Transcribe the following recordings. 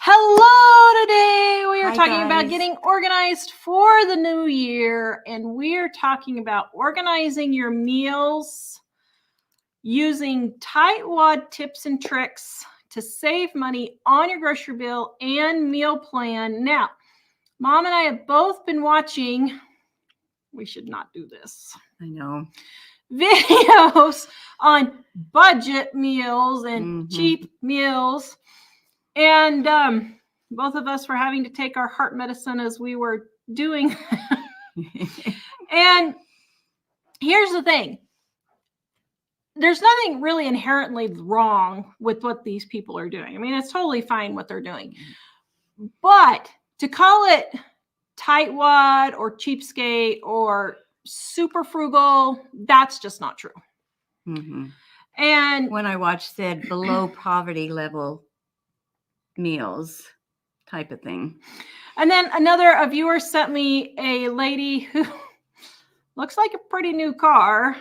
Hello, today we are talking about guys. getting organized for the new year, and we're talking about organizing your meals using tightwad tips and tricks to save money on your grocery bill and meal plan. Now, Mom and I have both been watching, we should not do this, I know, videos on budget meals and cheap meals. And both of us were having to take our heart medicine as we were doing. And here's the thing. There's nothing really inherently wrong with what these people are doing. I mean, it's totally fine what they're doing. But to call it tightwad or cheapskate or super frugal, that's just not true. And when I watched said below poverty level meals type of thing. And then a viewer sent me a lady who looks like a pretty new car.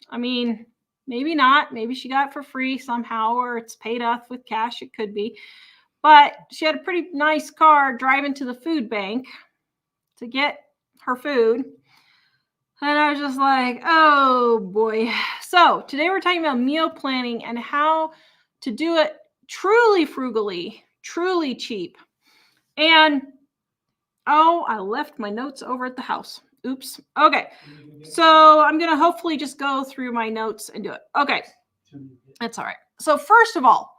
I mean, maybe not. Maybe she got it for free somehow, or it's paid off with cash. It could be. But she had a pretty nice car driving to the food bank to get her food. And I was just like, oh boy. So today we're talking about meal planning and how to do it truly frugally, truly cheap. And oh, I left my notes over at the house. Oops. Okay. So I'm going to hopefully just go through my notes and do it. Okay. That's all right. So first of all,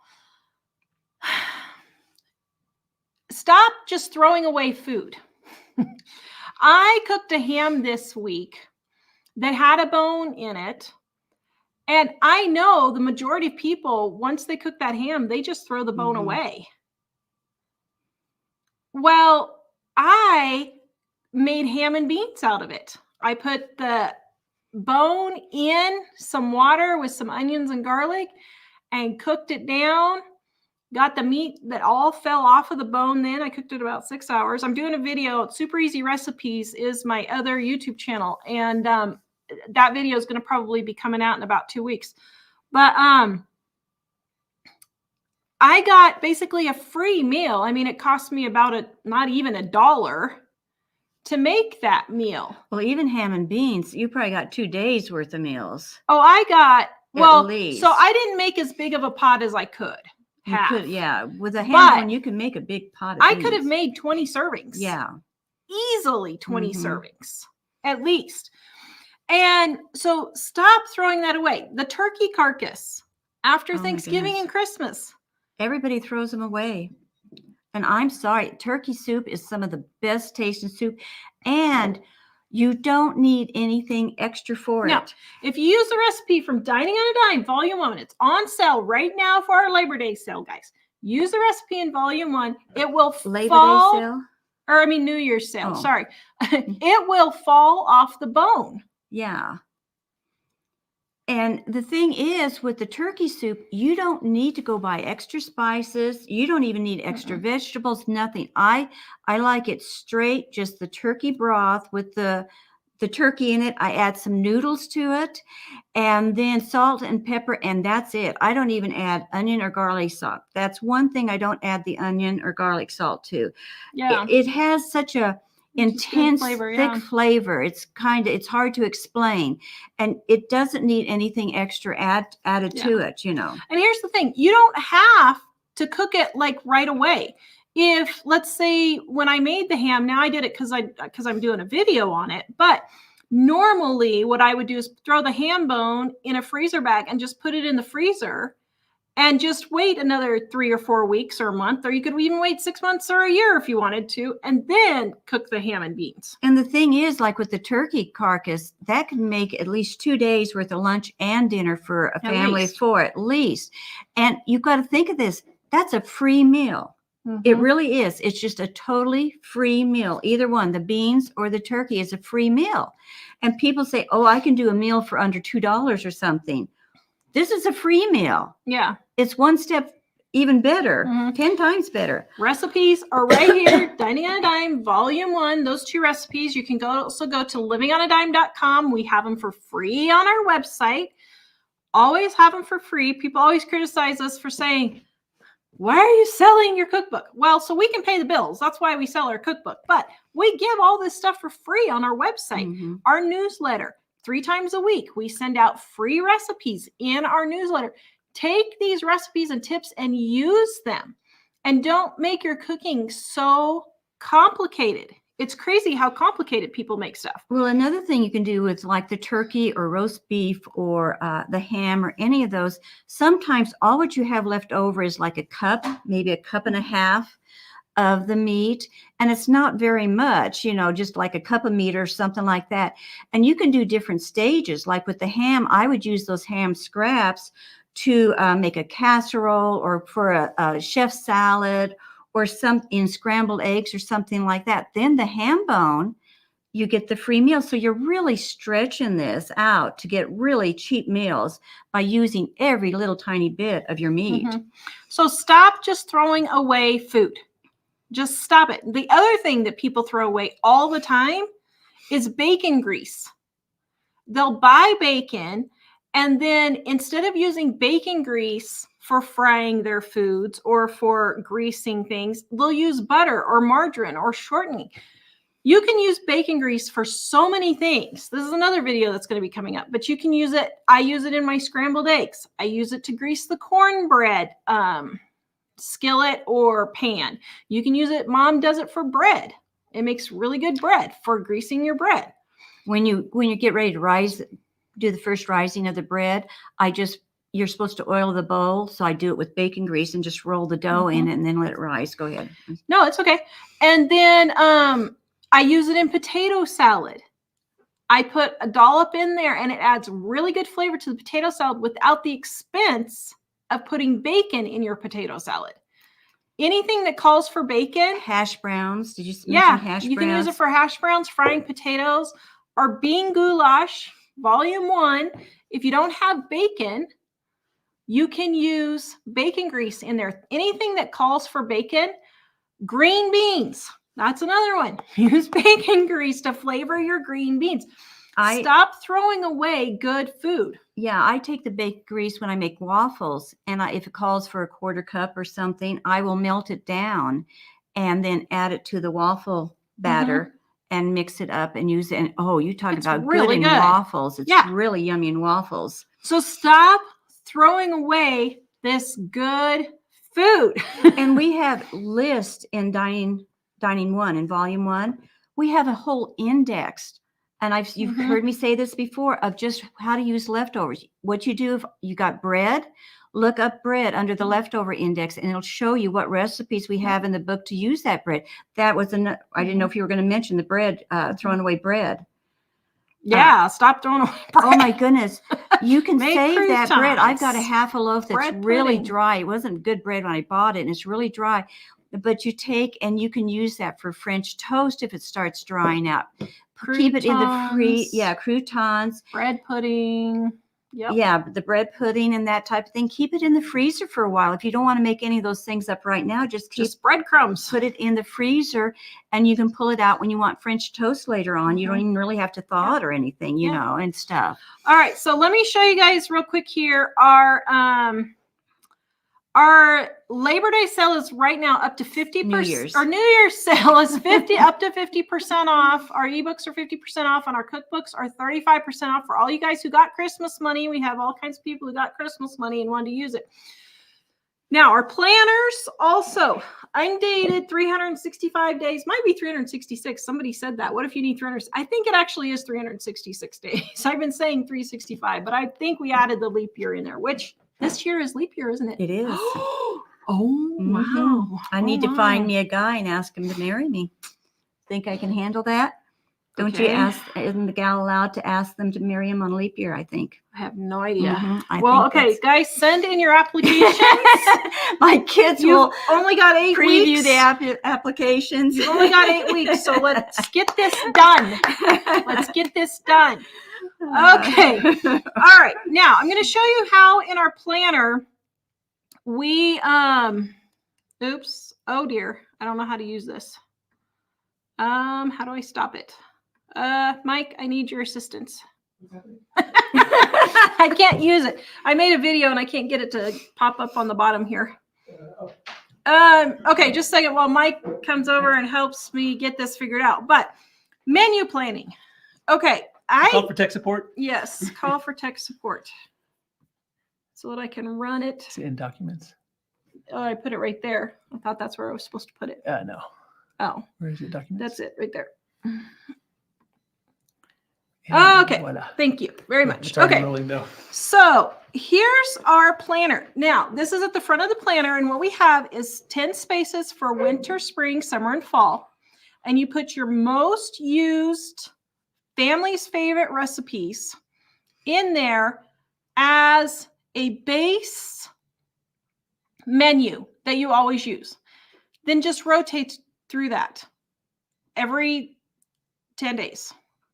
stop just throwing away food. I cooked a ham this week that had a bone in it. And I know the majority of people, once they cook that ham, they just throw the bone away. Well, I made ham and beans out of it. I put the bone in some water with some onions and garlic and cooked it down. Got the meat that all fell off of the bone then. I cooked it about 6 hours. I'm doing a video. Super Easy Recipes is my other YouTube channel. And that video is going to probably be coming out in about 2 weeks. But I got basically a free meal. I mean, it cost me about not even $1 to make that meal. Well, even ham and beans, you probably got 2 days worth of meals. Oh, I got, well, at least. So I didn't make as big of a pot as I could. You could, yeah. With a ham bone, you can make a big pot of I beans. could have made 20 servings. Yeah. Easily 20 servings, at least. And so stop throwing that away. The turkey carcass after Thanksgiving and Christmas. Everybody throws them away. And I'm sorry, turkey soup is some of the best tasting soup. And you don't need anything extra for it. If you use the recipe from Dining on a Dime, Volume 1, it's on sale right now for our Labor Day sale, guys. Use the recipe in Volume 1. It will fall. Day sale? Or, I mean, New Year's sale. Oh. Sorry. It will fall off the bone. Yeah. And the thing is, with the turkey soup, you don't need to go buy extra spices. You don't even need extra vegetables, nothing. I like it straight, just the turkey broth with the turkey in it. I add some noodles to it and then salt and pepper, and that's it. I don't even add onion or garlic salt. That's one thing I don't add the onion or garlic salt to. Yeah. It has such a intense flavor, thick flavor. It's hard to explain, and it doesn't need anything extra added to it, you know. And here's the thing, you don't have to cook it like right away. If, let's say, when I made the ham, now I did it because I'm doing a video on it, but normally what I would do is throw the ham bone in a freezer bag and just put it in the freezer and just wait another 3 or 4 weeks or a month, or you could even wait 6 months or a year if you wanted to, and then cook the ham and beans. And the thing is, like with the turkey carcass, that can make at least 2 days worth of lunch and dinner for a family of 4 at least. And you've got to think of this. That's a free meal. It really is. It's just a totally free meal. Either one, the beans or the turkey is a free meal. And people say, oh, I can do a meal for under $2 or something. This is a free meal. Yeah. It's one step even better, 10 times better. Recipes are right here. Dining on a Dime, Volume 1. Those 2 recipes. You can also go to livingonadime.com. We have them for free on our website. Always have them for free. People always criticize us for saying, why are you selling your cookbook? Well, so we can pay the bills. That's why we sell our cookbook. But we give all this stuff for free on our website. Mm-hmm. Our newsletter, 3 times a week, we send out free recipes in our newsletter. Take these recipes and tips and use them. And don't make your cooking so complicated. It's crazy how complicated people make stuff. Well, another thing you can do with like the turkey or roast beef or the ham or any of those, sometimes all what you have left over is like a cup, maybe a cup and a half of the meat. And it's not very much, you know, just like a cup of meat or something like that. And you can do different stages. Like with the ham, I would use those ham scraps to make a casserole or for a chef salad or some in scrambled eggs or something like that. Then the ham bone, you get the free meal. So you're really stretching this out to get really cheap meals by using every little tiny bit of your meat. Mm-hmm. So stop just throwing away food. Just stop it. The other thing that people throw away all the time is bacon grease. They'll buy bacon, and then instead of using bacon grease for frying their foods or for greasing things, they'll use butter or margarine or shortening. You can use bacon grease for so many things. This is another video that's going to be coming up, but you can use it. I use it in my scrambled eggs. I use it to grease the cornbread skillet or pan. You can use it. Mom does it for bread. It makes really good bread for greasing your bread. When you get ready to do the first rising of the bread, you're supposed to oil the bowl. So I do it with bacon grease and just roll the dough in it and then let it rise. Go ahead. No, it's okay. And then I use it in potato salad. I put a dollop in there and it adds really good flavor to the potato salad without the expense of putting bacon in your potato salad. Anything that calls for bacon. Hash browns. Did you mention hash browns? You can use it for hash browns, frying potatoes, or bean goulash, volume 1. If you don't have bacon, you can use bacon grease in there. Anything that calls for bacon. Green beans. That's another one. Use bacon grease to flavor your green beans. Stop throwing away good food. Yeah, I take the bacon grease when I make waffles, and if it calls for a quarter cup or something, I will melt it down and then add it to the waffle batter and mix it up and use it. And you talk about really good in waffles. It's really yummy in waffles. So stop throwing away this good food. And we have lists in Dining 1 in volume 1. We have a whole index. And you've heard me say this before of just how to use leftovers. What you do if you got bread, look up bread under the leftover index, and it'll show you what recipes we have in the book to use that bread. That was I didn't know if you were going to mention the bread, throwing away bread. Yeah, stop throwing away bread. Oh my goodness. You can save that bread. I've got a half a loaf that's really dry. It wasn't good bread when I bought it, and it's really dry. But you take and you can use that for French toast if it starts drying out. Croutons, keep it in the croutons, bread pudding. Yep. Yeah, the bread pudding and that type of thing. Keep it in the freezer for a while. If you don't want to make any of those things up right now, just breadcrumbs. Put it in the freezer, and you can pull it out when you want French toast later on. You don't even really have to thaw it or anything, you know, and stuff. All right, so let me show you guys real quick here. Our Labor Day sale is right now up to 50%. Our New Year's sale is up to 50% off. Our ebooks are 50% off, and our cookbooks are 35% off for all you guys who got Christmas money. We have all kinds of people who got Christmas money and wanted to use it. Now, our planners also undated 365 days, might be 366. Somebody said that. What if you need 300? I think it actually is 366 days. I've been saying 365, but I think we added the leap year in there, which this year is leap year, isn't it? It is. Oh, wow. I need to find me a guy and ask him to marry me. Think I can handle that? Don't you isn't the gal allowed to ask them to marry him on leap year, I think? I have no idea. Well, okay, guys, send in your applications. My kids will only got 8 weeks. Preview the applications. You only got 8 weeks, so let's get this done. Let's get this done. Okay. All right. Now, I'm going to show you how in our planner we, oops. Oh, dear. I don't know how to use this. How do I stop it? Mike, I need your assistance. I can't use it. I made a video and I can't get it to pop up on the bottom here. Okay, just a second while Mike comes over and helps me get this figured out. But menu planning. Okay, Call for tech support. Yes, call for tech support, so that I can run it. It's in documents. Oh, I put it right there. I thought that's where I was supposed to put it. No. Oh, Where's your documents? that's it right there. And okay, voila. Thank you very much. It's already Okay, rolling though. So here's our planner. Now, this is at the front of the planner, and what we have is 10 spaces for winter, spring, summer, and fall. And you put your most used family's favorite recipes in there as a base menu that you always use. Then just rotate through that every 10 days.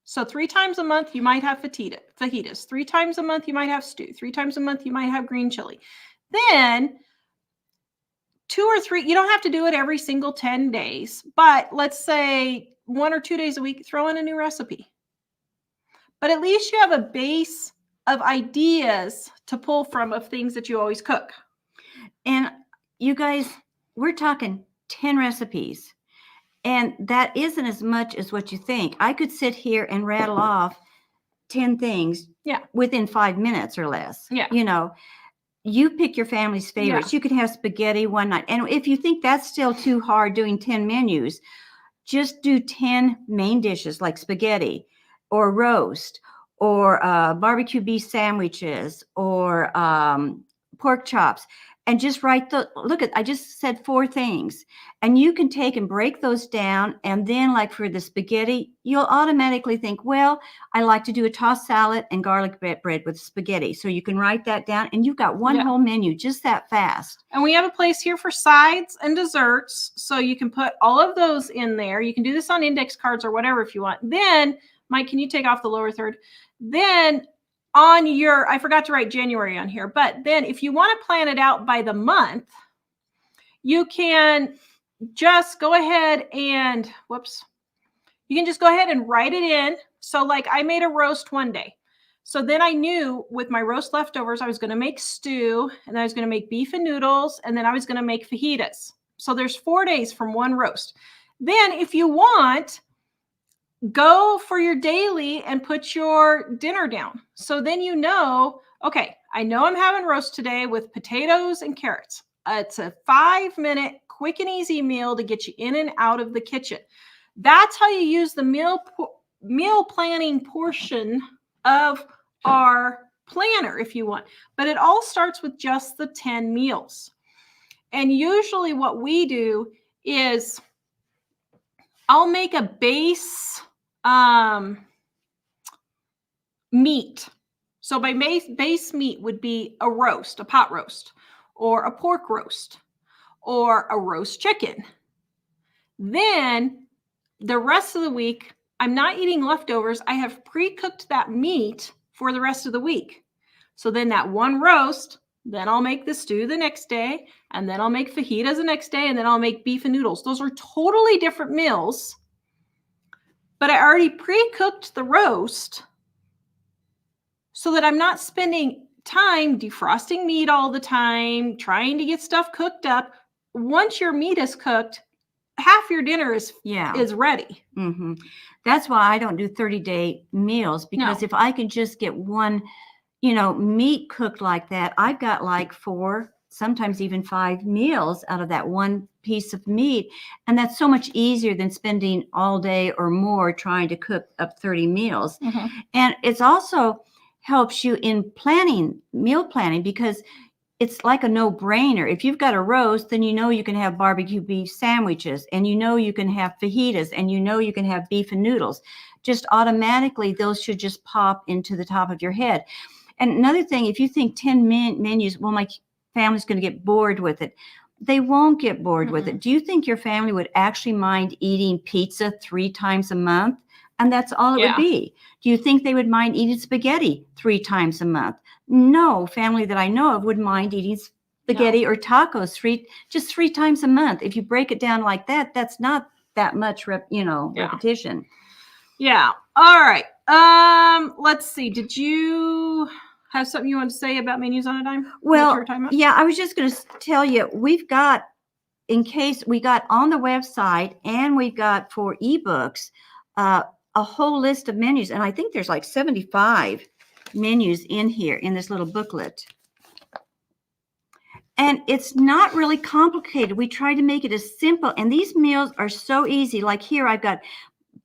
So 3 times a month, you might have fajitas. 3 times a month, you might have stew. 3 times a month, you might have green chili. Then 2 or 3, you don't have to do it every single 10 days, but let's say 1 or 2 days a week, throw in a new recipe. But at least you have a base of ideas to pull from of things that you always cook. And you guys, we're talking 10 recipes. And that isn't as much as what you think. I could sit here and rattle off 10 things within 5 minutes or less. Yeah. You know, you pick your family's favorites. You can have spaghetti one night. And if you think that's still too hard doing 10 menus, just do 10 main dishes like spaghetti or roast or barbecue beef sandwiches or pork chops. And just write I just said 4 things, and you can take and break those down. And then like for the spaghetti, you'll automatically think, well, I like to do a tossed salad and garlic bread with spaghetti. So you can write that down and you've got one whole menu just that fast. And we have a place here for sides and desserts. So you can put all of those in there. You can do this on index cards or whatever if you want. Then, Mike, can you take off the lower third? Then on your, I forgot to write January on here, but then if you want to plan it out by the month, you can just go ahead and, you can just go ahead and write it in. So like I made a roast one day. So then I knew with my roast leftovers, I was going to make stew, and I was going to make beef and noodles, and then I was going to make fajitas. So there's 4 days from one roast. Then if you want, go for your daily and put your dinner down. So then you know, okay, I know I'm having roast today with potatoes and carrots. It's a 5-minute quick and easy meal to get you in and out of the kitchen. That's how you use the meal planning portion of our planner if you want. But it all starts with just the 10 meals. And usually what we do is I'll make a base meat. So my base meat would be a roast, a pot roast, or a pork roast, or a roast chicken. Then the rest of the week, I'm not eating leftovers. I have pre-cooked that meat for the rest of the week. So then that one roast, then I'll make the stew the next day, and then I'll make fajitas the next day, and then I'll make beef and noodles. Those are totally different meals. But I already pre-cooked the roast so that I'm not spending time defrosting meat all the time, trying to get stuff cooked up. Once your meat is cooked, half your dinner is ready. Mm-hmm. That's why I don't do 30-day meals, because if I can just get one, meat cooked like that, I've got like 4, sometimes even 5 meals out of that one piece of meat. And that's so much easier than spending all day or more trying to cook up 30 meals. Mm-hmm. And it's also helps you in meal planning, because it's like a no-brainer. If you've got a roast, then you can have barbecue beef sandwiches, and you can have fajitas, and you can have beef and noodles. Just automatically, those should just pop into the top of your head. And another thing, if you think 10 menus, well, my family's going to get bored with it. They won't get bored with it. Do you think your family would actually mind eating pizza 3 times a month? And that's all it would be. Do you think they would mind eating spaghetti 3 times a month? No family that I know of would mind eating spaghetti or tacos 3 times a month. If you break it down like that, that's not that much repetition. Yeah. All right. Let's see. have something you want to say about menus on a dime? What Well, you were talking about? yeah, I was just going to tell you, we've got, in case we got on the website and we've got for ebooks, a whole list of menus. And I think there's like 75 menus in here in this little booklet. And it's not really complicated. We try to make it as simple. And these meals are so easy. Like here, I've got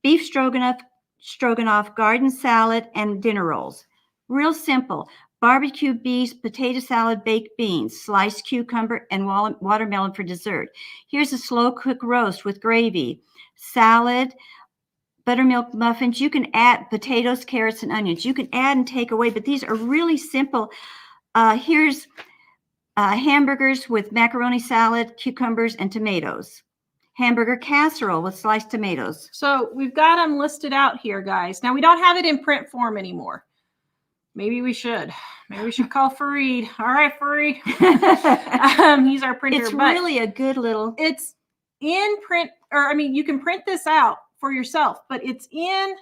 beef stroganoff, garden salad, and dinner rolls. Real simple. Barbecue beef, potato salad, baked beans, sliced cucumber, and watermelon for dessert. Here's a slow cook roast with gravy, salad, buttermilk muffins. You can add potatoes, carrots, and onions. You can add and take away, but these are really simple. Here's hamburgers with macaroni salad, cucumbers, and tomatoes. Hamburger casserole with sliced tomatoes. So we've got them listed out here, guys. Now we don't have it in print form anymore. Maybe we should. Maybe we should call Fareed. All right, Fareed. He's our printer. It's really a good little. It's in print, or I mean, you can print this out for yourself, but it's in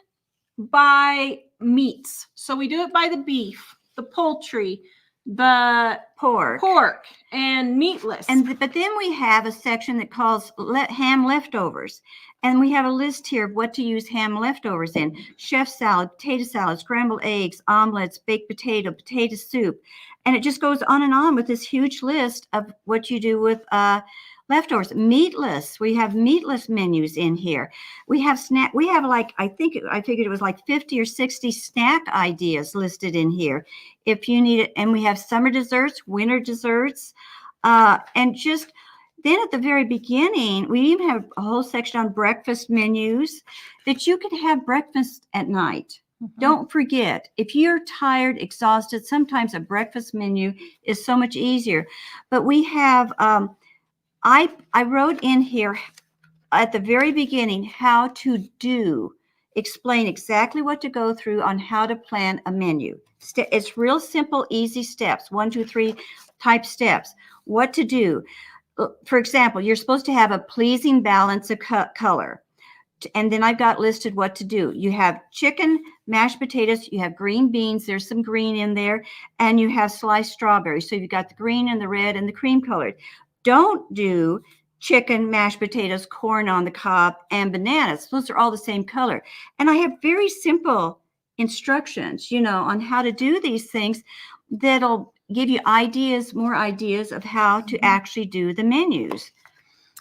by meats. So we do it by the beef, the poultry, the pork, and meatless. But then we have a section that calls ham leftovers. And we have a list here of what to use ham leftovers in. Chef salad, potato salad, scrambled eggs, omelets, baked potato, potato soup. And it just goes on with this huge list of what you do with leftovers. Meatless. We have meatless menus in here. We have like, I figured it was like 50 or 60 snack ideas listed in here if you need it. And we have summer desserts, winter desserts, and just then at the very beginning, we even have a whole section on breakfast menus that you can have breakfast at night. Mm-hmm. Don't forget, if you're tired, exhausted, sometimes a breakfast menu is so much easier. But we have, I wrote in here at the very beginning how to explain exactly what to go through on how to plan a menu. It's real simple, easy steps, 1, 2, 3 type steps. What to do. For example, you're supposed to have a pleasing balance of color. And then I've got listed what to do. You have chicken, mashed potatoes, you have green beans, there's some green in there, and you have sliced strawberries. So you've got the green and the red and the cream colored. Don't do chicken, mashed potatoes, corn on the cob, and bananas. Those are all the same color. And I have very simple instructions, on how to do these things that'll give you more ideas of how to actually do the menus.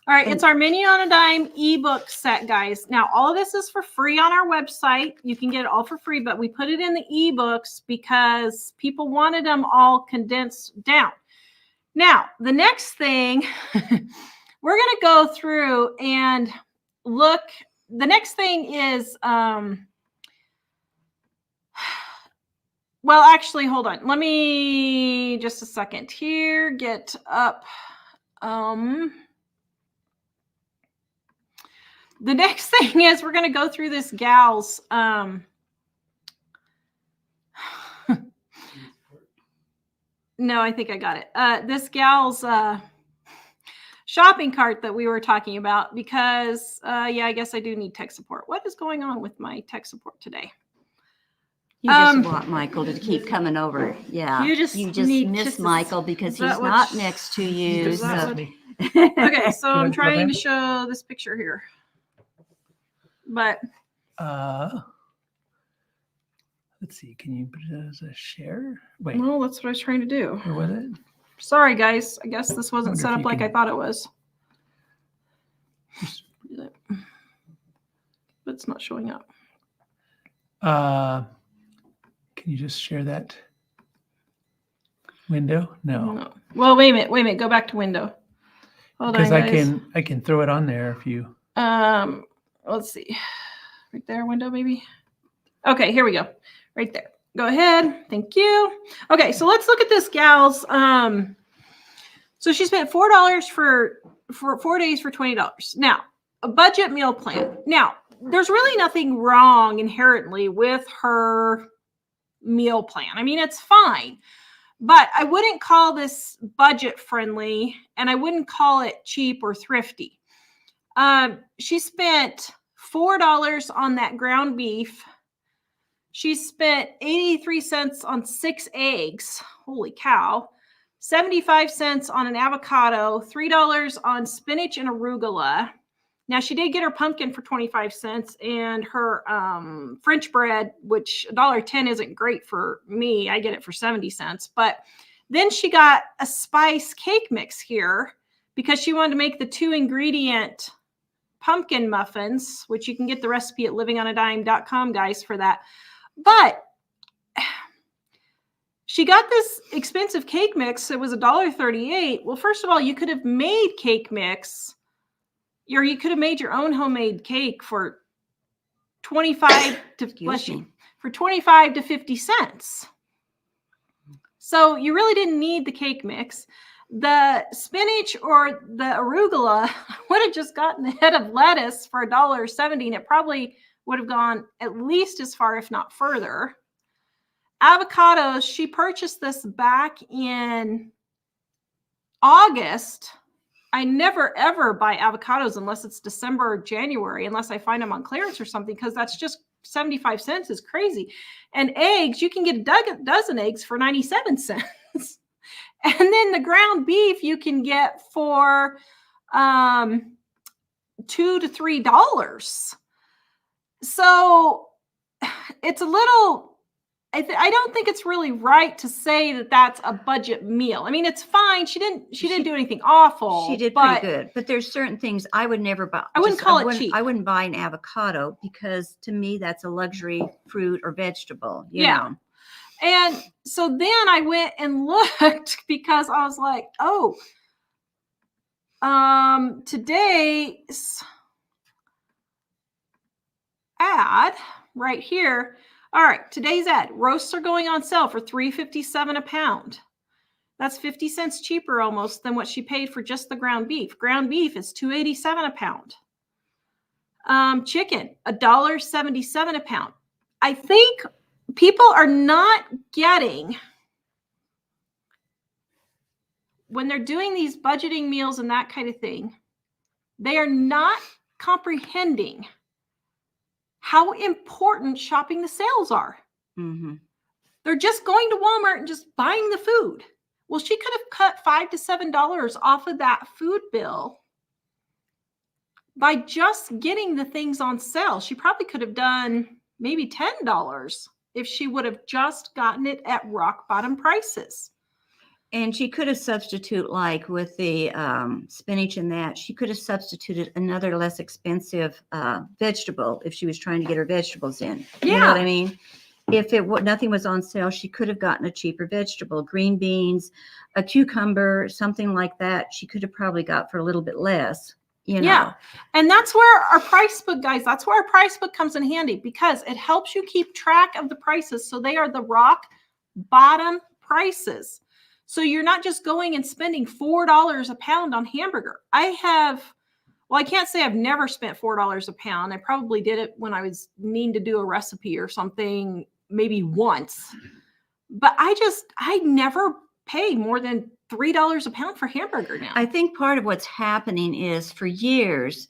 All right, it's our Menu on a Dime ebook set, guys. Now, all of this is for free on our website. You can get it all for free, but we put it in the ebooks because people wanted them all condensed down. Now, the next thing, we're going to go through and look. The next thing is, well, actually, hold on. Let me just a second here get up. The next thing is we're going to go through this gal's. No, I think I got it. This gal's shopping cart that we were talking about because, yeah, I guess I do need tech support. What is going on with my tech support today? You just want Michael to keep coming over. Yeah. You just miss Michael because he's not next to you. Okay, so I'm trying to show this picture here. But let's see, can you put it as a share? Wait. Well, that's what I was trying to do. Or was it? Sorry, guys. I guess this wasn't set up like I thought it was. But it's not showing up. Can you just share that window? No. Well, wait a minute. Go back to window. Hold on, guys. Because I can throw it on there if you. Let's see. Right there, window maybe. Okay, here we go. Right there. Go ahead. Thank you. Okay, so let's look at this gal's. So she spent $4 for 4 days for $20. Now, a budget meal plan. Now, there's really nothing wrong inherently with her meal plan. I mean, it's fine, but I wouldn't call this budget friendly and I wouldn't call it cheap or thrifty. She spent $4 on that ground beef. She spent 83 cents on 6 eggs. Holy cow. 75 cents on an avocado, $3 on spinach and arugula. Now, she did get her pumpkin for 25 cents and her French bread, which $1.10 isn't great for me. I get it for 70 cents. But then she got a spice cake mix here because she wanted to make the 2-ingredient pumpkin muffins, which you can get the recipe at livingonadime.com, guys, for that. But she got this expensive cake mix. It was $1.38. Well, first of all, you could have made cake mix, or you could have made your own homemade cake for 25 to 50 cents. So you really didn't need the cake mix. The spinach or the arugula would have just gotten the head of lettuce for $1.70, and it probably would have gone at least as far, if not further. Avocados, she purchased this back in August. I never, ever buy avocados unless it's December or January, unless I find them on clearance or something, because that's just 75 cents is crazy. And eggs, you can get a dozen eggs for 97 cents. And then the ground beef you can get for $2 to $3. So it's a little... I don't think it's really right to say that that's a budget meal. I mean, it's fine. She didn't do anything awful. She did pretty good. But there's certain things I would never buy. I wouldn't call it cheap. I wouldn't buy an avocado because to me that's a luxury fruit or vegetable. You know? And so then I went and looked because I was like, oh, today's ad right here. All right, today's ad. Roasts are going on sale for $3.57 a pound. That's 50 cents cheaper almost than what she paid for just the ground beef. Ground beef is $2.87 a pound. Chicken, $1.77 a pound. I think people are not getting, when they're doing these budgeting meals and that kind of thing, they are not comprehending how important shopping the sales are. Mm-hmm. They're just going to Walmart and just buying the food. Well, she could have cut $5 to $7 off of that food bill by just getting the things on sale. She probably could have done maybe $10 if she would have just gotten it at rock bottom prices. And she could have substituted, like with the spinach and that, she could have substituted another less expensive vegetable if she was trying to get her vegetables in. Yeah. You know what I mean? If nothing was on sale, she could have gotten a cheaper vegetable, green beans, a cucumber, something like that. She could have probably got for a little bit less. You know? Yeah. And that's where our price book, guys, that's where our price book comes in handy because it helps you keep track of the prices. So they are the rock bottom prices. So you're not just going and spending $4 a pound on hamburger. I can't say I've never spent $4 a pound. I probably did it when I was needing to do a recipe or something, maybe once. But I never pay more than $3 a pound for hamburger now. I think part of what's happening is for years,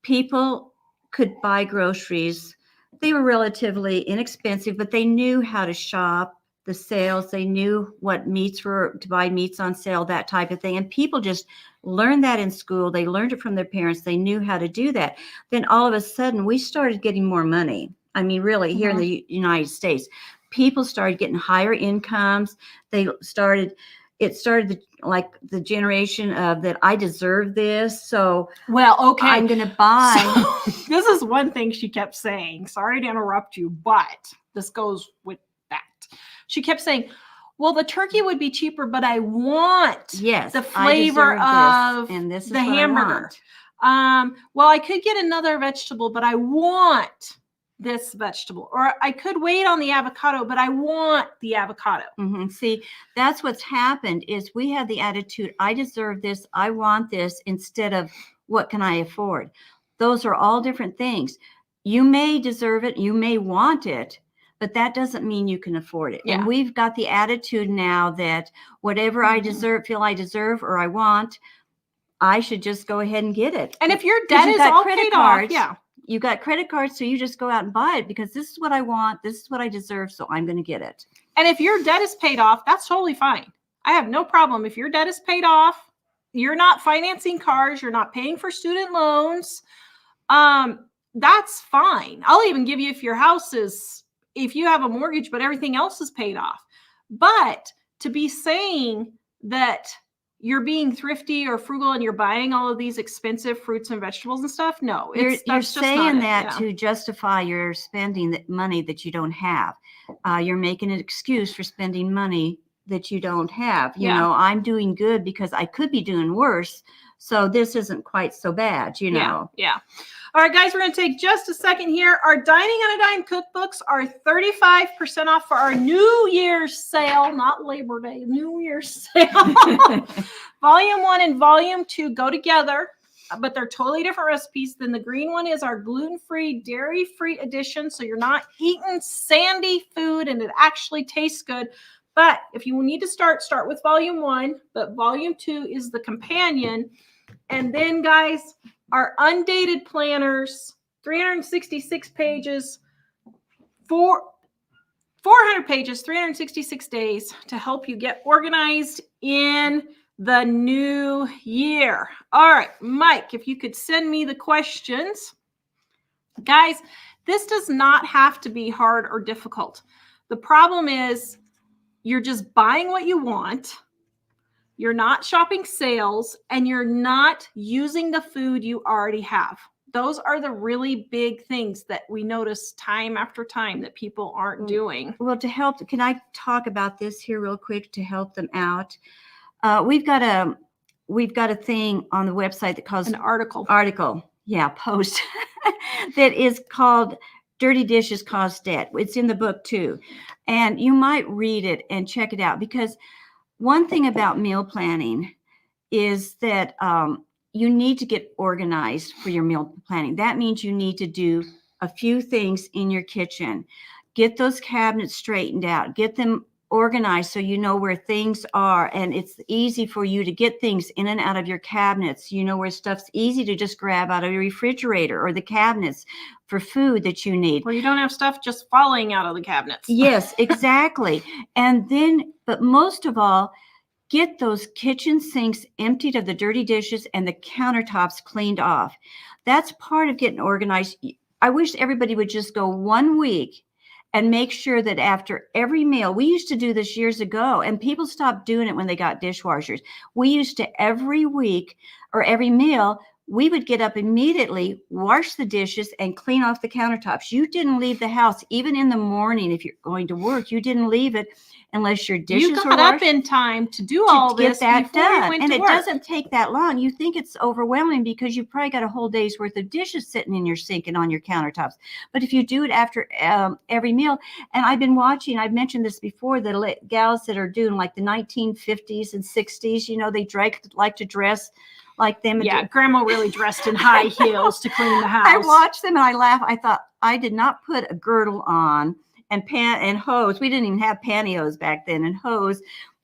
people could buy groceries. They were relatively inexpensive, but they knew how to shop the sales. They knew what meats were to buy, meats on sale, that type of thing. And people just learned that in school. They learned it from their parents. They knew how to do that. Then all of a sudden we started getting more money. I mean, really here in the United States, people started getting higher incomes. It started the generation of that I deserve this. So well, okay, I'm going to buy. So, this is one thing she kept saying. Sorry to interrupt you, but this goes with that. She kept saying, well, the turkey would be cheaper, but I want the flavor of and this is the hamburger. Well, I could get another vegetable, but I want this vegetable. Or I could wait on the avocado, but I want the avocado. Mm-hmm. See, that's what's happened is we have the attitude, I deserve this, I want this, instead of what can I afford? Those are all different things. You may deserve it, you may want it, but that doesn't mean you can afford it. Yeah. And we've got the attitude now that whatever I feel I deserve or I want, I should just go ahead and get it. And if your debt is all paid off, you got credit cards, so you just go out and buy it because this is what I want. This is what I deserve. So I'm going to get it. And if your debt is paid off, that's totally fine. I have no problem. If your debt is paid off, you're not financing cars, you're not paying for student loans. That's fine. I'll even give you if your house is, if you have a mortgage, but everything else is paid off. But to be saying that you're being thrifty or frugal and you're buying all of these expensive fruits and vegetables and stuff, no, you're saying that to justify your spending that money that you don't have. You're making an excuse for spending money that you don't have. You know, I'm doing good because I could be doing worse. So this isn't quite so bad, you know. Yeah. All right, guys, we're going to take just a second here. Our Dining on a Dime cookbooks are 35% off for our New Year's sale, not Labor Day, New Year's sale. Volume 1 and Volume 2 go together, but they're totally different recipes. Then the green one is our gluten-free, dairy-free edition. So you're not eating sandy food and it actually tastes good. But if you need to start with Volume 1, but Volume 2 is the companion. And then, guys, our undated planners, 366 pages, 400 pages, 366 days to help you get organized in the new year. All right, Mike, if you could send me the questions. Guys, this does not have to be hard or difficult. The problem is you're just buying what you want. You're not shopping sales, and you're not using the food you already have. Those are the really big things that we notice time after time that people aren't doing. Well, to help, can I talk about this here real quick to help them out? We've got a thing on the website that calls an article, post that is called Dirty Dishes Cause Debt. It's in the book too. And you might read it and check it out, because one thing about meal planning is that you need to get organized for your meal planning. That means you need to do a few things in your kitchen. Get those cabinets straightened out. Get them organized so you know where things are, and it's easy for you to get things in and out of your cabinets. You know where stuff's easy to just grab out of your refrigerator or the cabinets for food that you need. Where you don't have stuff just falling out of the cabinets. Yes, exactly. And then, but most of all, get those kitchen sinks emptied of the dirty dishes and the countertops cleaned off. That's part of getting organized. I wish everybody would just go 1 week and make sure that after every meal, we used to do this years ago, and people stopped doing it when they got dishwashers. We used to every week or every meal, we would get up immediately, wash the dishes, and clean off the countertops. You didn't leave the house, even in the morning. If you're going to work, you didn't leave it unless your dishes were washed. You got up in time to do all this get that done. And it doesn't take that long. You think it's overwhelming because you've probably got a whole day's worth of dishes sitting in your sink and on your countertops. But if you do it after every meal, and I've been watching, I've mentioned this before, the gals that are doing like the 1950s and 60s, you know, they like to dress like them. Yeah, Grandma really dressed in high heels to clean the house. I watched them and I laughed. I thought, I did not put a girdle on and hose. We didn't even have pantyhose back then, and hose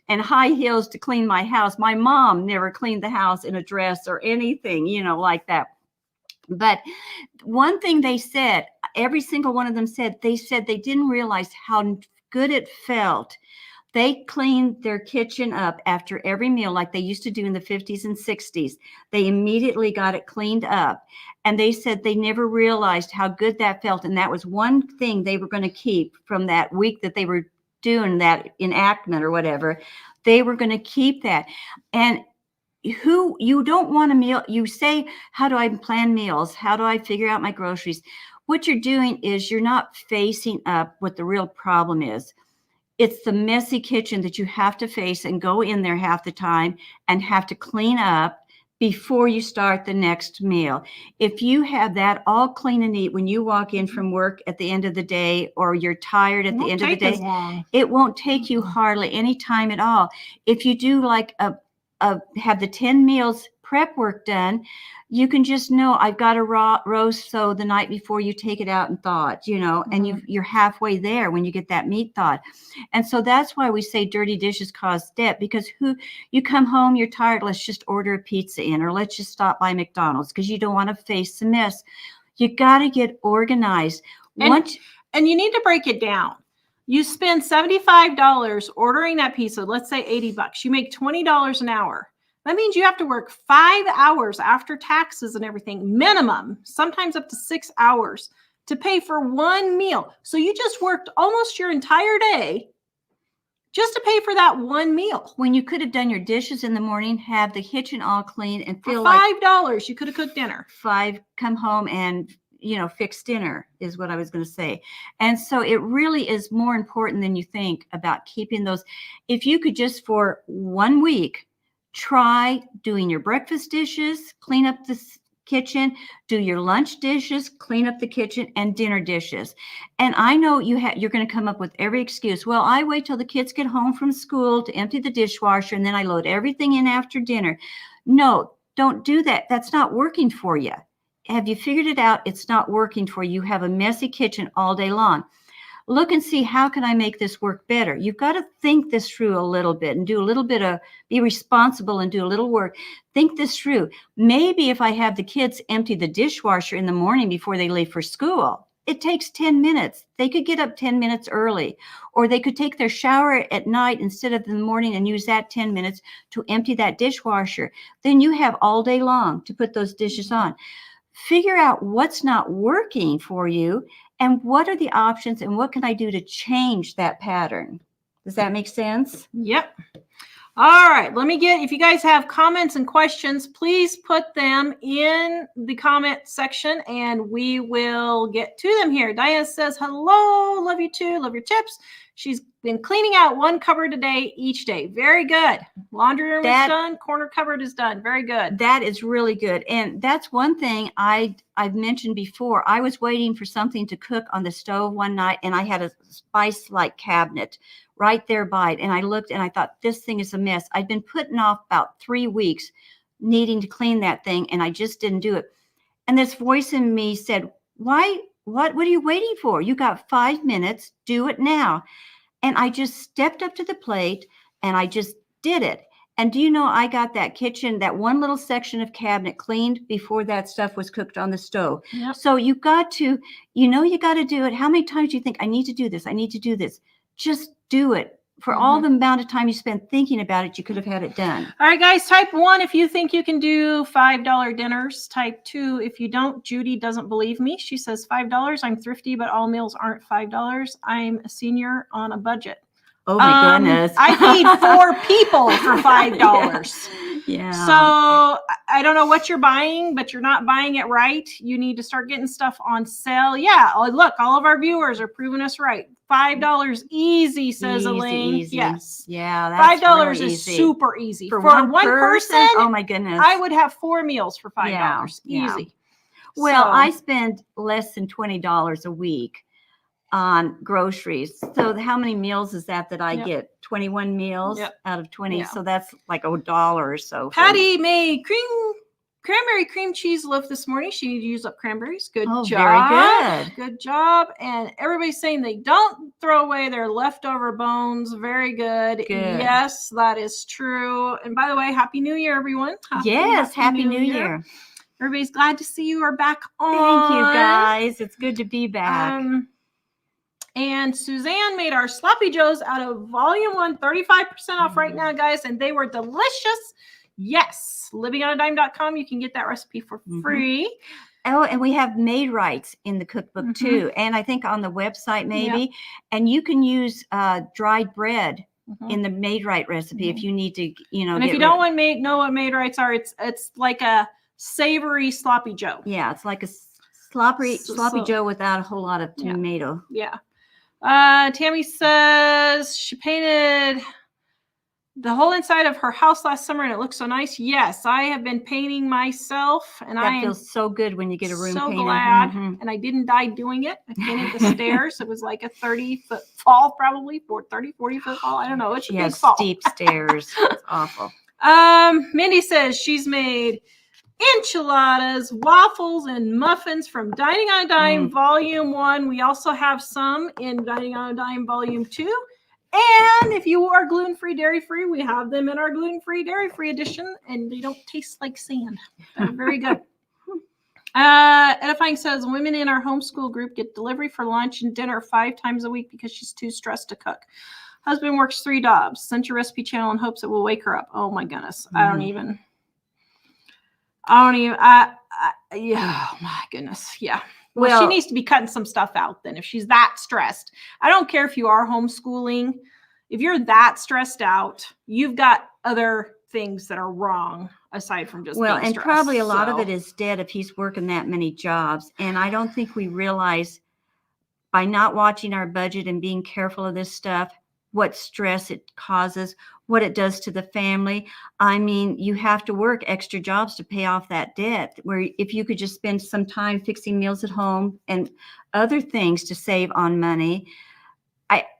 and high heels to clean my house. My mom never cleaned the house in a dress or anything, you know, like that. But one thing they said, every single one of them said they didn't realize how good it felt. They cleaned their kitchen up after every meal like they used to do in the 50s and 60s. They immediately got it cleaned up. And they said they never realized how good that felt. And that was one thing they were going to keep from that week that they were doing that enactment or whatever. They were going to keep that. And you don't want a meal. You say, how do I plan meals? How do I figure out my groceries? What you're doing is you're not facing up what the real problem is. It's the messy kitchen that you have to face and go in there half the time and have to clean up before you start the next meal. If you have that all clean and neat when you walk in from work at the end of the day, or you're tired at the end of the day, it won't take you hardly any time at all. If you do like have the 10 meals prep work done, you can just know I've got a roast, so the night before you take it out and thaw it, you know, and you're halfway there when you get that meat thawed. And so that's why we say dirty dishes cause debt, because you come home, you're tired, let's just order a pizza in, or let's just stop by McDonald's, because you don't want to face the mess. You got to get organized. And you need to break it down. You spend $75 ordering that pizza, let's say $80. You make $20 an hour. That means you have to work 5 hours after taxes and everything, minimum, sometimes up to 6 hours to pay for one meal. So you just worked almost your entire day just to pay for that one meal. When you could have done your dishes in the morning, have the kitchen all clean, and feel for $5, like you could have cooked dinner. come home and fix dinner is what I was going to say. And so it really is more important than you think about keeping those. If you could just for 1 week, try doing your breakfast dishes, clean up the kitchen, do your lunch dishes, clean up the kitchen, and dinner dishes. And I know you're going to come up with every excuse. Well, I wait till the kids get home from school to empty the dishwasher, and then I load everything in after dinner. No, don't do that. That's not working for you. Have you figured it out? It's not working for you. You have a messy kitchen all day long. Look and see, how can I make this work better? You've got to think this through a little bit and do a little bit of, be responsible and do a little work. Think this through. Maybe if I have the kids empty the dishwasher in the morning before they leave for school, it takes 10 minutes. They could get up 10 minutes early, or they could take their shower at night instead of in the morning and use that 10 minutes to empty that dishwasher. Then you have all day long to put those dishes on. Figure out what's not working for you and what are the options and what can I do to change that pattern. Does that make sense? Yep. All right. If you guys have comments and questions, please put them in the comment section and we will get to them here. Diana says, hello, love you too, love your tips. She's been cleaning out one cupboard a day each day. Very good. Laundry room is done. Corner cupboard is done. Very good. That is really good. And that's one thing I've mentioned before. I was waiting for something to cook on the stove one night, and I had a spice-like cabinet right there by it. And I looked and I thought, this thing is a mess. I'd been putting off about 3 weeks needing to clean that thing, and I just didn't do it. And this voice in me said, what are you waiting for? You got 5 minutes. Do it now. And I just stepped up to the plate and I just did it. And do you know, I got that kitchen, that one little section of cabinet cleaned before that stuff was cooked on the stove. Yep. So you got to do it. How many times do you think, I need to do this? I need to do this. Just do it. For all the amount of time you spent thinking about it, you could have had it done. All right, guys, type 1 if you think you can do $5 dinners. Type 2 if you don't. Judy doesn't believe me. She says $5. I'm thrifty, but all meals aren't $5. I'm a senior on a budget. Oh, my goodness. I feed 4 people for $5. Yeah. So I don't know what you're buying, but you're not buying it right. You need to start getting stuff on sale. Yeah. Oh, look, all of our viewers are proving us right. $5 easy, says Elaine. Easy. Yes. Yeah. That's $5 really is easy. super easy. For one person. Oh my goodness. I would have 4 meals for $5. Yeah. Easy. Well, I spend less than $20 a week on groceries. So how many meals is that I get? 21 meals out of 20. Yeah. So that's like $1 or so. Patty made cranberry cream cheese loaf this morning. She needed to use up cranberries. Good job. Very good. Good job. And everybody's saying they don't throw away their leftover bones. Very good. Yes, that is true. And by the way, Happy New Year, everyone. Happy New Year. Everybody's glad to see you are back on. Thank you, guys. It's good to be back. And Suzanne made our Sloppy Joes out of Volume 1, 35% off right now, guys. And they were delicious. Yes. Livingonadime.com. You can get that recipe for free. Oh, and we have made rights in the cookbook too. And I think on the website maybe. Yep. And you can use dried bread in the made right recipe if you need to, And if you don't know what made rights are, it's like a savory sloppy joe. Yeah, it's like a sloppy joe without a whole lot of tomato. Yeah. Tammy says she painted the whole inside of her house last summer and it looks so nice. Yes, I have been painting myself, and that feels so good when you get a room painted. So glad, and I didn't die doing it. I painted the stairs. It was like a 30-foot fall, probably 40-foot fall. I don't know. It's a big fall. Steep stairs. It's awful. Mindy says she's made enchiladas, waffles, and muffins from Dining on a Dime Volume 1. We also have some in Dining on a Dime Volume 2. And if you are gluten-free, dairy-free, we have them in our gluten-free, dairy-free edition, and they don't taste like sand. They're very good. Edifying says women in our homeschool group get delivery for lunch and dinner 5 times a week because she's too stressed to cook. Husband works 3 jobs. Sent your recipe channel in hopes it will wake her up. Oh my goodness. Mm-hmm. I don't even, yeah, oh my goodness. Yeah. Well, she needs to be cutting some stuff out then if she's that stressed. I don't care if you are homeschooling. If you're that stressed out, you've got other things that are wrong aside from just being stressed. Probably a lot of it is dead if he's working that many jobs. And I don't think we realize by not watching our budget and being careful of this stuff, what stress it causes, what it does to the family. I mean, you have to work extra jobs to pay off that debt, where if you could just spend some time fixing meals at home and other things to save on money.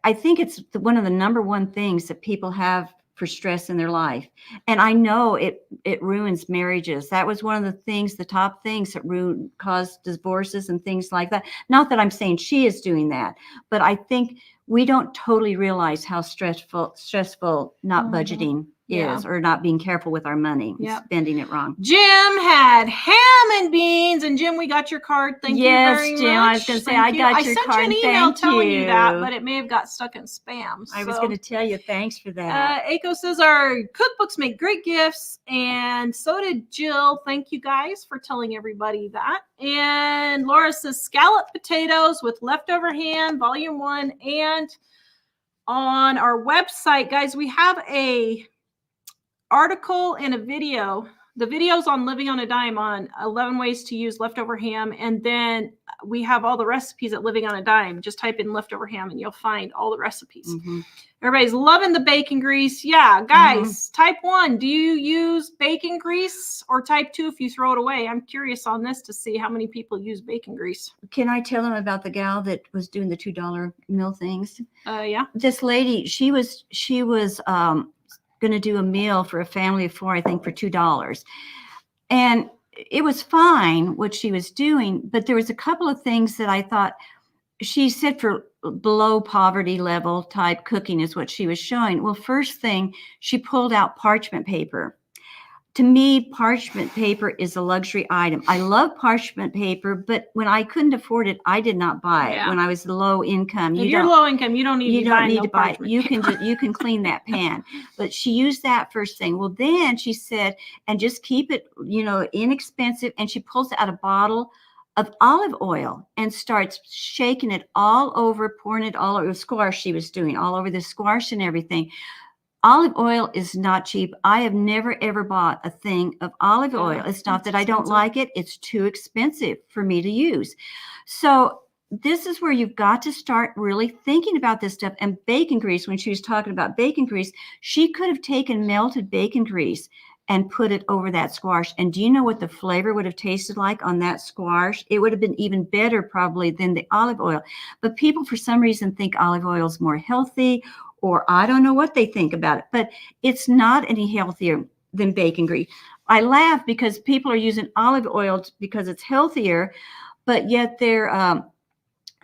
I think it's one of the number one things that people have for stress in their life. And I know it ruins marriages. That was one of the things, the top things that caused divorces and things like that. Not that I'm saying she is doing that, but I think we don't totally realize how stressful not budgeting is, or not being careful with our money, spending it wrong. Jim had ham and beans, and Jim, we got your card. Thank you very Jim, much. I was going to say, I got your card. I sent you an email telling you that, but it may have got stuck in spam. I was going to tell you, thanks for that. Aiko says our cookbooks make great gifts, and so did Jill. Thank you guys for telling everybody that. And Laura says scallop potatoes with leftover ham, volume 1, and on our website, guys, we have a article and a video. The video's on Living on a Dime on 11 ways to use leftover ham. And then we have all the recipes at Living on a Dime. Just type in leftover ham and you'll find all the recipes. Mm-hmm. Everybody's loving the bacon grease. Yeah, guys, type 1. Do you use bacon grease, or type 2 if you throw it away? I'm curious on this to see how many people use bacon grease. Can I tell them about the gal that was doing the $2 meal things? Yeah. This lady, she was going to do a meal for a family of 4, I think, for $2. And it was fine what she was doing, but there was a couple of things that I thought. She said for below poverty level type cooking is what she was showing. Well, first thing, she pulled out parchment paper. To me, parchment paper is a luxury item. I love parchment paper, but when I couldn't afford it, I did not buy it. When I was low income, if you're low income, you don't need to buy it. You can clean that pan. But she used that first thing. Well, then she said, and just keep it, inexpensive. And she pulls out a bottle of olive oil and starts shaking it all over, pouring it all over the squash she was doing, all over the squash and everything. Olive oil is not cheap. I have never, ever bought a thing of olive oil. It's not that I don't like it. It's too expensive for me to use. So this is where you've got to start really thinking about this stuff. And bacon grease, when she was talking about bacon grease, she could have taken melted bacon grease and put it over that squash. And do you know what the flavor would have tasted like on that squash? It would have been even better probably than the olive oil. But people, for some reason, think olive oil is more healthy, or I don't know what they think about it, but it's not any healthier than bacon grease. I laugh because people are using olive oil because it's healthier, but yet they're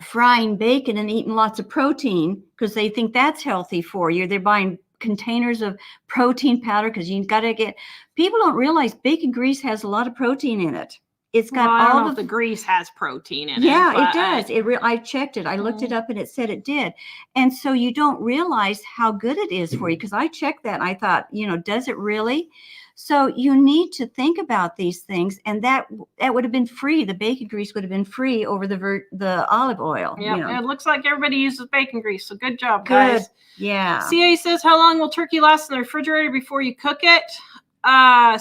frying bacon and eating lots of protein because they think that's healthy for you. They're buying containers of protein powder because you've got to people don't realize bacon grease has a lot of protein in it. It's got I don't know if the grease has protein in it. Yeah, it does. I checked it. I looked it up and it said it did. And so you don't realize how good it is for you, because I checked that and I thought, does it really? So you need to think about these things, and that would have been free. The bacon grease would have been free over the olive oil. Yeah, it looks like everybody uses bacon grease. So good job, guys. Good. Yeah. CA says, how long will turkey last in the refrigerator before you cook it?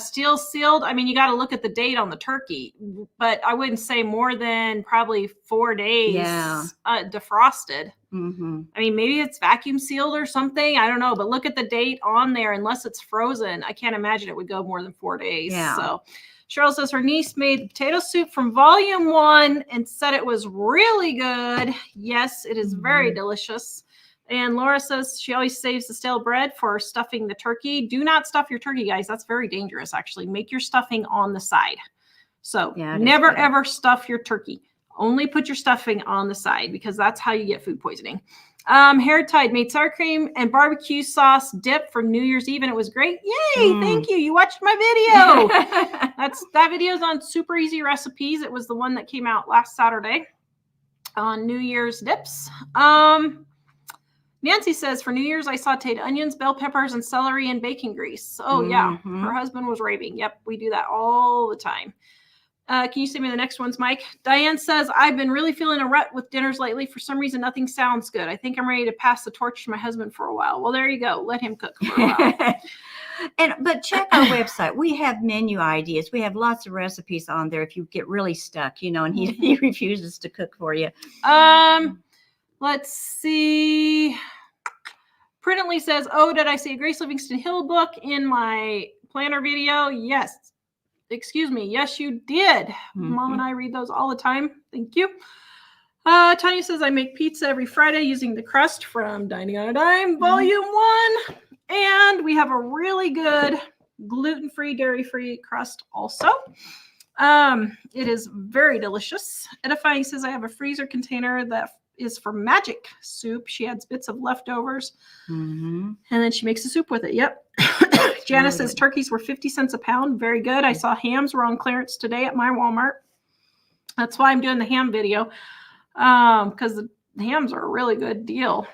Steel sealed. I mean, you got to look at the date on the turkey, but I wouldn't say more than probably 4 days. Yeah. Defrosted. Mm-hmm. I mean, maybe it's vacuum sealed or something. I don't know, but look at the date on there. Unless it's frozen, I can't imagine it would go more than 4 days. Yeah. So Cheryl says her niece made potato soup from volume 1 and said it was really good. Yes, it is very delicious. And Laura says she always saves the stale bread for stuffing the turkey. Do not stuff your turkey, guys. That's very dangerous, actually. Make your stuffing on the side. So never, ever stuff your turkey. Only put your stuffing on the side, because that's how you get food poisoning. Hair Tide made sour cream and barbecue sauce dip for New Year's Eve, and it was great. Yay! Thank you. You watched my video. That video is on Super Easy Recipes. It was the one that came out last Saturday on New Year's dips. Nancy says, for New Year's, I sauteed onions, bell peppers, and celery in bacon grease. Oh, yeah. Her husband was raving. Yep, we do that all the time. Can you send me the next ones, Mike? Diane says, I've been really feeling a rut with dinners lately. For some reason, nothing sounds good. I think I'm ready to pass the torch to my husband for a while. Well, there you go. Let him cook for a while. But check our website. We have menu ideas. We have lots of recipes on there if you get really stuck, and he refuses to cook for you. Let's see. Prudently says, oh, did I see a Grace Livingston Hill book in my planner video? Yes. Excuse me. Yes, you did. Mom and I read those all the time. Thank you. Tanya says, I make pizza every Friday using the crust from Dining on a Dime, Volume 1. And we have a really good gluten-free, dairy-free crust also. It is very delicious. Edifying says, I have a freezer container that is for magic soup. She adds bits of leftovers. And then she makes a soup with it. Yep. Janice says turkeys were 50 cents a pound. Very good. I saw hams were on clearance today at my Walmart. That's why I'm doing the ham video, because the hams are a really good deal.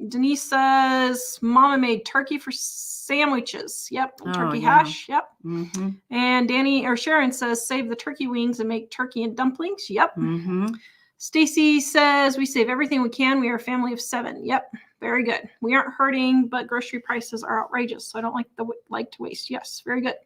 Denise says Mama made turkey for sandwiches. Yep. And turkey hash. Yep. And Sharon says save the turkey wings and make turkey and dumplings. Yep. Stacy says we save everything we can. We are a family of 7. Yep. Very good. We aren't hurting, but grocery prices are outrageous. So I don't like to waste. Yes. Very good.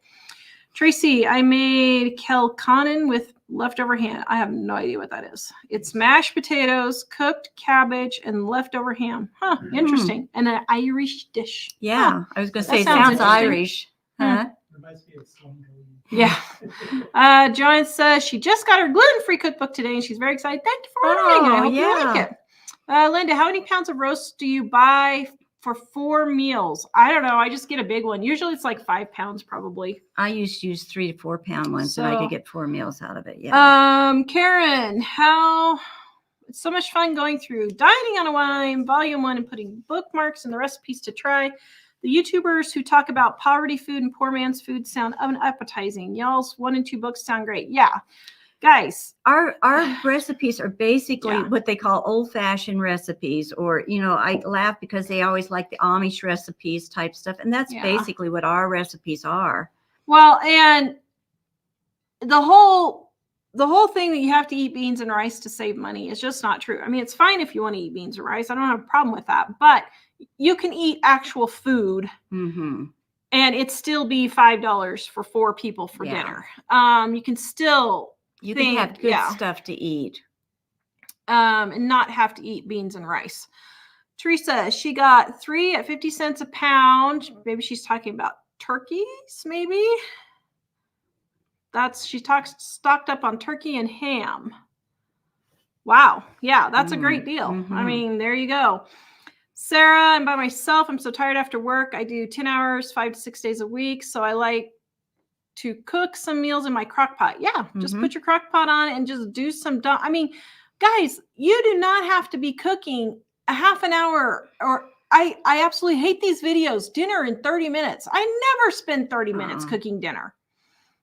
Tracy, I made kelkanen with leftover ham. I have no idea what that is. It's mashed potatoes, cooked cabbage, and leftover ham. Huh. Interesting. And an Irish dish. Yeah. I was going to say, it sounds Irish. Huh? Yeah. Joanne says she just got her gluten-free cookbook today, and she's very excited. Thank you for ordering it. I hope you like it. Linda, how many pounds of roast do you buy for 4 meals? I don't know. I just get a big one. Usually it's like 5 pounds probably. I used to use 3 to 4 pound ones, and I could get 4 meals out of it. Yeah. Karen, it's so much fun going through Dining on a Dime, Volume 1, and putting bookmarks and the recipes to try. The YouTubers who talk about poverty food and poor man's food sound unappetizing. Y'all's 1 and 2 books sound great. Yeah. Guys, our recipes are basically what they call old-fashioned recipes, or I laugh because they always like the Amish recipes type stuff, and that's basically what our recipes are. Well, and the whole thing that you have to eat beans and rice to save money is just not true. I mean, it's fine if you want to eat beans and rice. I don't have a problem with that, but you can eat actual food. And it still be $5 for 4 people for dinner. You can still can have good stuff to eat. And not have to eat beans and rice. Teresa, she got 3 at 50 cents a pound. Maybe she's talking about turkeys, maybe. She stocked up on turkey and ham. Wow. Yeah, that's a great deal. I mean, there you go. Sarah, I'm by myself. I'm so tired after work. I do 10 hours, 5 to 6 days a week. So I like to cook some meals in my crock pot. Yeah, just put your crock pot on and just do some I mean, guys, you do not have to be cooking a half an hour, or I absolutely hate these videos. Dinner in 30 minutes. I never spend 30 minutes cooking dinner.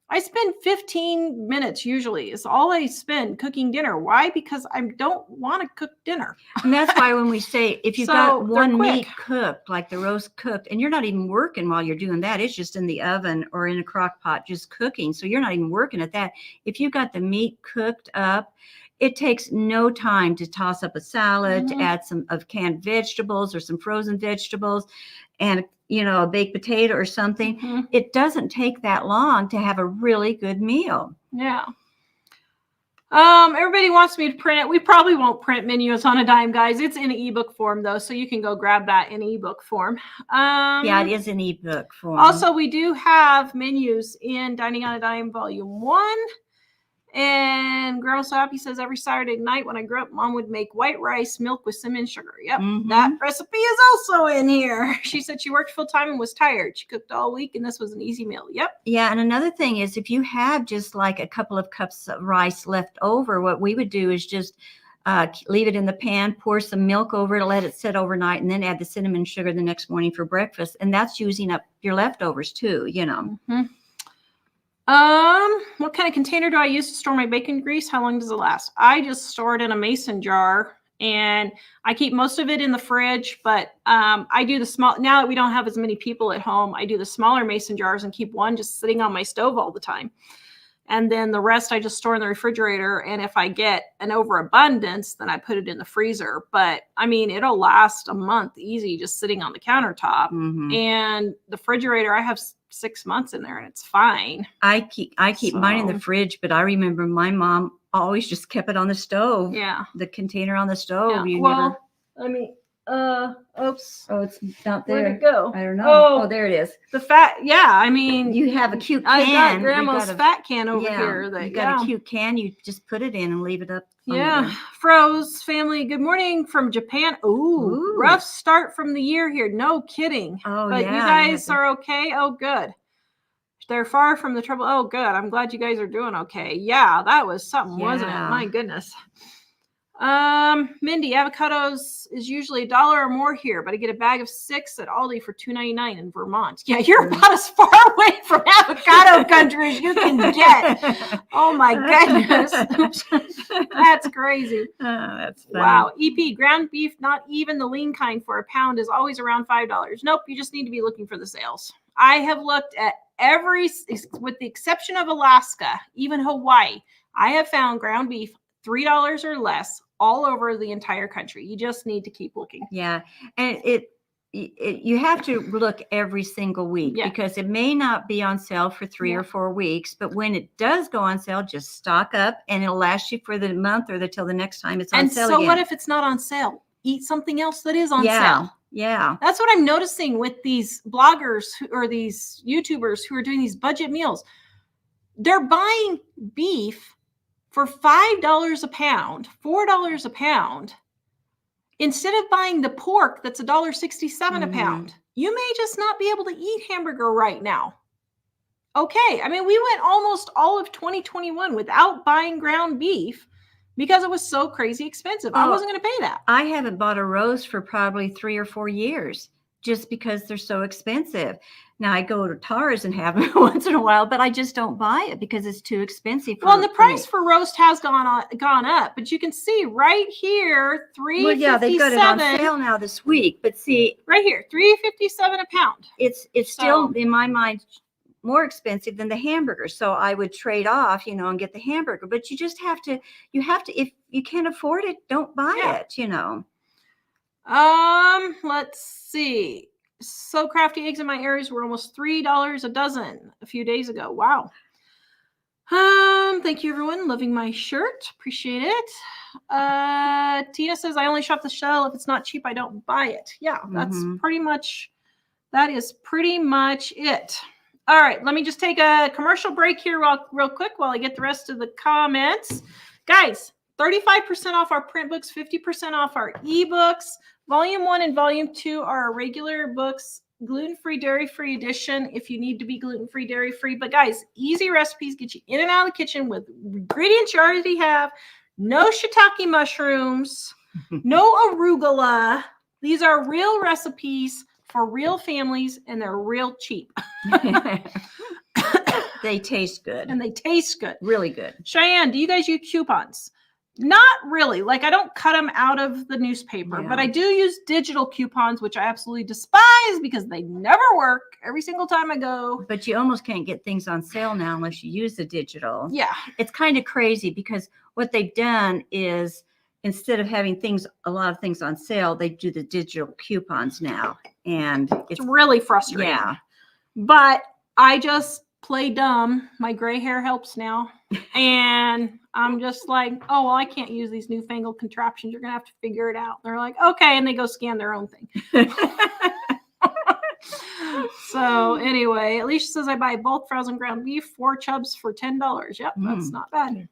I spend 15 minutes usually is all I spend cooking dinner. Why? Because I don't want to cook dinner. And that's why when we say, if you've got one meat cooked, like the roast cooked, and you're not even working while you're doing that, it's just in the oven or in a crock pot, just cooking. So you're not even working at that. If you've got the meat cooked up, it takes no time to toss up a salad, to add some of canned vegetables or some frozen vegetables, and a baked potato or something. It doesn't take that long to have a really good meal. Yeah. Everybody wants me to print it. We probably won't print Menus on a Dime, guys. It's in ebook form though, so you can go grab that in ebook form. Yeah, it is in ebook form. Also, we do have menus in Dining on a Dime Volume 1. And Grandma So Happy says every Saturday night when I grew up, Mom would make white rice, milk with cinnamon sugar. Yep, that recipe is also in here. She said she worked full time and was tired. She cooked all week, and this was an easy meal. Yep. Yeah, and another thing is if you have just like a couple of cups of rice left over, what we would do is just leave it in the pan, pour some milk over it, let it sit overnight, and then add the cinnamon sugar the next morning for breakfast. And that's using up your leftovers too, you know. What kind of container do I use to store my bacon grease? How long does it last? I just store it in a mason jar, and I keep most of it in the fridge, but I do the small, now that we don't have as many people at home, I do the smaller mason jars and keep one just sitting on my stove all the time. And then the rest I just store in the refrigerator. And if I get an overabundance, then I put it in the freezer. But I mean, it'll last a month easy just sitting on the countertop. And the refrigerator, I have 6 months in there and it's fine. I keep mine in the fridge, but I remember my mom always just kept it on the stove. Yeah. The container on the stove. Yeah. Oops. Oh, it's not there. Where'd it go? I don't know. Oh, there it is. The fat. Yeah. I mean, you have a cute can. I got grandma's fat can over here. You got a cute can. You just put it in and leave it up. Yeah. Froze family. Good morning from Japan. Ooh, rough start from the year here. No kidding. Oh, but you guys are okay. Oh, good. They're far from the trouble. Oh, good. I'm glad you guys are doing okay. Yeah, that was something, wasn't it? My goodness. Mindy, avocados is usually $1 or more here, but I get a bag of 6 at Aldi for $2.99 in Vermont. Yeah, you're about as far away from avocado country as you can get. Oh my goodness. That's crazy. Oh, that's funny. Wow. EP, ground beef, not even the lean kind for a pound, is always around $5. Nope, you just need to be looking for the sales. I have looked at every, with the exception of Alaska, even Hawaii, I have found ground beef $3 or less all over the entire country. You just need to keep looking. Yeah. And you have to look every single week because it may not be on sale for 3 or 4 weeks, but when it does go on sale, just stock up and it'll last you for the month or till the next time it's on sale. And so what if it's not on sale? Eat something else that is on sale. Yeah. That's what I'm noticing with these bloggers or these YouTubers who are doing these budget meals. They're buying beef for $5 a pound, $4 a pound, instead of buying the pork that's $1.67 a pound. You may just not be able to eat hamburger right now. Okay. I mean, we went almost all of 2021 without buying ground beef because it was so crazy expensive. I wasn't going to pay that. I haven't bought a roast for probably 3 or 4 years just because they're so expensive. Now I go to Tars and have it once in a while, but I just don't buy it because it's too expensive. Well, and the price for roast has gone up, but you can see right here, $3.57. Well, yeah, they've got it on sale now this week. But see, right here, $3.57 a pound. It's still in my mind more expensive than the hamburger. So I would trade off, and get the hamburger. But you just have to. If you can't afford it, don't buy it. Let's see. So crafty eggs in my areas were almost $3 a dozen a few days ago. Wow. Thank you everyone. Loving my shirt. Appreciate it. Tina says I only shop the shell. If it's not cheap, I don't buy it. Yeah, that is pretty much it. All right, let me just take a commercial break here real quick while I get the rest of the comments. Guys, 35% off our print books, 50% off our ebooks. Volume 1 and Volume 2 are our regular books, gluten-free, dairy-free edition if you need to be gluten-free, dairy-free. But guys, easy recipes get you in and out of the kitchen with ingredients you already have. No shiitake mushrooms, no arugula. These are real recipes for real families, and they're real cheap. They taste good. And they taste good. Really good. Cheyenne, do you guys use coupons? Not really. Like, I don't cut them out of the newspaper, but I do use digital coupons, which I absolutely despise because they never work every single time I go. But you almost can't get things on sale now unless you use the digital. Yeah. It's kind of crazy because what they've done is instead of having a lot of things on sale, they do the digital coupons now. And it's really frustrating. Yeah. But I just play dumb. My gray hair helps now. And I'm just like, oh, well, I can't use these newfangled contraptions. You're going to have to figure it out. They're like, okay. And they go scan their own thing. So anyway, Alicia says I buy bulk frozen ground beef, 4 chubs for $10. Yep, that's not bad.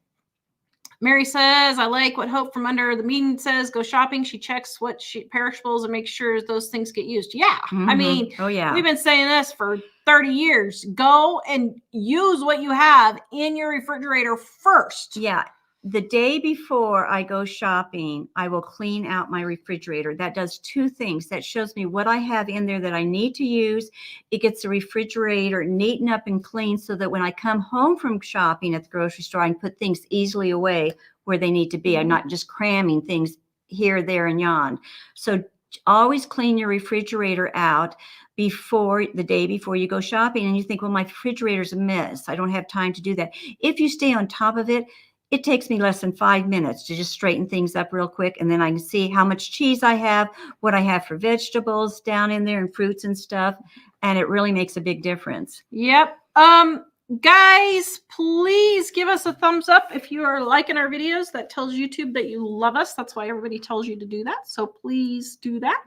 Mary says, I like what Hope from Under the Mean says. Go shopping. She checks what perishables and makes sure those things get used. Yeah. I mean, we've been saying this for 30 years. Go and use what you have in your refrigerator first. Yeah. the day before I go shopping, I will clean out my refrigerator. That does two things. That shows me what I have in there that I need to use. It gets the refrigerator neatened up and clean so that when I come home from shopping at the grocery store, I can put things easily away where they need to be. I'm not just cramming things here, there, and yon. So always clean your refrigerator out before the day before you go shopping. And you think, well, my refrigerator's a mess. I don't have time to do that. If you stay on top of it, it takes me less than 5 minutes to just straighten things up real quick. And then I can see how much cheese I have, what I have for vegetables down in there and fruits and stuff. And it really makes a big difference. Yep. Guys, please give us a thumbs up if you are liking our videos. That tells YouTube that you love us. That's why everybody tells you to do that. So please do that.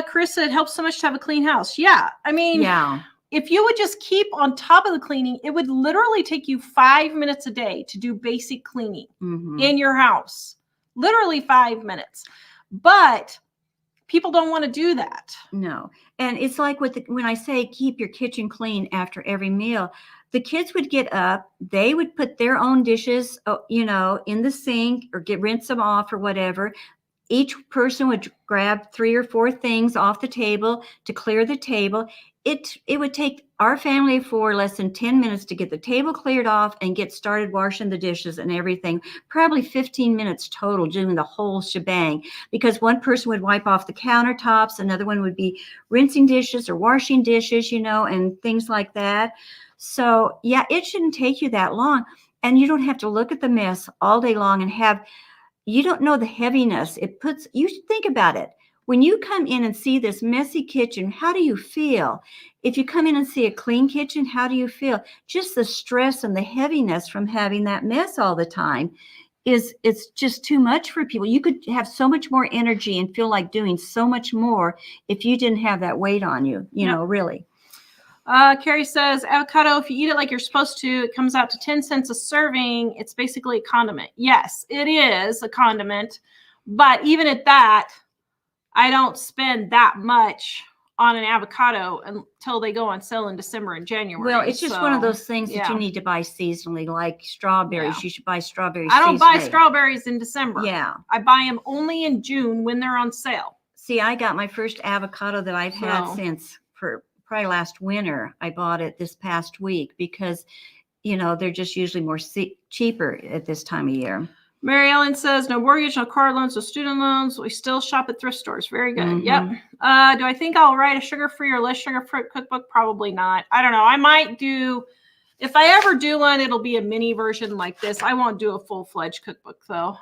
Chris said, it helps so much to have a clean house. Yeah. I mean, Yeah. If you would just keep on top of the cleaning, it would literally take you 5 minutes a day to do basic cleaning in your house. Literally 5 minutes. But people don't want to do that. No. And it's like when I say keep your kitchen clean after every meal, the kids would get up, they would put their own dishes, in the sink or rinse them off or whatever. Each person would grab 3 or 4 things off the table to clear the table. It would take our family for less than 10 minutes to get the table cleared off and get started washing the dishes and everything. Probably 15 minutes total doing the whole shebang, because one person would wipe off the countertops, another one would be rinsing dishes or washing dishes, and things like that. So yeah, it shouldn't take you that long. And you don't have to look at the mess all day long and you don't know the heaviness it puts. You should think about it. When you come in and see this messy kitchen, how do you feel? If you come in and see a clean kitchen, how do you feel? Just the stress and the heaviness from having that mess all the time it's just too much for people. You could have so much more energy and feel like doing so much more if you didn't have that weight on you, really. Carrie says, avocado, if you eat it like you're supposed to, it comes out to 10 cents a serving. It's basically a condiment. Yes, it is a condiment. But even at that, I don't spend that much on an avocado until they go on sale in December and January. Well, it's just one of those things that you need to buy seasonally, like strawberries. Yeah. You should buy strawberries I don't buy strawberries in December. Yeah. I buy them only in June when they're on sale. See, I got my first avocado that I've had since probably last winter. I bought it this past week because, they're just usually more cheaper at this time of year. Mary Ellen says, no mortgage, no car loans, no student loans. We still shop at thrift stores. Very good. Yep. Do I think I'll write a sugar-free or less sugar-free cookbook? Probably not. I don't know. I might do, if I ever do one, it'll be a mini version like this. I won't do a full-fledged cookbook though.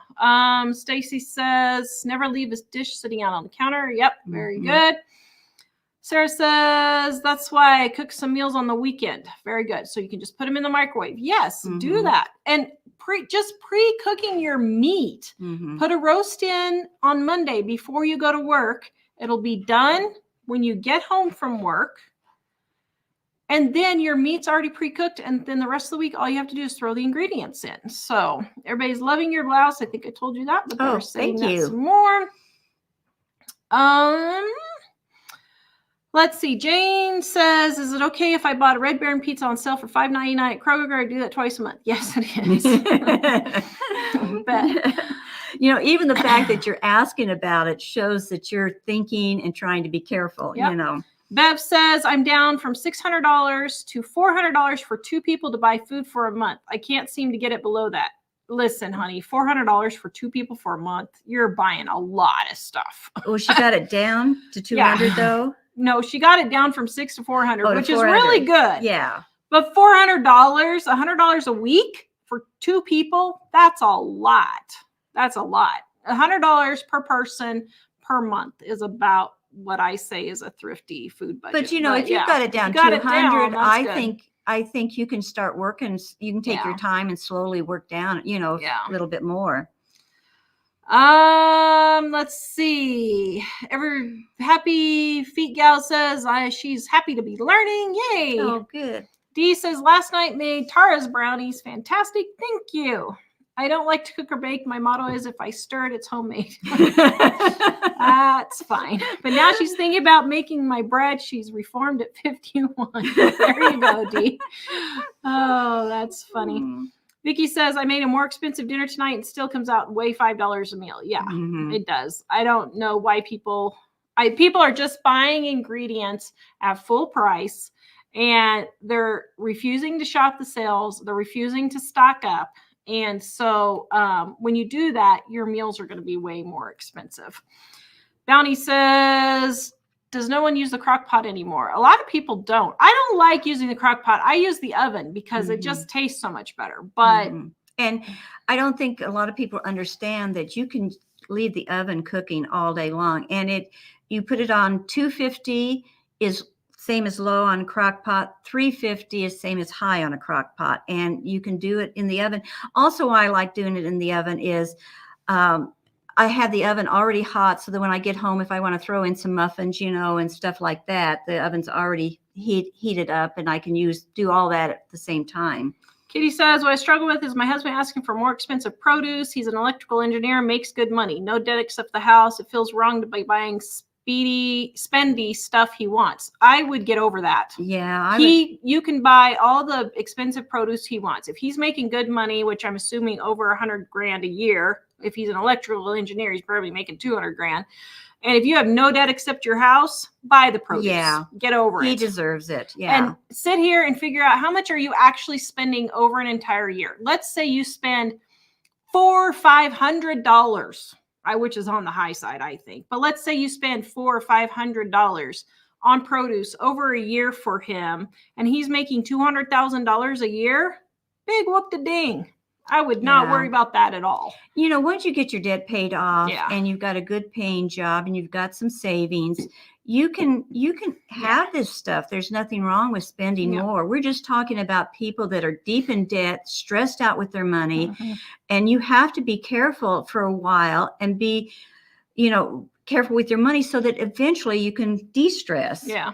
Stacy says, never leave a dish sitting out on the counter. Yep. Very good. Sarah says, that's why I cook some meals on the weekend. Very good. So you can just put them in the microwave. Yes, do that. And pre-cooking your meat. Put a roast in on Monday before you go to work. It'll be done when you get home from work. And then your meat's already pre-cooked. And then the rest of the week, all you have to do is throw the ingredients in. So everybody's loving your blouse. I think I told you that, but they're saying that some more. Let's see. Jane says, is it okay if I bought a Red Baron pizza on sale for $5.99 at Kroger? I do that twice a month. Yes, it is. Even the fact that you're asking about it shows that you're thinking and trying to be careful, Bev says, I'm down from $600 to $400 for 2 people to buy food for a month. I can't seem to get it below that. Listen, honey, $400 for 2 people for a month. You're buying a lot of stuff. Well, she got it down to 200 though? No, she got it down from 6 to 400, which is really good. Yeah. But $400, $100 a week for 2 people, that's a lot. That's a lot. $100 per person per month is about what I say is a thrifty food budget. But if you've got it down to 200, I think you can start working. You can take your time and slowly work down, a little bit more. Let's see. Happy Feet Gal says she's happy to be learning. Yay. Oh, good. Dee says last night made Tara's brownies. Fantastic. Thank you. I don't like to cook or bake. My motto is if I stir it, it's homemade. That's fine. But now she's thinking about making my bread. She's reformed at 51. There you go, Dee. Oh, that's funny. Vicky says, I made a more expensive dinner tonight and still comes out way $5 a meal. Yeah, it does. I don't know why people are just buying ingredients at full price and they're refusing to shop the sales. They're refusing to stock up. And so when you do that, your meals are going to be way more expensive. Bounty says, does no one use the crock pot anymore? A lot of people don't. I don't like using the crock pot. I use the oven because it just tastes so much better. But and I don't think a lot of people understand that you can leave the oven cooking all day long. And you put it on 250 is same as low on crock pot. 350 is same as high on a crock pot. And you can do it in the oven. Also, why I like doing it in the oven is I have the oven already hot so that when I get home, if I want to throw in some muffins, and stuff like that, the oven's already heated up and I can do all that at the same time. Kitty says, what I struggle with is my husband asking for more expensive produce. He's an electrical engineer, makes good money. No debt except the house. It feels wrong to be buying spendy stuff he wants. I would get over that. Yeah. You can buy all the expensive produce he wants. If he's making good money, which I'm assuming over $100,000 a year, if he's an electrical engineer, he's probably making $200,000. And if you have no debt except your house, buy the produce. Yeah. Get over it. He deserves it. Yeah. And sit here and figure out how much are you actually spending over an entire year. Let's say you spend $400 or $500, which is on the high side, I think. But let's say you spend $400 or $500 on produce over a year for him, and he's making $200,000 a year. Big whoop-de-ding. I would not worry about that at all. Once you get your debt paid off and you've got a good paying job and you've got some savings, you can have this stuff. There's nothing wrong with spending more. We're just talking about people that are deep in debt, stressed out with their money, and you have to be careful for a while and be, careful with your money so that eventually you can de-stress. Yeah.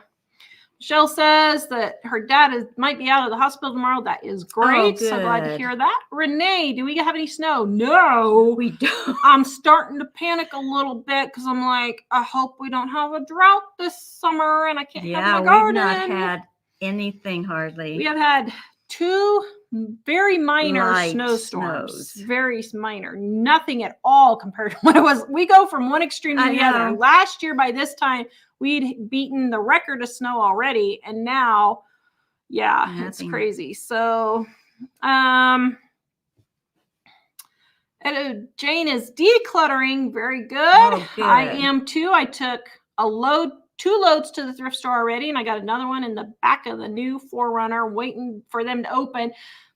Michelle says that her dad might be out of the hospital tomorrow. That is great. Oh, so glad to hear that. Renee, do we have any snow? No, we don't. I'm starting to panic a little bit because I'm like, I hope we don't have a drought this summer and I can't have my garden. We've not had anything hardly. We have had 2 very minor snowstorms. Very minor. Nothing at all compared to what it was. We go from one extreme to the other. Last year by this time, we'd beaten the record of snow already. And now, it's crazy. So, Jane is decluttering. Very good. Oh, good. I am too. I took 2 loads to the thrift store already, and I got another one in the back of the new 4Runner waiting for them to open.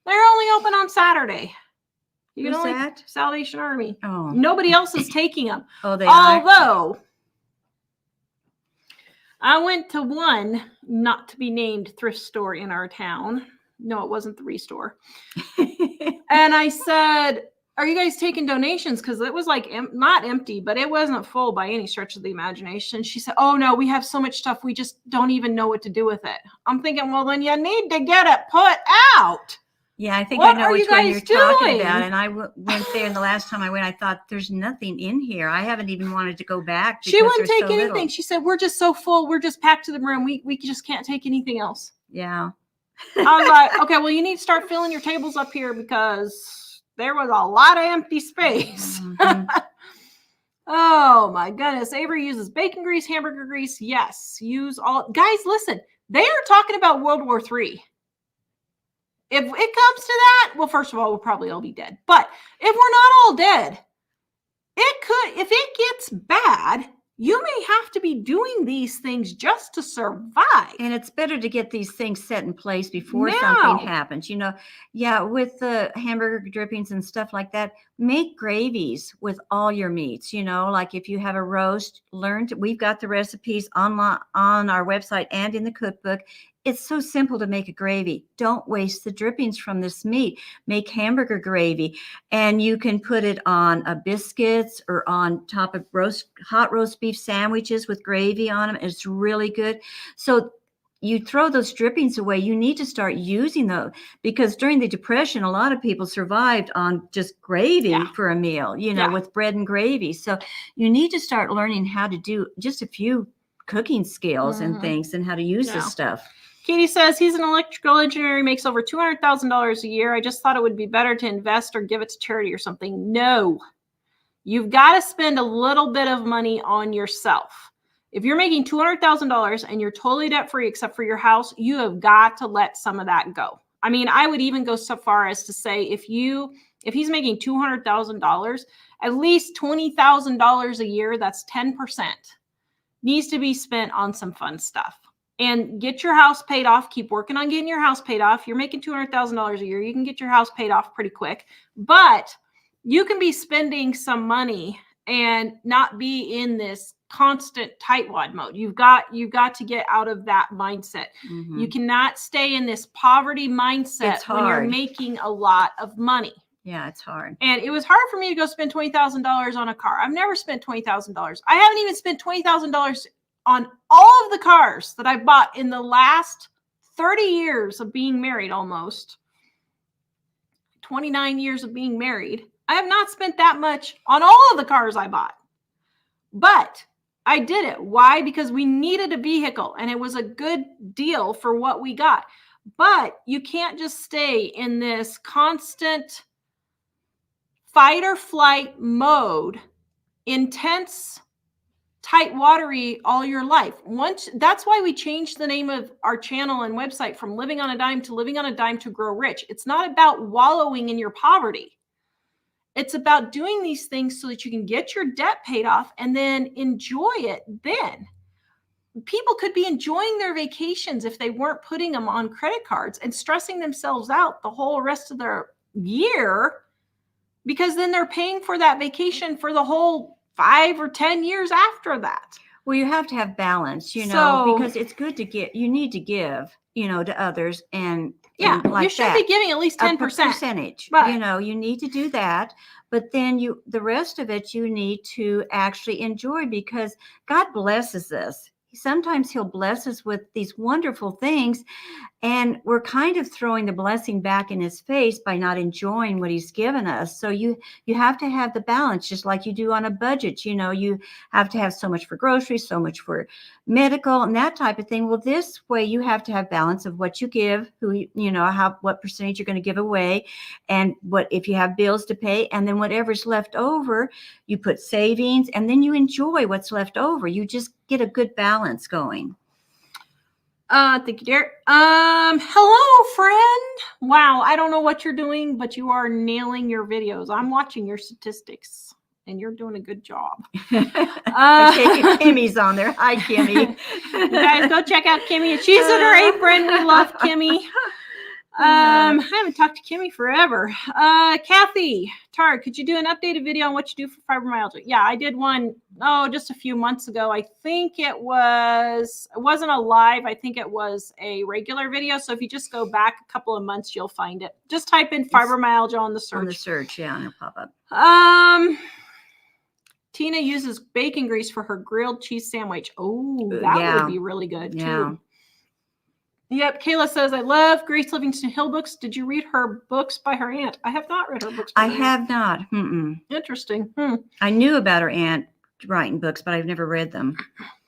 They're only open on Saturday. You can only Salvation Army. Oh. Nobody else is taking them. Oh, they are? Although I went to one not to be named thrift store in our town. No, it wasn't the Restore. And I said, are you guys taking donations? Because it was like not empty, but it wasn't full by any stretch of the imagination. She said, oh, no, we have so much stuff. We just don't even know what to do with it. I'm thinking, well, then you need to get it put out. Yeah, I think I know which one you're talking about. And I went there, and the last time I went, I thought there's nothing in here. I haven't even wanted to go back. She wouldn't take anything. Little. She said, we're just so full. We're just packed to the brim. We just can't take anything else. Yeah. I was like, okay, well, you need to start filling your tables up here because there was a lot of empty space. Mm-hmm. Oh, my goodness. Avery uses bacon grease, hamburger grease. Yes. Use all. Guys, listen. They are talking about World War III. If it comes to that, well, first of all, we'll probably all be dead. But if we're not all dead, if it gets bad, you may have to be doing these things just to survive. And it's better to get these things set in place before something happens. With the hamburger drippings and stuff like that, make gravies with all your meats. Like if you have a roast, we've got the recipes on our website and in the cookbook. It's so simple to make a gravy. Don't waste the drippings from this meat. Make hamburger gravy, and you can put it on biscuits or on top of hot roast beef sandwiches with gravy on them. It's really good. So you throw those drippings away. You need to start using those because during the Depression, a lot of people survived on just gravy for a meal, with bread and gravy. So you need to start learning how to do just a few cooking skills and things and how to use this stuff. Katie says he's an electrical engineer. He makes over $200,000 a year. I just thought it would be better to invest or give it to charity or something. No, you've got to spend a little bit of money on yourself. If you're making $200,000 and you're totally debt free except for your house, you have got to let some of that go. I mean, I would even go so far as to say if he's making $200,000, at least $20,000 a year, that's 10%, needs to be spent on some fun stuff. And get your house paid off. Keep working on getting your house paid off. You're making $200,000 a year. You can get your house paid off pretty quick. But you can be spending some money and not be in this constant tightwad mode. You've got to get out of that mindset. Mm-hmm. You cannot stay in this poverty mindset when you're making a lot of money. Yeah, it's hard. And it was hard for me to go spend $20,000 on a car. I've never spent $20,000. I haven't even spent $20,000 on all of the cars that I bought in the last 30 years of being married, almost 29 years of being married. I have not spent that much on all of the cars I bought, but I did it. Why? Because we needed a vehicle and it was a good deal for what we got. But you can't just stay in this constant fight or flight mode, intense, tight watery all your life. That's why we changed the name of our channel and website from Living on a Dime to Living on a Dime to Grow Rich. It's not about wallowing in your poverty. It's about doing these things so that you can get your debt paid off and then enjoy it then. People could be enjoying their vacations if they weren't putting them on credit cards and stressing themselves out the whole rest of their year, because then they're paying for that vacation for the whole 5 or 10 years after that. Well, you have to have balance, because it's good to give. You need to give, to others. And like you should be giving at least 10%. Percentage. But, you need to do that. But then the rest of it, you need to actually enjoy, because God blesses us. Sometimes he'll bless us with these wonderful things, and we're kind of throwing the blessing back in his face by not enjoying what he's given us. So you have to have the balance, just like you do on a budget. You have to have so much for groceries, so much for medical and that type of thing. Well, this way you have to have balance of what you give, what percentage you're going to give away, and what if you have bills to pay, and then whatever's left over, you put savings, and then you enjoy what's left over. You just get a good balance going. Thank you, dear. Hello, friend. Wow, I don't know what you're doing, but you are nailing your videos. I'm watching your statistics, and you're doing a good job. Kimmy's on there. Hi, Kimmy. You guys go check out Kimmy. She's in her apron. We love Kimmy. I haven't talked to Kimmy forever. Kathy Tar, could you do an updated video on what you do for fibromyalgia? Yeah, I did one, just a few months ago. I think it wasn't a live. I think it was a regular video. So if you just go back a couple of months, you'll find it. Just type in fibromyalgia on the search. On the search, yeah, and it'll pop up. Tina uses bacon grease for her grilled cheese sandwich. Oh, that would be really good too. Yep. Kayla says, I love Grace Livingston Hill books. Did you read her books by her aunt? I have not read her books. I have not. Mm-mm. Interesting. I knew about her aunt writing books, but I've never read them.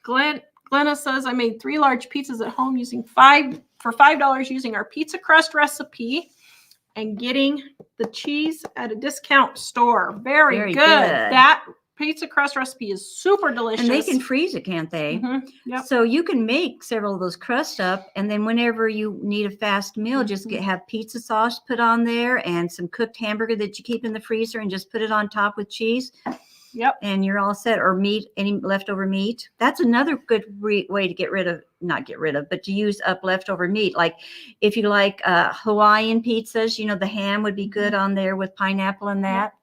Glenna says, I made 3 large pizzas at home for $5 using our pizza crust recipe and getting the cheese at a discount store. Very good. That pizza crust recipe is super delicious. And they can freeze it, can't they? Mm-hmm. Yep. So you can make several of those crusts up, and then whenever you need a fast meal, just have pizza sauce put on there and some cooked hamburger that you keep in the freezer, and just put it on top with cheese. Yep. And you're all set. Or meat, any leftover meat. That's another good way to but to use up leftover meat. Like if you like Hawaiian pizzas, the ham would be good on there with pineapple and that. Yep.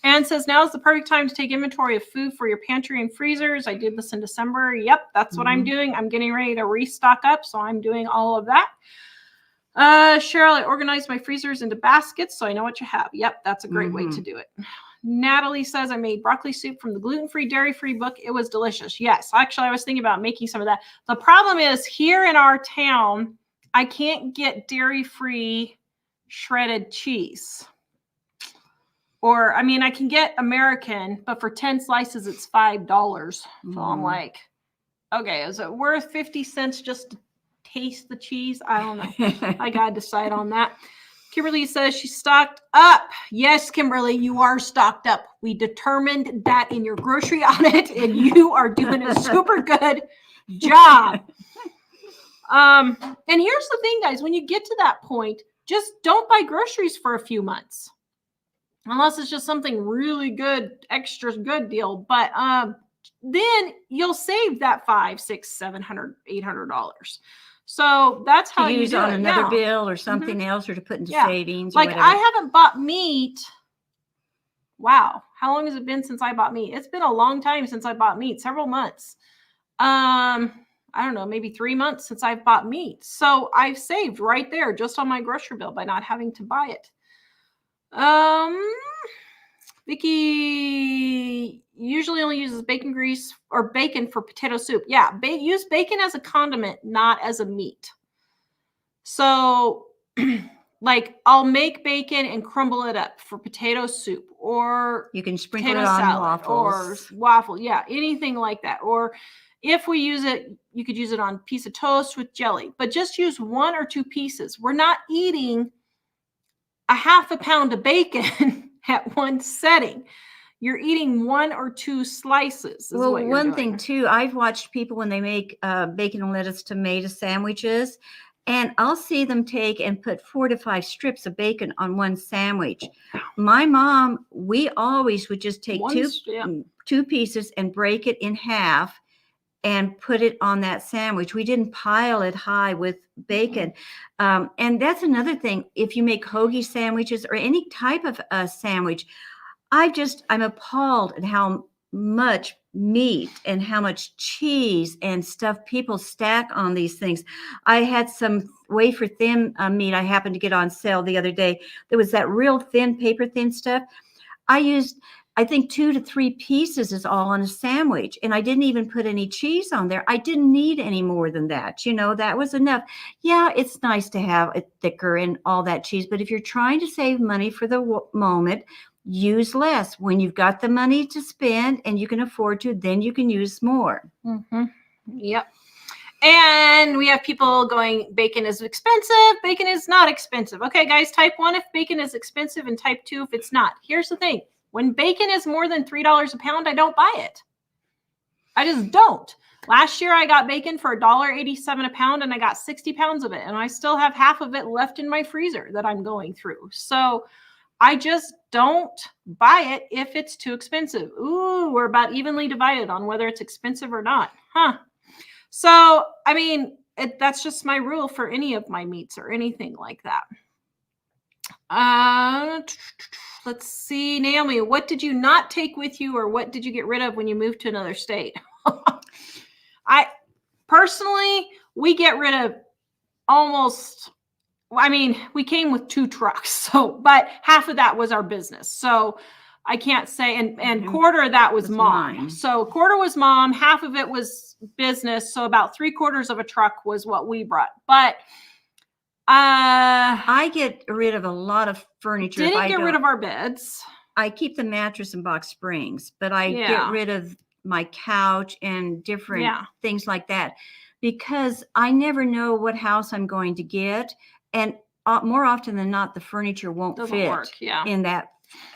Anne says, now is the perfect time to take inventory of food for your pantry and freezers. I did this in December. Yep, that's what I'm doing. I'm getting ready to restock up, so I'm doing all of that. Cheryl, I organized my freezers into baskets, so I know what you have. Yep, that's a great way to do it. Natalie says, I made broccoli soup from the gluten-free, dairy-free book. It was delicious. Yes, actually, I was thinking about making some of that. The problem is here in our town, I can't get dairy-free shredded cheese. Or, I can get American, but for 10 slices, it's $5. So I'm like, okay, is it worth 50 cents just to taste the cheese. I don't know. I got to decide on that. Kimberly says she's stocked up. Yes, Kimberly, you are stocked up. We determined that in your grocery audit, and you are doing a super good job. And here's the thing, guys. When you get to that point, just don't buy groceries for a few months. Unless it's just something really good, extra good deal. But then you'll save that $500, $600, $700, $800. So that's how to you use do on it. another bill or something else, or to put into savings. Or like whatever. I haven't bought meat. Wow, how long has it been since I bought meat? It's been a long time since I bought meat. Several months. I don't know, maybe 3 months since I've bought meat. So I've saved right there just on my grocery bill by not having to buy it. Vicky usually only uses bacon grease or bacon for potato soup. Yeah, use bacon as a condiment, not as a meat. So, like, I'll make bacon and crumble it up for potato soup, or you can sprinkle it on waffles. or waffle. Yeah, anything like that. Or if we use it, you could use it on a piece of toast with jelly, but just use 1 or 2 pieces. We're not eating a half a pound of bacon at one setting. You're eating 1 or 2 slices. Well, one thing too, I've watched people when they make bacon and lettuce tomato sandwiches, and I'll see them take and put 4 to 5 strips of bacon on one sandwich. My mom, we always would just take two pieces and break it in half and put it on that sandwich. We didn't pile it high with bacon. And that's another thing. If you make hoagie sandwiches or any type of sandwich, I'm appalled at how much meat and how much cheese and stuff people stack on these things. I had some wafer thin meat I happened to get on sale the other day. There was that real thin, paper thin stuff. I think 2 to 3 pieces is all on a sandwich. And I didn't even put any cheese on there. I didn't need any more than that. You know, that was enough. Yeah, it's nice to have it thicker and all that cheese. But if you're trying to save money for the moment, use less. When you've got the money to spend and you can afford to, then you can use more. Mm-hmm. Yep. And we have people going, bacon is expensive. Bacon is not expensive. Okay, guys, type 1 if bacon is expensive and type 2 if it's not. Here's the thing. When bacon is more than $3 a pound, I don't buy it. I just don't. Last year, I got bacon for $1.87 a pound, and I got 60 pounds of it. And I still have half of it left in my freezer that I'm going through. So I just don't buy it if it's too expensive. Ooh, we're about evenly divided on whether it's expensive or not. Huh. So, I mean, that's just my rule for any of my meats or anything like that. Let's see, Naomi, what did you not take with you, or what did you get rid of when you moved to another state? We get rid of we came with 2 trucks, but half of that was our business. So I can't say, and quarter of that was mom. Mine. So quarter was mom, half of it was business. So about 3/4 of a truck was what we brought. But I get rid of a lot of furniture. Didn't get rid of our beds. I keep the mattress in box springs, but I get rid of my couch and different things like that, because I never know what house I'm going to get. And more often than not, the furniture won't fit in that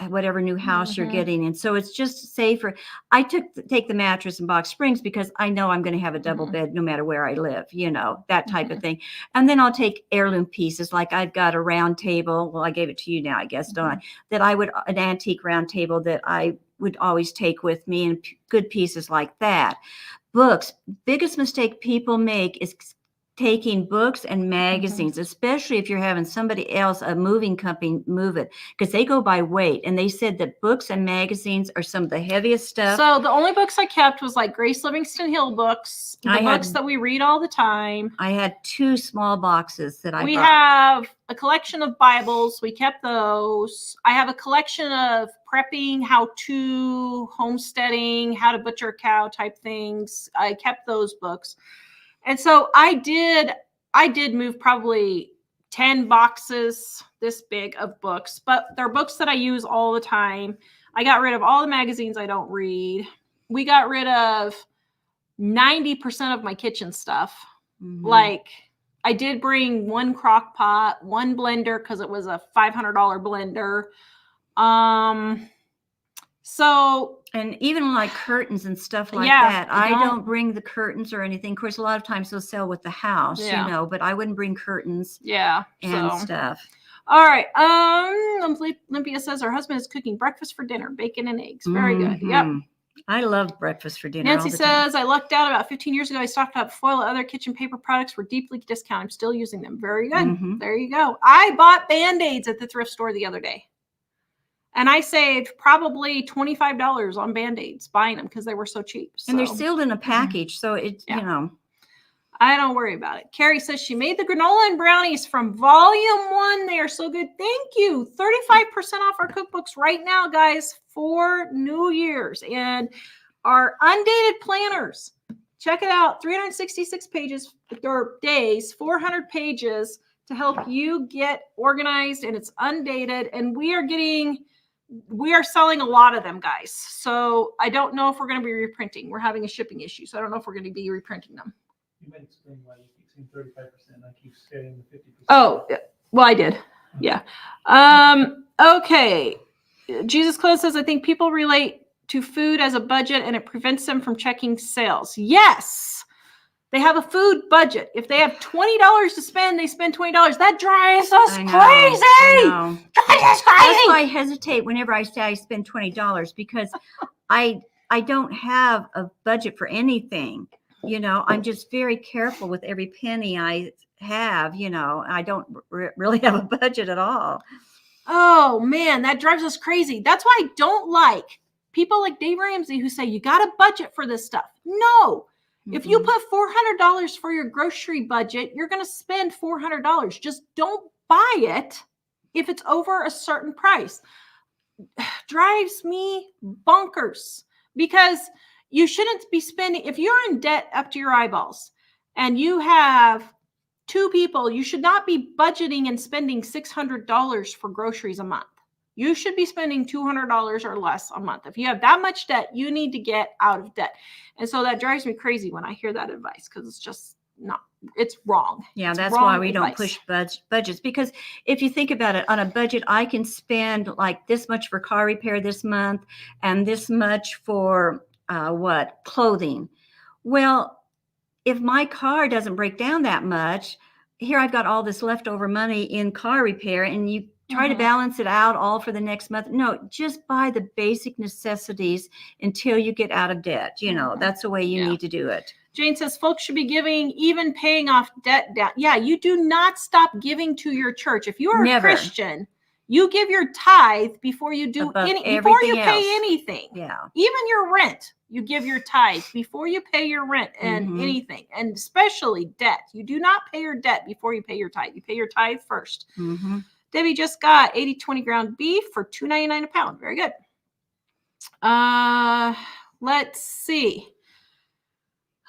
whatever new house you're getting. And so it's just safer. I take the mattress in box springs because I know I'm going to have a double bed no matter where I live, you know, that type of thing. And then I'll take heirloom pieces. Like I've got a round table. Well, I gave it to you now, I guess, don't I? An antique round table that I would always take with me, and good pieces like that. Books. Biggest mistake people make is taking books and magazines, especially if you're having somebody else, a moving company, move it, because they go by weight. And they said that books and magazines are some of the heaviest stuff. So the only books I kept was like Grace Livingston Hill books, books that we read all the time. I had 2 small boxes that We have a collection of Bibles. We kept those. I have a collection of prepping, how-to, homesteading, how to butcher a cow type things. I kept those books. And so I did move probably 10 boxes this big of books, but they're books that I use all the time. I got rid of all the magazines I don't read. We got rid of 90% of my kitchen stuff. Like I did bring one crock pot, one blender because it was a $500 blender. So, and even like curtains and stuff like Yeah, that. I don't bring the curtains or anything. Of course, a lot of times they'll sell with the house, Yeah. you know, but I wouldn't bring curtains yeah. and So, stuff. all right. Olympia says her husband is cooking breakfast for dinner, bacon and eggs. Very good. Yep. Mhm. I love breakfast for dinner. Nancy all the time. says, I lucked out about 15 years ago. I stocked up foil and other kitchen paper products were deeply discounted. I'm still using them. Very good. Mhm. There you go. I bought Band-Aids at the thrift store the other day. And I saved probably $25 on Band-Aids buying them because they were so cheap. And they're So, sealed in a package, so it's, Yeah. you know. I don't worry about it. Carrie says she made the granola and brownies from volume 1. They are so good. Thank you. 35% off our cookbooks right now, guys, for New Year's. And our undated planners. Check it out. 366 pages or days, 400 pages to help you get organized, and it's undated. And we are selling a lot of them, guys. So I don't know if we're going to be reprinting. We're having a shipping issue, so I don't know if we're going to be reprinting them. You might explain why you keep saying 35%. I keep saying the 50%. Oh, well, I did. Yeah. Okay. Jesus Close says, I think people relate to food as a budget and it prevents them from checking sales. Yes. They have a food budget. If they have $20 to spend, they spend $20. That drives us crazy. I know. Drives us That's crazy. why I hesitate whenever I say I spend $20 because I don't have a budget for anything. You know, I'm just very careful with every penny I have. You know, I don't really have a budget at all. Oh man, that drives us crazy. That's why I don't like people like Dave Ramsey who say you got to budget for this stuff. No. If you put $400 for your grocery budget, you're going to spend $400. Just don't buy it if it's over a certain price. Drives me bonkers because you shouldn't be spending, if you're in debt up to your eyeballs and you have 2 people, you should not be budgeting and spending $600 for groceries a month. You should be spending $200 or less a month. If you have that much debt, you need to get out of debt. And so that drives me crazy when I hear that advice because it's just not, it's wrong. Yeah, It's that's wrong why we advice. don't push budgets because if you think about it, on a budget, I can spend like this much for car repair this month and this much for clothing. Well, if my car doesn't break down that much, here I've got all this leftover money in car repair and you try to balance it out all for the next month. No, just buy the basic necessities until you get out of debt. You know, that's the way you need to do it. Jane says folks should be giving, even paying off debt down. Yeah, you do not stop giving to your church. If you are a Christian, you give your tithe before you do before you pay anything. Yeah. Even your rent, you give your tithe before you pay your rent and anything, and especially debt. You do not pay your debt before you pay your tithe. You pay your tithe first. Debbie just got 80/20 ground beef for $2.99 a pound. Very good. Let's see.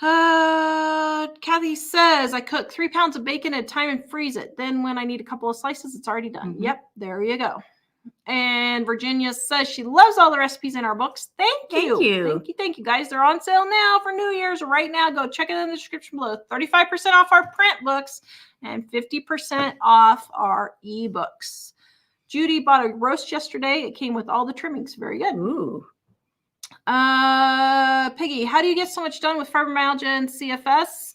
Kathy says, I cook 3 pounds of bacon at a time and freeze it. Then when I need a couple of slices, it's already done. Yep, there you go. And Virginia says she loves all the recipes in our books. Thank you. Thank you, guys. They're on sale now for New Year's. Right now, go check it in the description below. 35% off our print books and 50% off our ebooks. Judy bought a roast yesterday. It came with all the trimmings. Very good. Ooh. Peggy, how do you get so much done with fibromyalgia and CFS?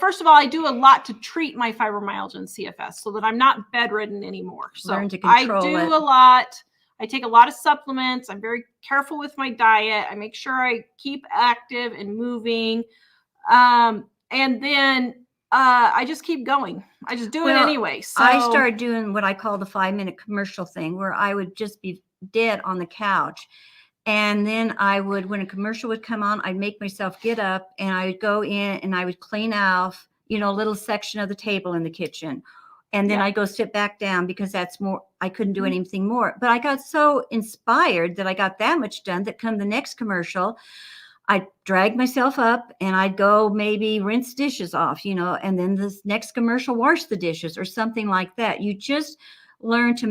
First of all, I do a lot to treat my fibromyalgia and CFS so that I'm not bedridden anymore. So learn to control it. A lot. I take a lot of supplements. I'm very careful with my diet. I make sure I keep active and moving. And then I just keep going. I just do it anyway. So I started doing what I call the 5-minute commercial thing where I would just be dead on the couch. And then I would, when a commercial would come on, I'd make myself get up and I would go in and I would clean off, a little section of the table in the kitchen. And then I'd go sit back down because that's more, I couldn't do anything more. But I got so inspired that I got that much done that come the next commercial, I'd drag myself up and I'd go maybe rinse dishes off, and then this next commercial, wash the dishes or something like that. You just learn to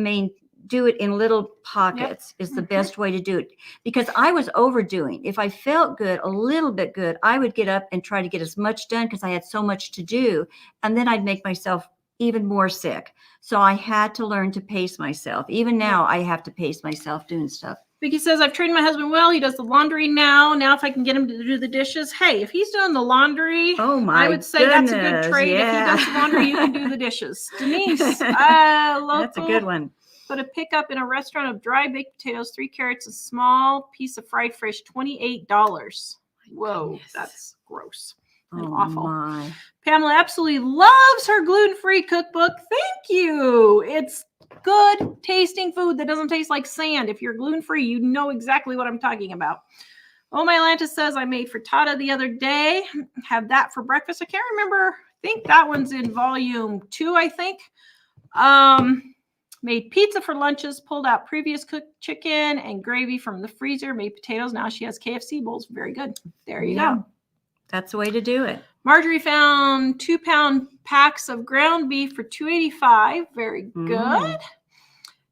do it in little pockets is the best way to do it, because I was overdoing. If I felt good, a little bit good, I would get up and try to get as much done because I had so much to do. And then I'd make myself even more sick. So I had to learn to pace myself. Even now I have to pace myself doing stuff. Vicky says, I've trained my husband well. He does the laundry now. Now, if I can get him to do the dishes. Hey, if he's doing the laundry, I would say that's a good trade. Yeah. If he does the laundry, you can do the dishes. Denise, local, that's a good one. Put a pickup in a restaurant of dry baked potatoes, 3 carrots, a small piece of fried fish, $28. Whoa, goodness. That's gross and Oh, awful. my. Pamela absolutely loves her gluten-free cookbook. Thank you. It's good tasting food that doesn't taste like sand. If you're gluten-free, you know exactly what I'm talking about. Oh, my Atlantis says I made frittata the other day. Have that for breakfast. I can't remember. I think that one's in volume 2, I think. Made pizza for lunches, pulled out previous cooked chicken and gravy from the freezer, made potatoes. Now she has KFC bowls. Very good. There you go. That's the way to do it. Marjorie found 2-pound packs of ground beef for $2.85. Very good.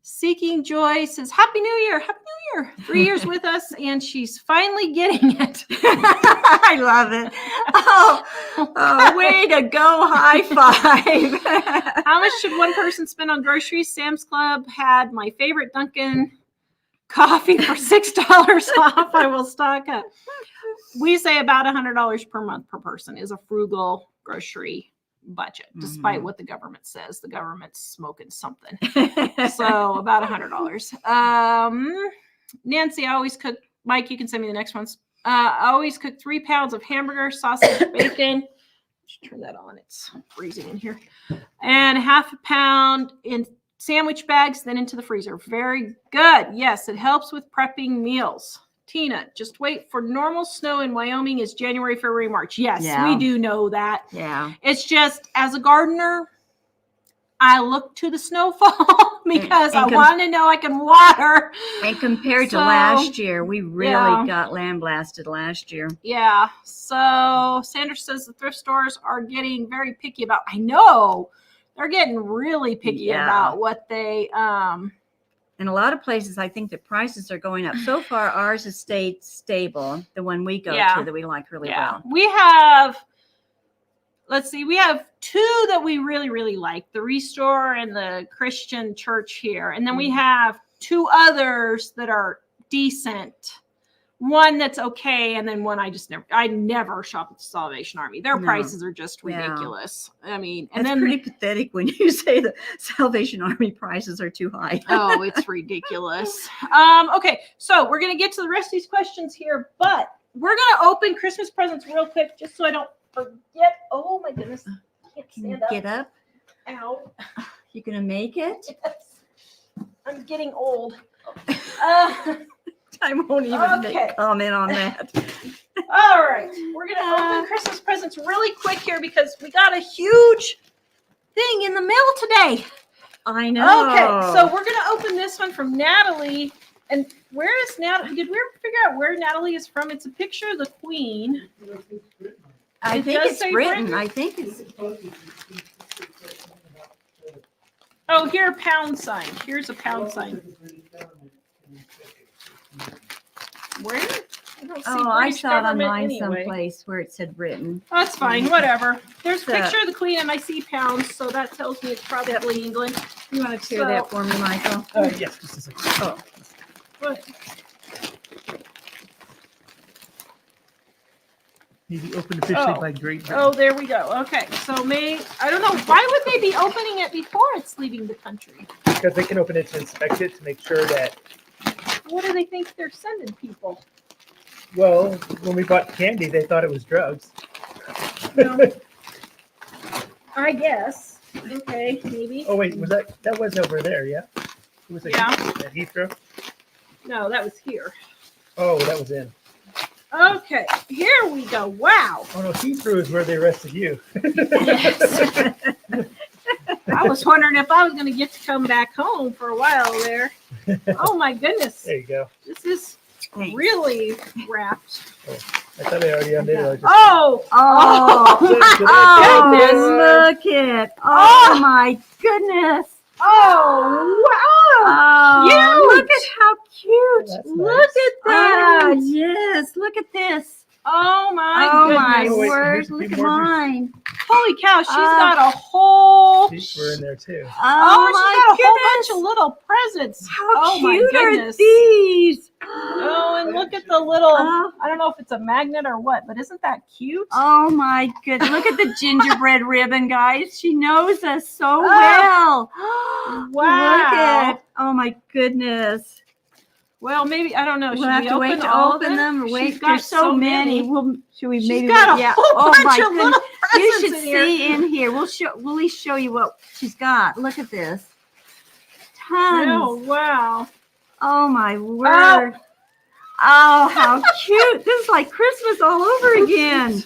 Seeking Joy says, Happy New Year. Happy New Year. 3 years with us, and she's finally getting it. I love it. Oh, way to go. High five. How much should one person spend on groceries? Sam's Club had my favorite Dunkin' coffee for $6 off. I will stock up. We say about $100 per month per person is a frugal grocery budget, despite what the government says. The government's smoking something. So about $100. Nancy, I always cook. Mike, you can send me the next ones. I always cook 3 pounds of hamburger, sausage, bacon. Just turn that on. It's freezing in here. And ½ a pound in sandwich bags, then into the freezer. Very good. Yes, it helps with prepping meals. Tina, just wait for normal snow in Wyoming is January, February, March. Yes, we do know that. Yeah. It's just, as a gardener, I look to the snowfall because I want to know I can water. And compared to last year, we really got lambasted last year. Yeah. So Sandra says the thrift stores are getting very picky about, I know, they're getting really picky about what they, in a lot of places, I think the prices are going up. So far, ours has stayed stable, the one we go to that we like really well. We have, let's see, we have 2 that we really, really like, the Restore and the Christian Church here. And then we have 2 others that are decent. One that's okay, and then one I never shop at the Salvation Army. Their prices are just ridiculous. I mean, and it's pretty pathetic when you say the Salvation Army prices are too high. Oh, it's ridiculous. Okay, so we're gonna get to the rest of these questions here, but we're gonna open Christmas presents real quick just so I don't forget. Oh my goodness. I can't stand up. Get up. Ow. You gonna make it? Yes. I'm getting old. I won't even make comment on that. All right. We're going to open Christmas presents really quick here because we got a huge thing in the mail today. I know. Okay. So we're going to open this one from Natalie. And where is Natalie? Did we ever figure out where Natalie is from? It's a picture of the Queen. I think it's Britain. I think it's. Oh, here, pound sign. Here's a pound sign. Where? I don't see I saw it on mine anyway. Someplace where it said written. That's fine, whatever. There's a picture of the Queen and I see pounds, so that tells me it's probably England. You want to tear that for me, Michael? Yes, just a second. Oh. What? Maybe opened officially by Great Britain. Oh, there we go. Okay, so I don't know, why would they be opening it before it's leaving the country? Because they can open it to inspect it to make sure that. What do they think they're sending people? Well, when we bought candy, they thought it was drugs. No. I guess. Okay, maybe. Oh wait, that was over there? Yeah. Was it at Heathrow? No, that was here. Oh, that was in. Okay, here we go. Wow. Oh no, Heathrow is where they arrested you. Yes. I was wondering if I was going to get to come back home for a while there. Oh my goodness. There you go. This is really wrapped. Oh, I thought I already undid it. Look it. Oh my goodness. Oh, Oh, look at how cute. That's Look nice. at that. Oh, yes. Look at this. Oh my Oh, goodness. my Oh, wait, word. here's a Look few at more. mine. Holy cow, she's Oh. got a whole These were in there too. Oh, she's my got a whole goodness. bunch of little presents. How Oh my cute are goodness. these? Oh, and look at the little, Oh. I don't know if it's a magnet or what, but isn't that cute? Oh my goodness. Look at the gingerbread ribbon, guys. She knows us so Oh. well. Wow. Look at, oh my goodness. Well, maybe, I don't know. We'll Should have we to open wait to all open of them. She's Wait, got there's so many. Should we She's maybe got a yeah. whole Oh bunch my of goodness. little You presents should in here. see in here. We'll at least show you what she's got. Look at this. Tons. Oh, wow. Oh my word. Oh, how cute. This is like Christmas all over again.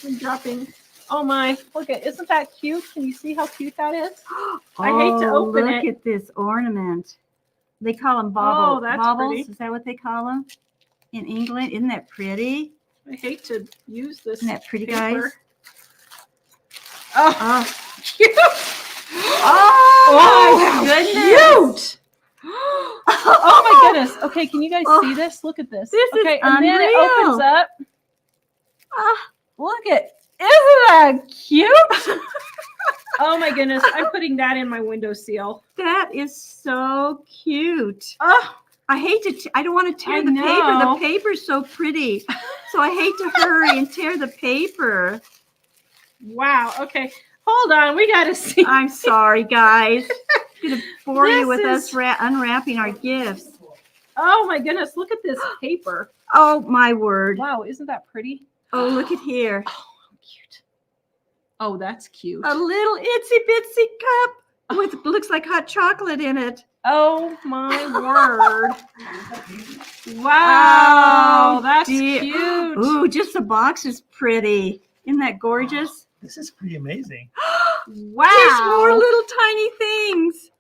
I'm dropping. Oh my, look at, isn't that cute? Can you see how cute that is? I Oh, hate to open look it. at this ornament. They call them Oh, that's baubles. pretty. Is that what they call them in England? Isn't that pretty? I hate to use this Isn't that pretty, paper. guys? Oh, Oh, cute. oh, my goodness. Cute. Oh my goodness. Okay, can you guys Oh, see this? Look at this. this is okay, and then it unreal. opens up. Ah, Look at, isn't that cute? Oh my goodness, I'm putting that in my window-sill. that is so cute. Oh, I hate to, I don't want to tear I the paper. know. The paper's so pretty. So I hate to hurry and tear the paper. wow. Okay, hold on. We got to see. I'm sorry, guys. I'm going to bore you This with is- us unwrapping our gifts. Oh my goodness, look at this paper. Oh, my word. Wow, isn't that pretty? Oh, look at here. Oh, how cute. Oh, that's cute. A little itsy bitsy cup with looks like hot chocolate in it. Oh my word. Wow, Oh, that's dear. cute. Ooh, just the box is pretty. Isn't that gorgeous? This is pretty amazing. Wow. There's more little tiny things.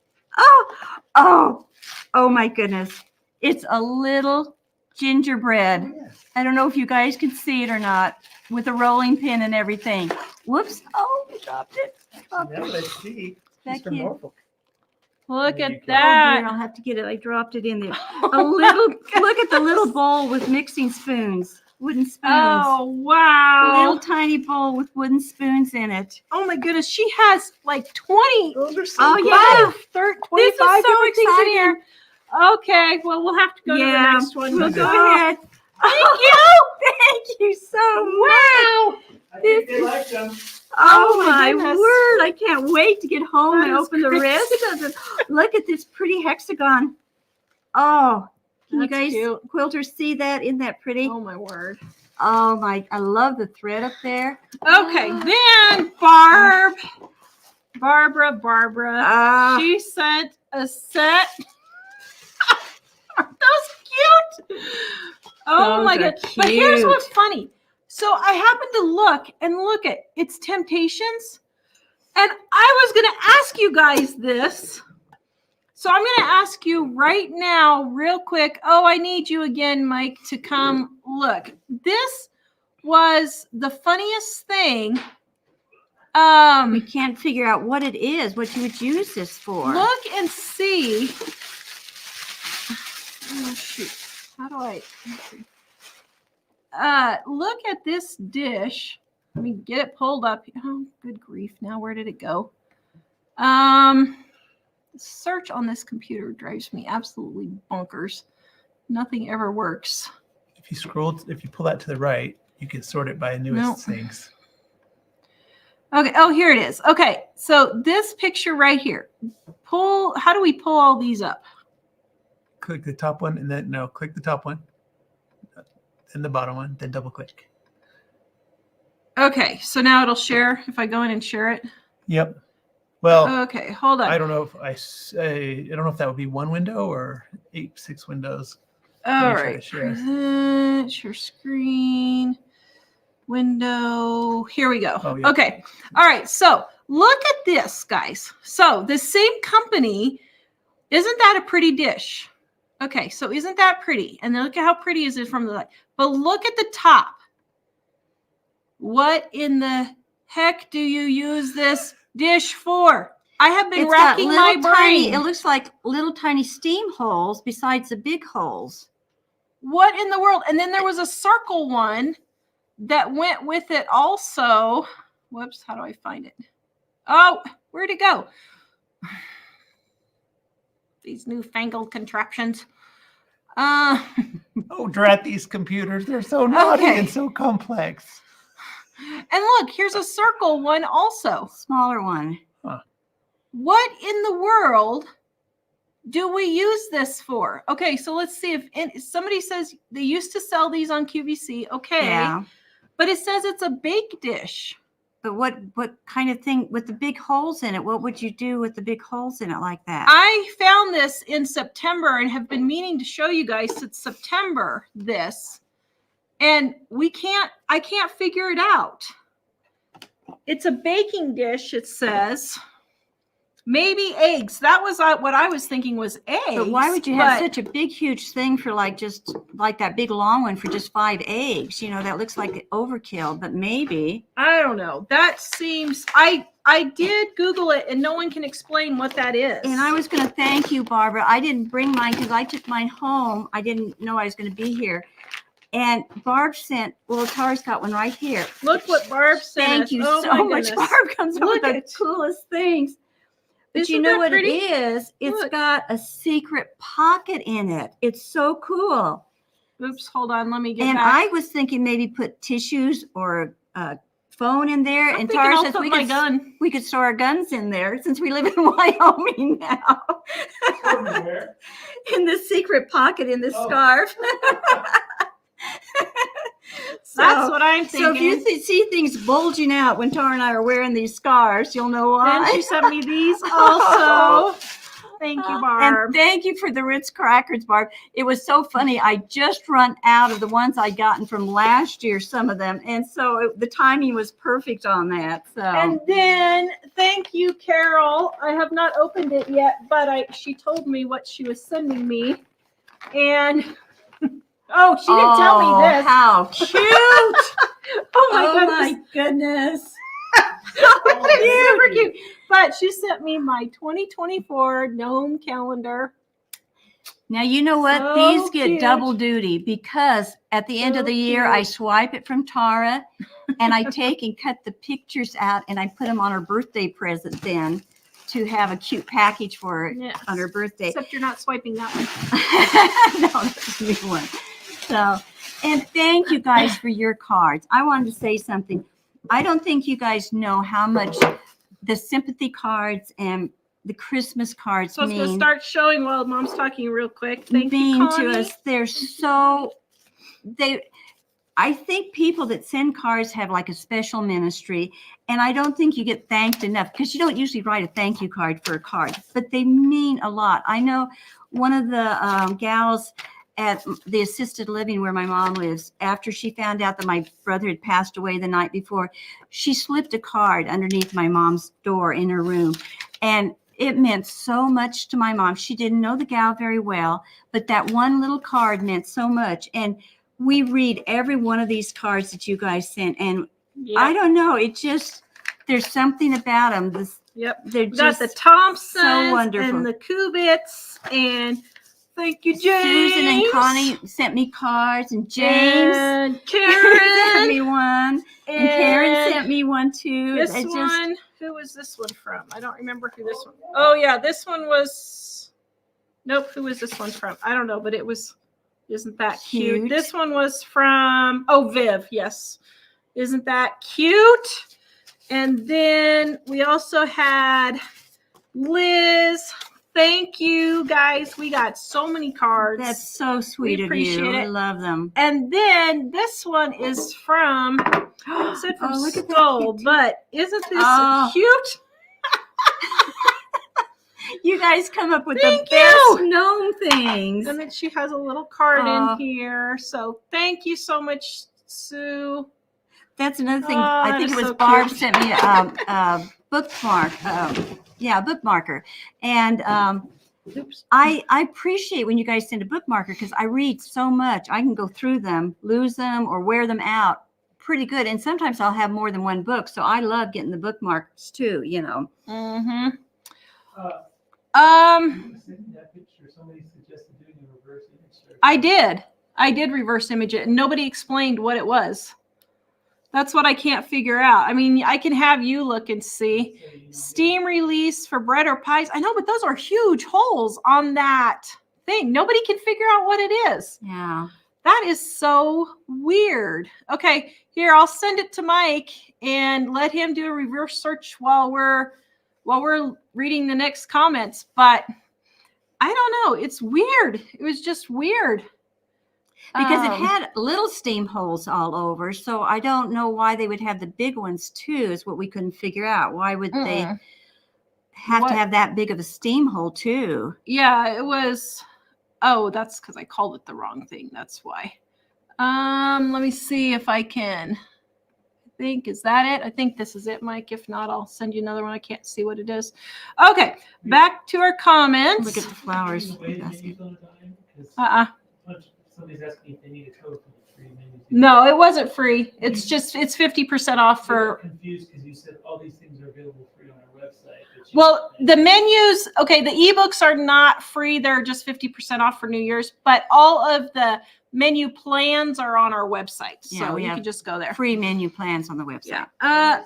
Oh my goodness. It's a little gingerbread. Yes. I don't know if you guys can see it or not with a rolling pin and everything. Whoops. Oh, we dropped it. Dropped Now it. that I see, Back it's from here. Norfolk. Look There you at go. Oh, dear, that. I'll have to get it. I dropped it in there. A little, look at the little bowl with mixing spoons, wooden spoons. Oh, A wow. little tiny bowl with wooden spoons in it. Oh my goodness, she has like 20, Those are so Oh, cool. yeah. 30, This is 25 so different things in exciting. here. Okay, well, we'll have to go to the next one. We'll go Oh, ahead. Thank you. Thank you so much. Wow. I think they like them. Oh, Oh, my my goodness. word. I can't wait to get home That and is open the crazy. rest of it. Look at this pretty hexagon. Oh, can you That's guys, cute. quilters, see that? Isn't that pretty? Oh my word. Oh, my, I love the thread up there. Okay, then Barbara. Ah, She sent a set. Aren't those cute? Oh Those my are god. But here's cute. what's funny. So I happened to look at it's Temptations. And I was gonna ask you guys this. So I'm gonna ask you right now, real quick. Oh, I need you again, Mike, to come look. This was the funniest thing. we can't figure out what it is, what you would use this for. Look and see. Oh, shoot. How do I? Look at this dish. Let me get it pulled up. Oh, good grief. Now, where did it go? Search on this computer drives me absolutely bonkers. Nothing ever works. If you pull that to the right, you can sort it by newest Nope. things. Okay. Oh, here it is. Okay. So this picture right here. How do we pull all these up? Click the top one and then, no, click the top one. Then the bottom one, then double click. Okay. So now it'll share if I go in and share it. Yep. Well, Okay. Hold on. I don't know if I don't know if that would be one window or 6 windows. All me try to right. share. Present, share screen, window. Here we go. Oh, yeah. Okay. All right. So look at this, guys. So the same company, isn't that a pretty dish? Okay. So isn't that pretty? And then look at how pretty is it from the light. But look at the top. What in the heck do you use this dish for? I have been It's got racking my little tiny, brain. it looks like little tiny steam holes besides the big holes. What in the world? And then there was a circle one that went with it also. Whoops, how do I find it? Oh, where'd it go? These newfangled contraptions. Oh, drat these computers. They're so naughty Okay. and so complex. And look, here's a circle one also. Smaller one. What in the world do we use this for? Okay, so let's see if somebody says they used to sell these on QVC. Okay. Yeah. But it says it's a bake dish. But what kind of thing with the big holes in it? What would you do with the big holes in it like that? I found this in September and have been meaning to show you guys since September this. And I can't figure it out. It's a baking dish, it says. Maybe eggs. That was what I was thinking was eggs. But why would you have such a big, huge thing for just like that big long one for just 5 eggs? You know, that looks like overkill, but maybe. I don't know. That seems, I did Google it and no one can explain what that is. And I was going to thank you, Barbara. I didn't bring mine because I took mine home. I didn't know I was going to be here. And Barb sent, Tara's got one right here. Look what Barb sent. Thank you so much. Barb comes up with the coolest things. But Isn't you know what pretty? it is? It's Look. got a secret pocket in it. It's so cool. Oops, hold on. Let me get And back. I was thinking maybe put tissues or a phone in there. I'm And thinking Tara I'll says put my gun. we could store our guns in there since we live in Wyoming now. In the secret pocket in the scarf. That's what I'm thinking. So if you see things bulging out when Tara and I are wearing these scarves, you'll know why. Then she sent me these also. Thank you, Barb. And thank you for the Ritz crackers, Barb. It was so funny. I just run out of the ones I'd gotten from last year, some of them. And so the timing was perfect on that. So. And then thank you, Carol. I have not opened it yet, but she told me what she was sending me. And she didn't tell me this. How cute. My goodness. Super cute. But she sent me my 2024 gnome calendar. Now, you know what? So These get cute. double duty because at the end of the year, I swipe it from Tara and I take and cut the pictures out and I put them on her birthday present then to have a cute package for her on her birthday. Except you're not swiping that one. No, that's a new one. So, and thank you guys for your cards. I wanted to say something. I don't think you guys know how much the sympathy cards and the Christmas cards So I was going to start showing while Mom's talking real quick. Thank you, mean Connie. to us. I think people that send cards have like a special ministry, and I don't think you get thanked enough because you don't usually write a thank you card for a card, but they mean a lot. I know one of the gals at the assisted living where my mom lives, after she found out that my brother had passed away the night before, she slipped a card underneath my mom's door in her room. And it meant so much to my mom. She didn't know the gal very well, but that one little card meant so much. And we read every one of these cards that you guys sent. And I don't know, there's something about them. They're just got the Thompsons so wonderful. And the Kubits and thank you, James. Susan and Connie sent me cards, and James and Karen sent me one, and Karen sent me one too. This one, who was this one from? I don't remember who this one. Oh yeah, this one was. Nope, who was this one from? I don't know, but it was. Isn't that cute? This one was from. Oh, Viv. Yes, isn't that cute? And then we also had Liz. Thank you, guys. We got so many cards. That's so sweet of you. I love them. And then this one is from, it said from Skull, but isn't this cute? You guys come up with the best gnome things. And then she has a little card in here. So thank you so much, Sue. That's another thing. I think it was Barb sent me a bookmark. Bookmarker. And I appreciate when you guys send a bookmarker because I read so much. I can go through them, lose them, or wear them out pretty good. And sometimes I'll have more than one book. So I love getting the bookmarks too, you know. Mm-hmm. That picture, somebody suggested doing a reverse image search. I did reverse image it, and nobody explained what it was. That's what I can't figure out. I mean, I can have you look and see. Steam release for bread or pies. I know, but those are huge holes on that thing. Nobody can figure out what it is. Yeah. That is so weird. Okay, here, I'll send it to Mike and let him do a reverse search while we're reading the next comments. But I don't know. It's weird. It was just weird. Because it had little steam holes all over. So I don't know why they would have the big ones too, is what we couldn't figure out. Why would they have to have that big of a steam hole too? Yeah, it was. Oh, that's because I called it the wrong thing. That's why. Let me see if I can. I think, is that it? I think this is it, Mike. If not, I'll send you another one. I can't see what it is. Okay, back to our comments. Look at the flowers. Somebody's asking if they need a code for the free menu. No, it wasn't free. It's 50% off for. I'm confused because you said all these things are available free on our website. Well, the menus, okay, the ebooks are not free. They're just 50% off for New Year's, but all of the menu plans are on our website. So you can just go there. Free menu plans on the website. Yeah.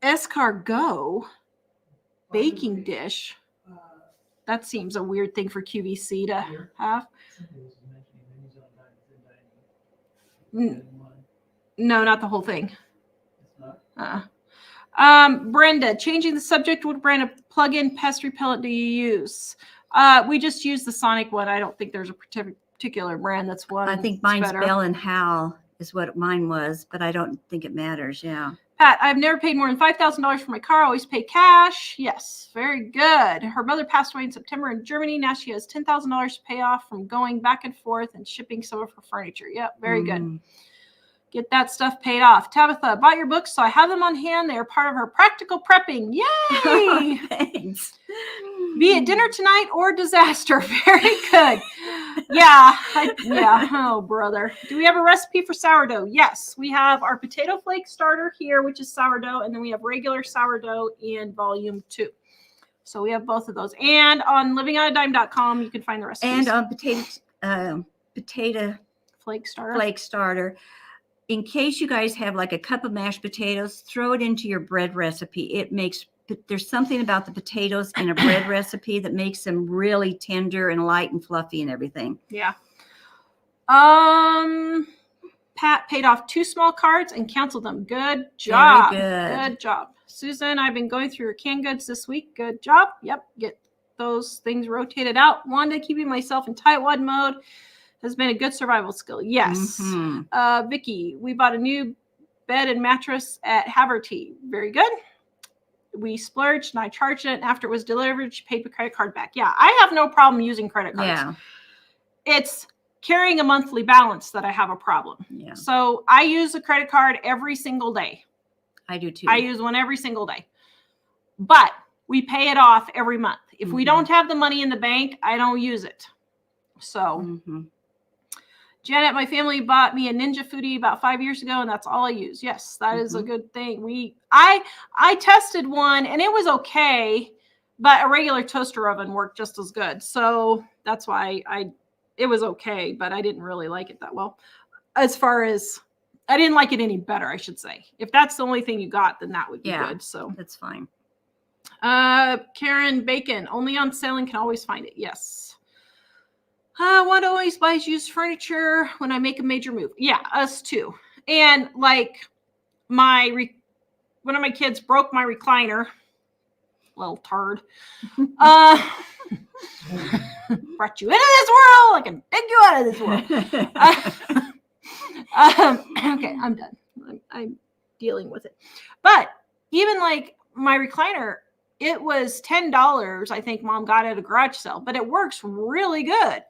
Escargot baking dish. That seems a weird thing for QVC to have. No, not the whole thing. Brenda, changing the subject, what brand of plug-in pest repellent do you use? We just use the Sonic one. I don't think there's a particular brand that's one. I think mine's Bell and Howell is what mine was, but I don't think it matters. Yeah. Pat, I've never paid more than $5,000 for my car. I always pay cash. Yes, very good. Her mother passed away in September in Germany. Now she has $10,000 to pay off from going back and forth and shipping some of her furniture. Yep, very good. Get that stuff paid off. Tabitha, bought your books, so I have them on hand. They are part of her practical prepping. Yay! Thanks. Be it dinner tonight or disaster. Very good. Yeah. Oh, brother. Do we have a recipe for sourdough? Yes. We have our potato flake starter here, which is sourdough, and then we have regular sourdough in volume 2. So we have both of those. And on livingonadime.com, you can find the recipes. And on potato flake starter. In case you guys have like a cup of mashed potatoes, throw it into your bread recipe. There's something about the potatoes in a bread recipe that makes them really tender and light and fluffy and everything. Yeah. Pat paid off 2 small cards and canceled them. Good job. Very good. Good job. Susan, I've been going through your canned goods this week. Good job. Yep. Get those things rotated out. Wanda, keeping myself in tightwad mode has been a good survival skill. Yes. Vicky, we bought a new bed and mattress at Haverty. Very good. We splurged and I charged it. And after it was delivered, she paid the credit card back. Yeah, I have no problem using credit cards. Yeah. It's carrying a monthly balance that I have a problem. Yeah. So I use a credit card every single day. I do too. I use one every single day. But we pay it off every month. If we don't have the money in the bank, I don't use it. So Janet, my family bought me a Ninja Foodie about 5 years ago, and that's all I use. Yes, that is a good thing. I tested one, and it was okay, but a regular toaster oven worked just as good. So that's why it was okay, but I didn't really like it that well. As far as, I didn't like it any better, I should say. If that's the only thing you got, then that would be good. So that's fine. Karen Bacon, only on sale and can always find it. Yes. Wanda always buys used furniture when I make a major move. Yeah, us too. And like one of my kids broke my recliner. Little turd. Brought you into this world. I can take you out of this world. Okay, I'm done. I'm dealing with it. But even like my recliner, it was $10. I think Mom got it at a garage sale, but it works really good.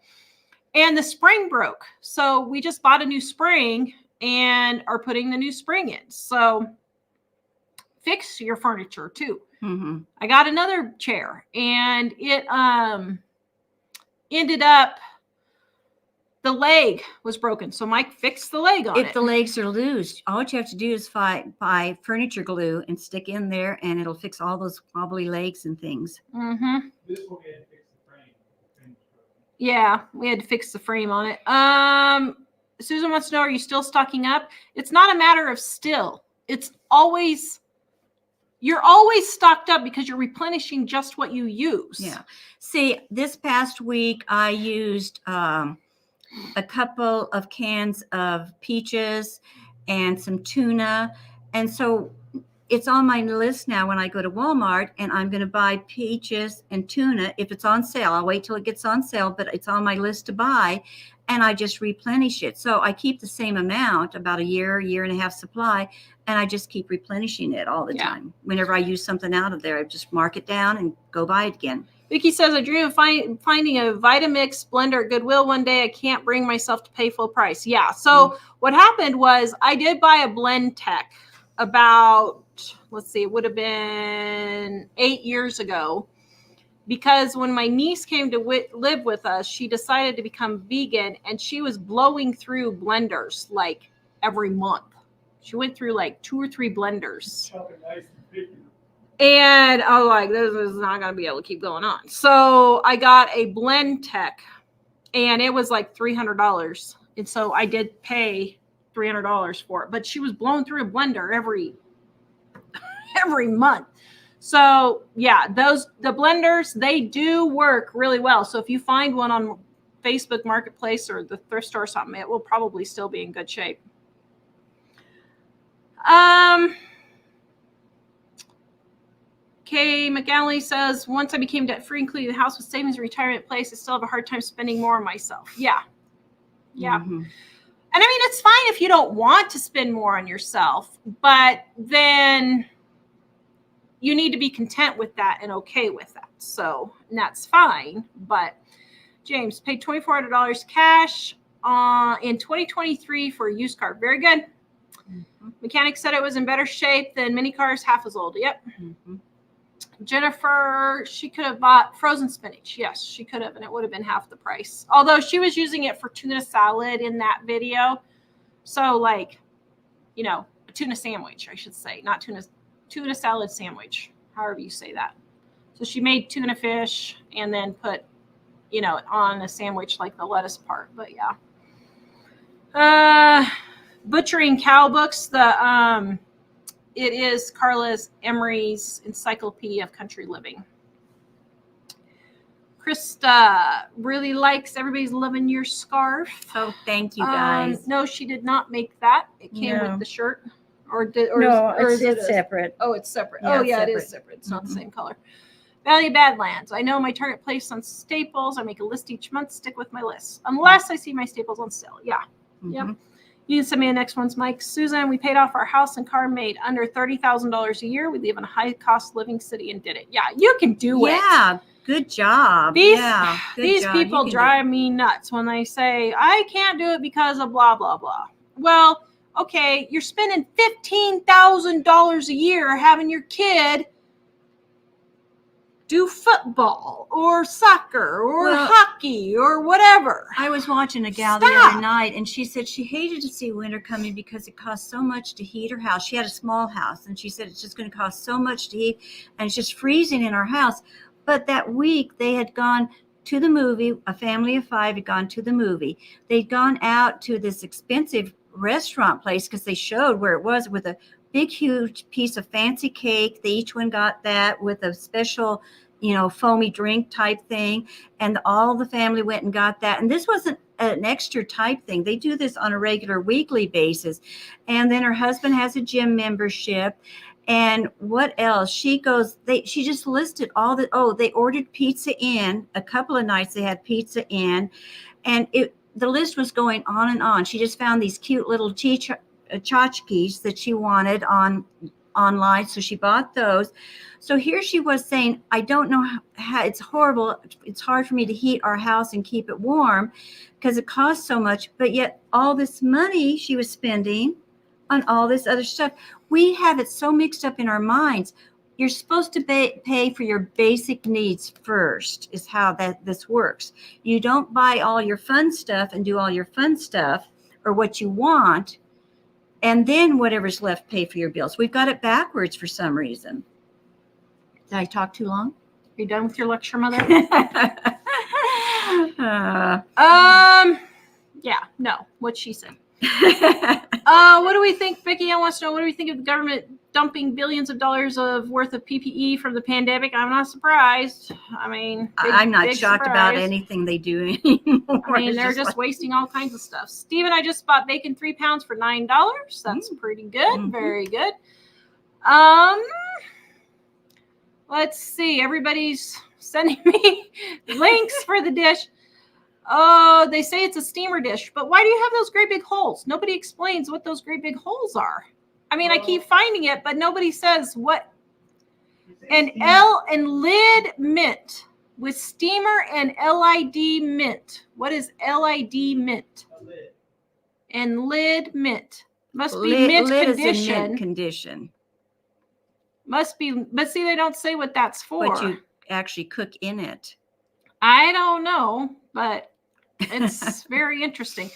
And the spring broke. So we just bought a new spring and are putting the new spring in. So fix your furniture too. I got another chair and it ended up, the leg was broken. So Mike fixed the leg on If it. the legs are loose, all you have to do is buy furniture glue and stick in there, and it'll fix all those wobbly legs and things. Mm-hmm. This will get to fix the frame. Yeah, we had to fix the frame on it. Susan wants to know, are you still stocking up? It's not a matter of still. It's always, you're always stocked up because you're replenishing just what you use. Yeah. See, this past week I used a couple of cans of peaches and some tuna. And so it's on my list now when I go to Walmart, and I'm going to buy peaches and tuna if it's on sale. I'll wait till it gets on sale, but it's on my list to buy, and I just replenish it. So I keep the same amount, about a year and a half supply, and I just keep replenishing it all the time. Whenever I use something out of there, I just mark it down and go buy it again. Vicky says, I dream of finding a Vitamix blender at Goodwill one day. I can't bring myself to pay full price. Yeah. So what happened was I did buy a Blend Tech about, let's see, it would have been 8 years ago, because when my niece came to live with us, she decided to become vegan, and she was blowing through blenders like every month. She went through like 2 or 3 blenders. And I was like, this is not going to be able to keep going on. So I got a Blend Tech, and it was like $300. And so I did pay $300 for it. But she was blowing through a blender every month. So yeah, the blenders, they do work really well. So if you find one on Facebook Marketplace or the thrift store or something, it will probably still be in good shape. Kay McAllen says, once I became debt free, including the house with savings and retirement place, I still have a hard time spending more on myself. Yeah. Yeah. Mm-hmm. And I mean, it's fine if you don't want to spend more on yourself, but then you need to be content with that and okay with that. So, and that's fine. But James paid $2,400 cash in 2023 for a used car. Very good. Mm-hmm. Mechanic said it was in better shape than many cars half as old. Yep. Mm-hmm. Jennifer, she could have bought frozen spinach. Yes, she could have, and it would have been half the price. Although she was using it for tuna salad in that video. So like, you know, a tuna sandwich, I should say, not tuna salad sandwich, however you say that. So she made tuna fish and then put, you know, on a sandwich like the lettuce part. But yeah. Butchering Cow Books, it is Carla's Emery's Encyclopedia of Country Living. Krista really likes Everybody's Loving Your Scarf. Oh, thank you guys. No, she did not make that. It came with the shirt. It's separate. Oh, it's separate. Yeah, it is separate. It's not the same color. Valley of Badlands. I know my Target place on Staples. I make a list each month. Stick with my list. Unless I see my Staples on sale. Yeah. Mm-hmm. Yep. You can send me the next ones, Mike. Susan, we paid off our house and car, made under $30,000 a year. We live in a high-cost living city and did it. Yeah, you can do it. Yeah, good job. These people drive me nuts when they say, I can't do it because of blah, blah, blah. Well, okay, you're spending $15,000 a year having your kid do football or soccer or hockey or whatever. I was watching a gal the other night, and she said she hated to see winter coming because it cost so much to heat her house. She had a small house, and she said it's just going to cost so much to heat, and it's just freezing in our house. But that week they had gone to the movie. A family of 5 had gone to the movie. They'd gone out to this expensive restaurant place because they showed where it was, with a big, huge piece of fancy cake. They each one got that with a special, foamy drink type thing. And all the family went and got that. And this wasn't an extra type thing. They do this on a regular weekly basis. And then her husband has a gym membership. And what else? She just listed all they ordered pizza in. A couple of nights they had pizza in. And the list was going on and on. She just found these cute little tchotchkes that she wanted online, so she bought those. So here she was saying, I don't know how, it's horrible. It's hard for me to heat our house and keep it warm because it costs so much, but yet all this money she was spending on all this other stuff. We have it so mixed up in our minds. you're supposed to pay for your basic needs first, is how this works. You don't buy all your fun stuff and do all your fun stuff or what you want, and then whatever's left, pay for your bills. We've got it backwards for some reason. Did I talk too long? Are you done with your lecture, Mother? Yeah, no, what she said. What do we think? Becky Ann wants to know, what do we think of the government dumping billions of dollars worth of PPE from the pandemic? I'm not surprised. I mean, I'm not shocked about surprise. anything they do anymore. I mean, It's they're just like- wasting all kinds of stuff. Steven, I just bought bacon 3 pounds for $9. That's pretty good. Mhm. Very good. Let's see. Everybody's sending me links for the dish. Oh, they say it's a steamer dish, but why do you have those great big holes? Nobody explains what those great big holes are. I mean, I keep finding it, but nobody says what. And lid mint with steamer and LID mint. What is LID mint? And lid mint. Must be mint lid condition. is in mint condition. Must be, but see, they don't say what that's for. But you actually cook in it. I don't know, but it's very interesting.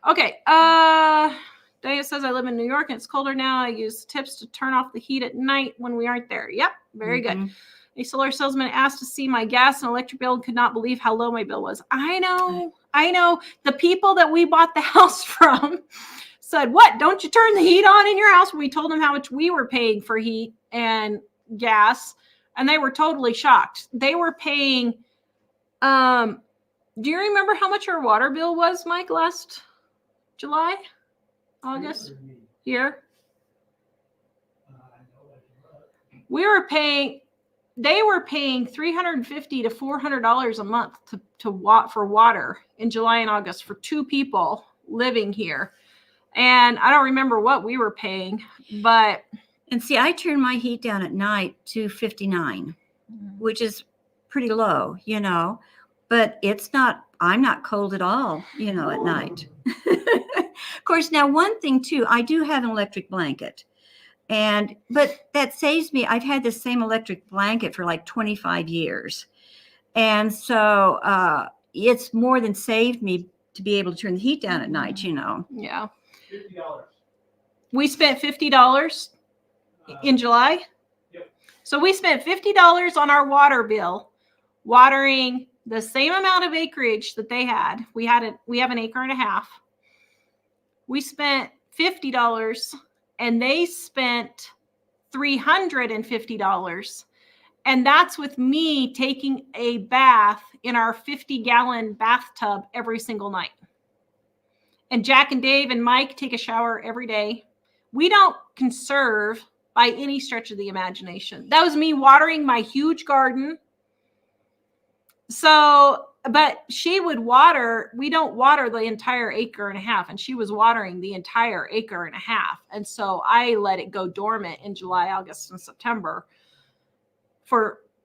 Okay. Diane says, I live in New York and it's colder now. I use tips to turn off the heat at night when we aren't there. Yep. Very good. A solar salesman asked to see my gas and electric bill and could not believe how low my bill was. I know. The people that we bought the house from said, what? Don't you turn the heat on in your house? We told them how much we were paying for heat and gas, and they were totally shocked. They were paying, do you remember how much our water bill was, Mike, last July, August? Here? They were paying $350 to $400 a month for water in July and August for 2 people living here. And I don't remember what we were paying, but. And see, I turn my heat down at night to 59, which is pretty low, but I'm not cold at all, at night. Of course, now one thing too, I do have an electric blanket. But that saves me. I've had the same electric blanket for like 25 years. And so it's more than saved me to be able to turn the heat down at night, Yeah. $50. We spent $50 in July. Yep. So we spent $50 on our water bill, watering the same amount of acreage that they had. We have an acre and a half. We spent $50 and they spent $350. And that's with me taking a bath in our 50-gallon bathtub every single night. And Jack and Dave and Mike take a shower every day. We don't conserve by any stretch of the imagination. That was me watering my huge garden. So, but she would water, we don't water the entire acre and a half, and she was watering the entire acre and a half. And so I let it go dormant in July, August, and September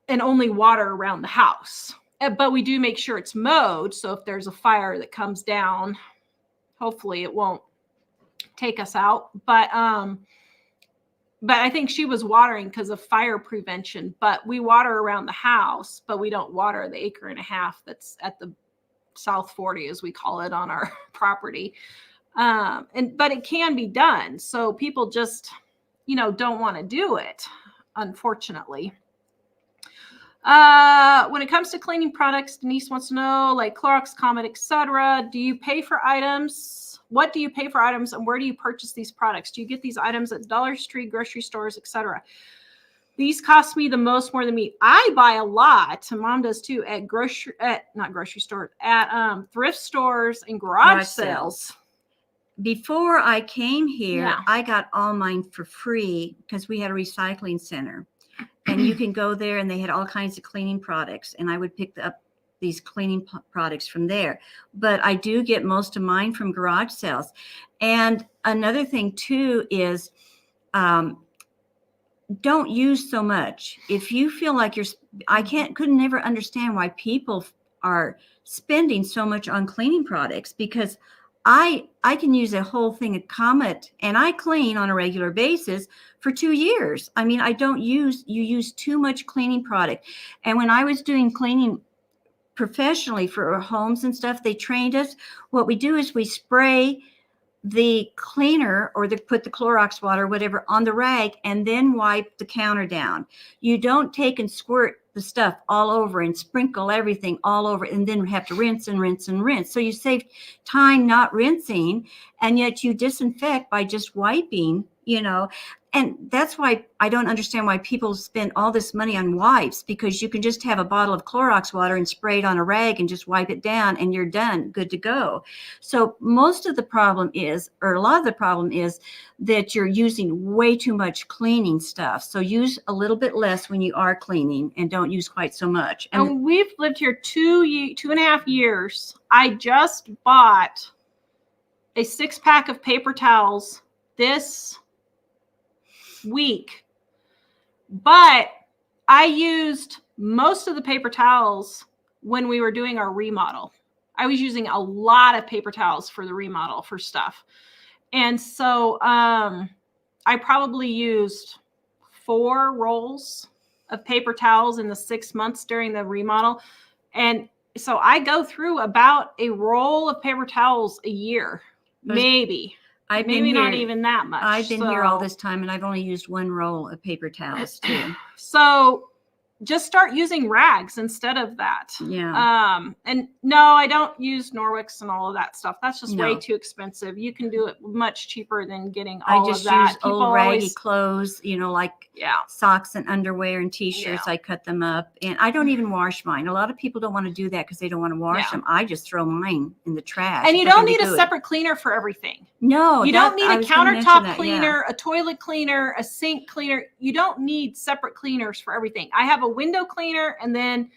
and only water around the house. But we do make sure it's mowed. So if there's a fire that comes down, hopefully it won't take us out. But I think she was watering because of fire prevention. But we water around the house, but we don't water the acre and a half that's at the South 40, as we call it, on our property. But it can be done. So people just, don't want to do it, unfortunately. When it comes to cleaning products, Denise wants to know, like Clorox, Comet, etc. Do you pay for items? What do you pay for items, and where do you purchase these products? Do you get these items at Dollar Tree, grocery stores, etc.? These cost me the most, more than me. I buy a lot, and Mom does too, at thrift stores and garage sales. Before I came here, Yeah. I got all mine for free because we had a recycling center. And you can go there, and they had all kinds of cleaning products. And I would pick up these cleaning products from there. But I do get most of mine from garage sales. And another thing, too, is don't use so much. If you feel like could never understand why people are spending so much on cleaning products, because I can use a whole thing of Comet, and I clean on a regular basis for 2 years. I mean, you use too much cleaning product. And when I was doing cleaning professionally for homes and stuff, they trained us. What we do is we spray the cleaner or put the Clorox water or whatever on the rag and then wipe the counter down. You don't take and squirt the stuff all over and sprinkle everything all over and then have to rinse and rinse and rinse. So you save time not rinsing, and yet you disinfect by just wiping, And that's why I don't understand why people spend all this money on wipes, because you can just have a bottle of Clorox water and spray it on a rag and just wipe it down and you're done, good to go. So most of the problem is, or a lot of the problem is, that you're using way too much cleaning stuff. So use a little bit less when you are cleaning and don't use quite so much. And we've lived here 2.5 years. I just bought a 6-pack of paper towels this week, but I used most of the paper towels when we were doing our remodel. I was using a lot of paper towels for the remodel for stuff. And so I probably used 4 rolls of paper towels in the 6 months during the remodel. And so I go through about a roll of paper towels a year, maybe. Maybe not even that much. I've been here all this time, and I've only used 1 roll of paper towels too. So just start using rags instead of that. Yeah. And no, I don't use Norwicks and all of that stuff. That's just way too expensive. You can do it much cheaper than getting all of that. I just use old raggy clothes, like socks and underwear and t-shirts. I cut them up, and I don't even wash mine. A lot of people don't want to do that because they don't want to wash them. I just throw mine in the trash. And you don't need a separate cleaner for everything. No, you don't need a countertop cleaner, a toilet cleaner, a sink cleaner. You don't need separate cleaners for everything. I have a window cleaner and then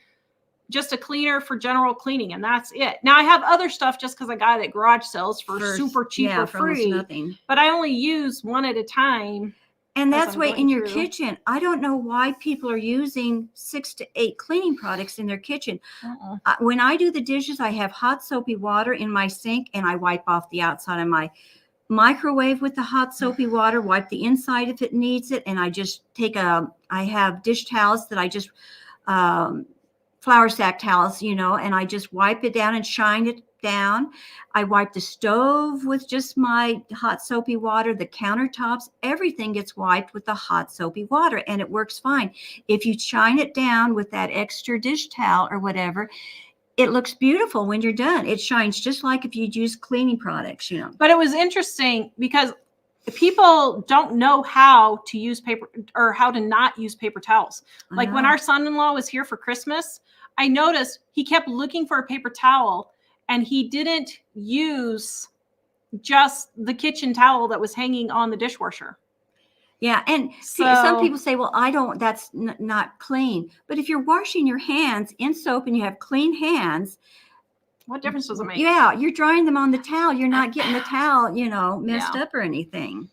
just a cleaner for general cleaning, and that's it. Now I have other stuff just because I got it at garage sales for super cheap or free. Nothing. But I only use one at a time. And that's why in your kitchen, I don't know why people are using 6 to 8 cleaning products in their kitchen. When I do the dishes, I have hot soapy water in my sink, and I wipe off the outside of my microwave with the hot soapy water, wipe the inside if it needs it. And I just I have dish towels that I just, flour sack towels, and I just wipe it down and shine it down. I wipe the stove with just my hot soapy water, the countertops, everything gets wiped with the hot soapy water, and it works fine. If you shine it down with that extra dish towel or whatever, it looks beautiful when you're done. It shines just like if you'd use cleaning products, But it was interesting because people don't know how to use paper or how to not use paper towels. Like when our son-in-law was here for Christmas, I noticed he kept looking for a paper towel, and he didn't use just the kitchen towel that was hanging on the dishwasher. Yeah. And some people say, well, that's not clean. But if you're washing your hands in soap and you have clean hands, what difference does it make? Yeah. You're drying them on the towel. You're not getting the towel, messed up or anything.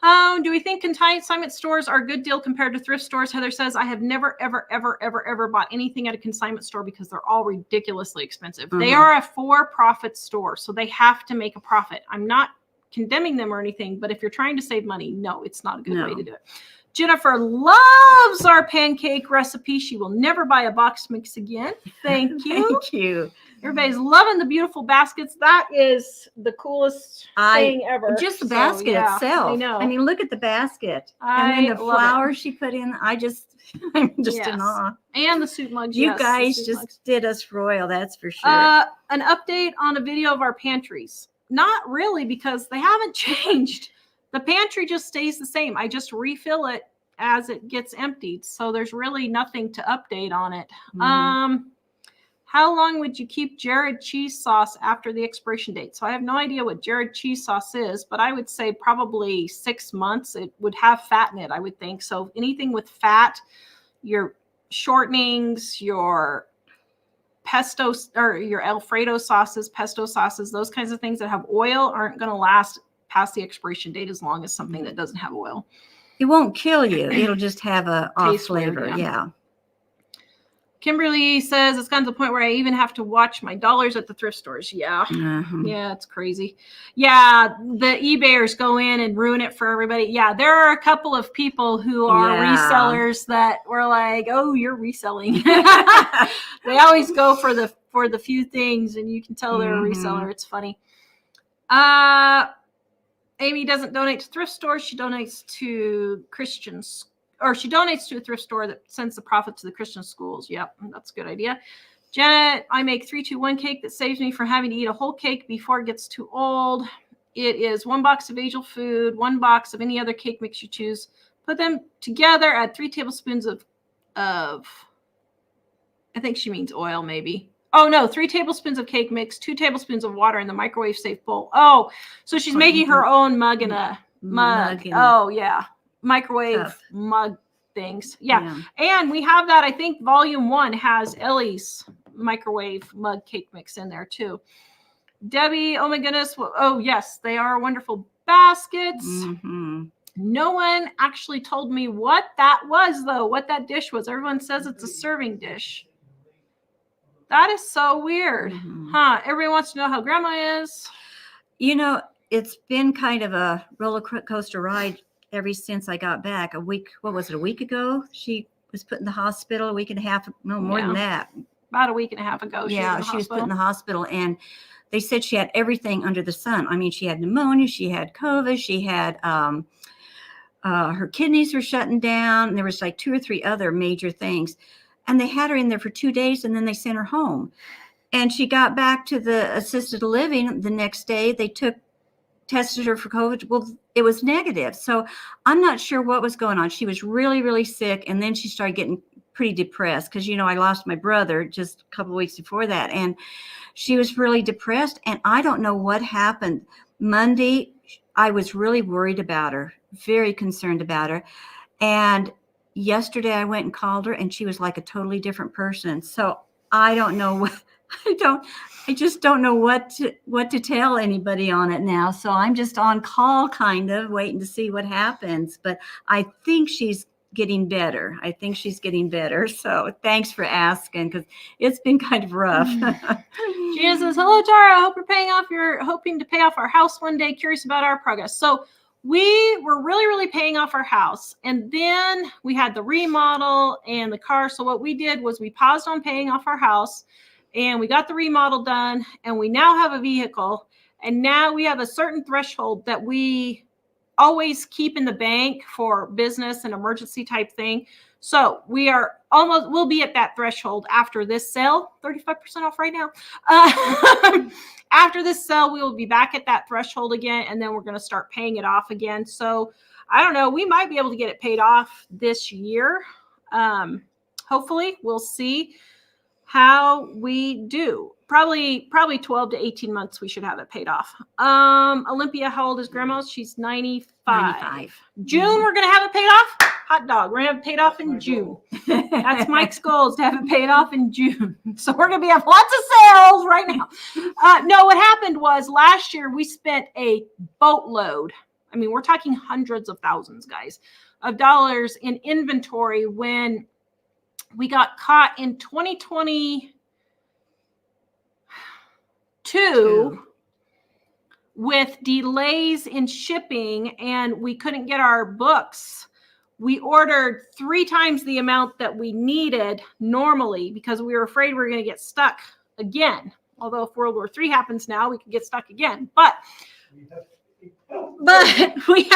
Do we think consignment stores are a good deal compared to thrift stores? Heather says, I have never, ever, ever, ever, ever bought anything at a consignment store because they're all ridiculously expensive. They are a for-profit store, so they have to make a profit. I'm not condemning them or anything, but if you're trying to save money, no, it's not a good way to do it. Jennifer loves our pancake recipe. She will never buy a box mix again. Thank you. Thank you. Everybody's loving the beautiful baskets. That is the coolest thing ever. Just the basket itself. I know. I mean, look at the basket. And then the flowers she put in. I'm just in awe. And the soup mugs. You guys just did us royal, that's for sure. An update on a video of our pantries. Not really, because they haven't changed. The pantry just stays the same. I just refill it as it gets emptied. So there's really nothing to update on it. How long would you keep Jared cheese sauce after the expiration date? So I have no idea what Jared cheese sauce is, but I would say probably 6 months. It would have fat in it, I would think. So anything with fat, your shortenings, your pesto or your Alfredo sauces, pesto sauces, those kinds of things that have oil aren't going to last past the expiration date as long as something that doesn't have oil. It won't kill you. It'll just have a off flavor. Yeah. Kimberly says it's gotten to the point where I even have to watch my dollars at the thrift stores. Yeah. Yeah, it's crazy. Yeah, the eBayers go in and ruin it for everybody. Yeah, there are a couple of people who are resellers that were like, "Oh, you're reselling." They always go for the few things, and you can tell they're a reseller. It's funny. Amy doesn't donate to thrift stores. She donates to Christians. Or she donates to a thrift store that sends the profit to the Christian schools. Yep, that's a good idea. Janet, I make 3-2-1 cake that saves me from having to eat a whole cake before it gets too old. It is 1 box of Angel Food, 1 box of any other cake mix you choose. Put them together, add 3 tablespoons of I think she means oil maybe. Oh, no, 3 tablespoons of cake mix, 2 tablespoons of water in the microwave safe bowl. Oh, so she's making her own mug in a mug. Oh, yeah. Microwave mug things. Yeah. And we have that. I think volume 1 has Ellie's microwave mug cake mix in there too. Debbie, oh my goodness. Oh yes, they are wonderful baskets. No one actually told me what that was though, what that dish was. Everyone says it's a serving dish. That is so weird. Huh? Everybody wants to know how grandma is. You know, it's been kind of a roller coaster ride ever since I got back. A week ago? She was put in the hospital, a week and a half, no more than that. About a week and a half ago. She was put in the hospital, and they said she had everything under the sun. I mean, she had pneumonia, she had COVID, she had her kidneys were shutting down, and there was like 2 or 3 other major things. And they had her in there for 2 days, and then they sent her home. And she got back to the assisted living the next day. They tested her for COVID. Well, it was negative. So I'm not sure what was going on. She was really, really sick. And then she started getting pretty depressed because, I lost my brother just a couple of weeks before that. And she was really depressed. And I don't know what happened. Monday, I was really worried about her, very concerned about her. And yesterday I went and called her, and she was like a totally different person. So I don't know what. I just don't know what to tell anybody on it now. So I'm just on call, kind of waiting to see what happens. But I think she's getting better. So thanks for asking, because it's been kind of rough. Gina says, hello, Tara. I hope you're hoping to pay off our house one day. Curious about our progress. So we were really, really paying off our house. And then we had the remodel and the car. So what we did was we paused on paying off our house. And we got the remodel done, and we now have a vehicle. And now we have a certain threshold that we always keep in the bank for business and emergency type thing. So we'll be at that threshold after this sale, 35% off right now. After this sale, we will be back at that threshold again, and then we're going to start paying it off again. So I don't know, we might be able to get it paid off this year. Hopefully, we'll see how we do. Probably 12 to 18 months we should have it paid off. Olympia, how old is grandma? She's 95. June, we're going to have it paid off. Hot dog. We're going to have it paid off in June. That's Mike's goal, is to have it paid off in June. So we're going to have lots of sales right now. No, what happened was last year we spent a boatload. I mean, we're talking hundreds of thousands, guys, of dollars in inventory when we got caught in 2022 with delays in shipping, and we couldn't get our books. We ordered 3 times the amount that we needed normally because we were afraid we were going to get stuck again. Although if World War III happens now, we could get stuck again. But we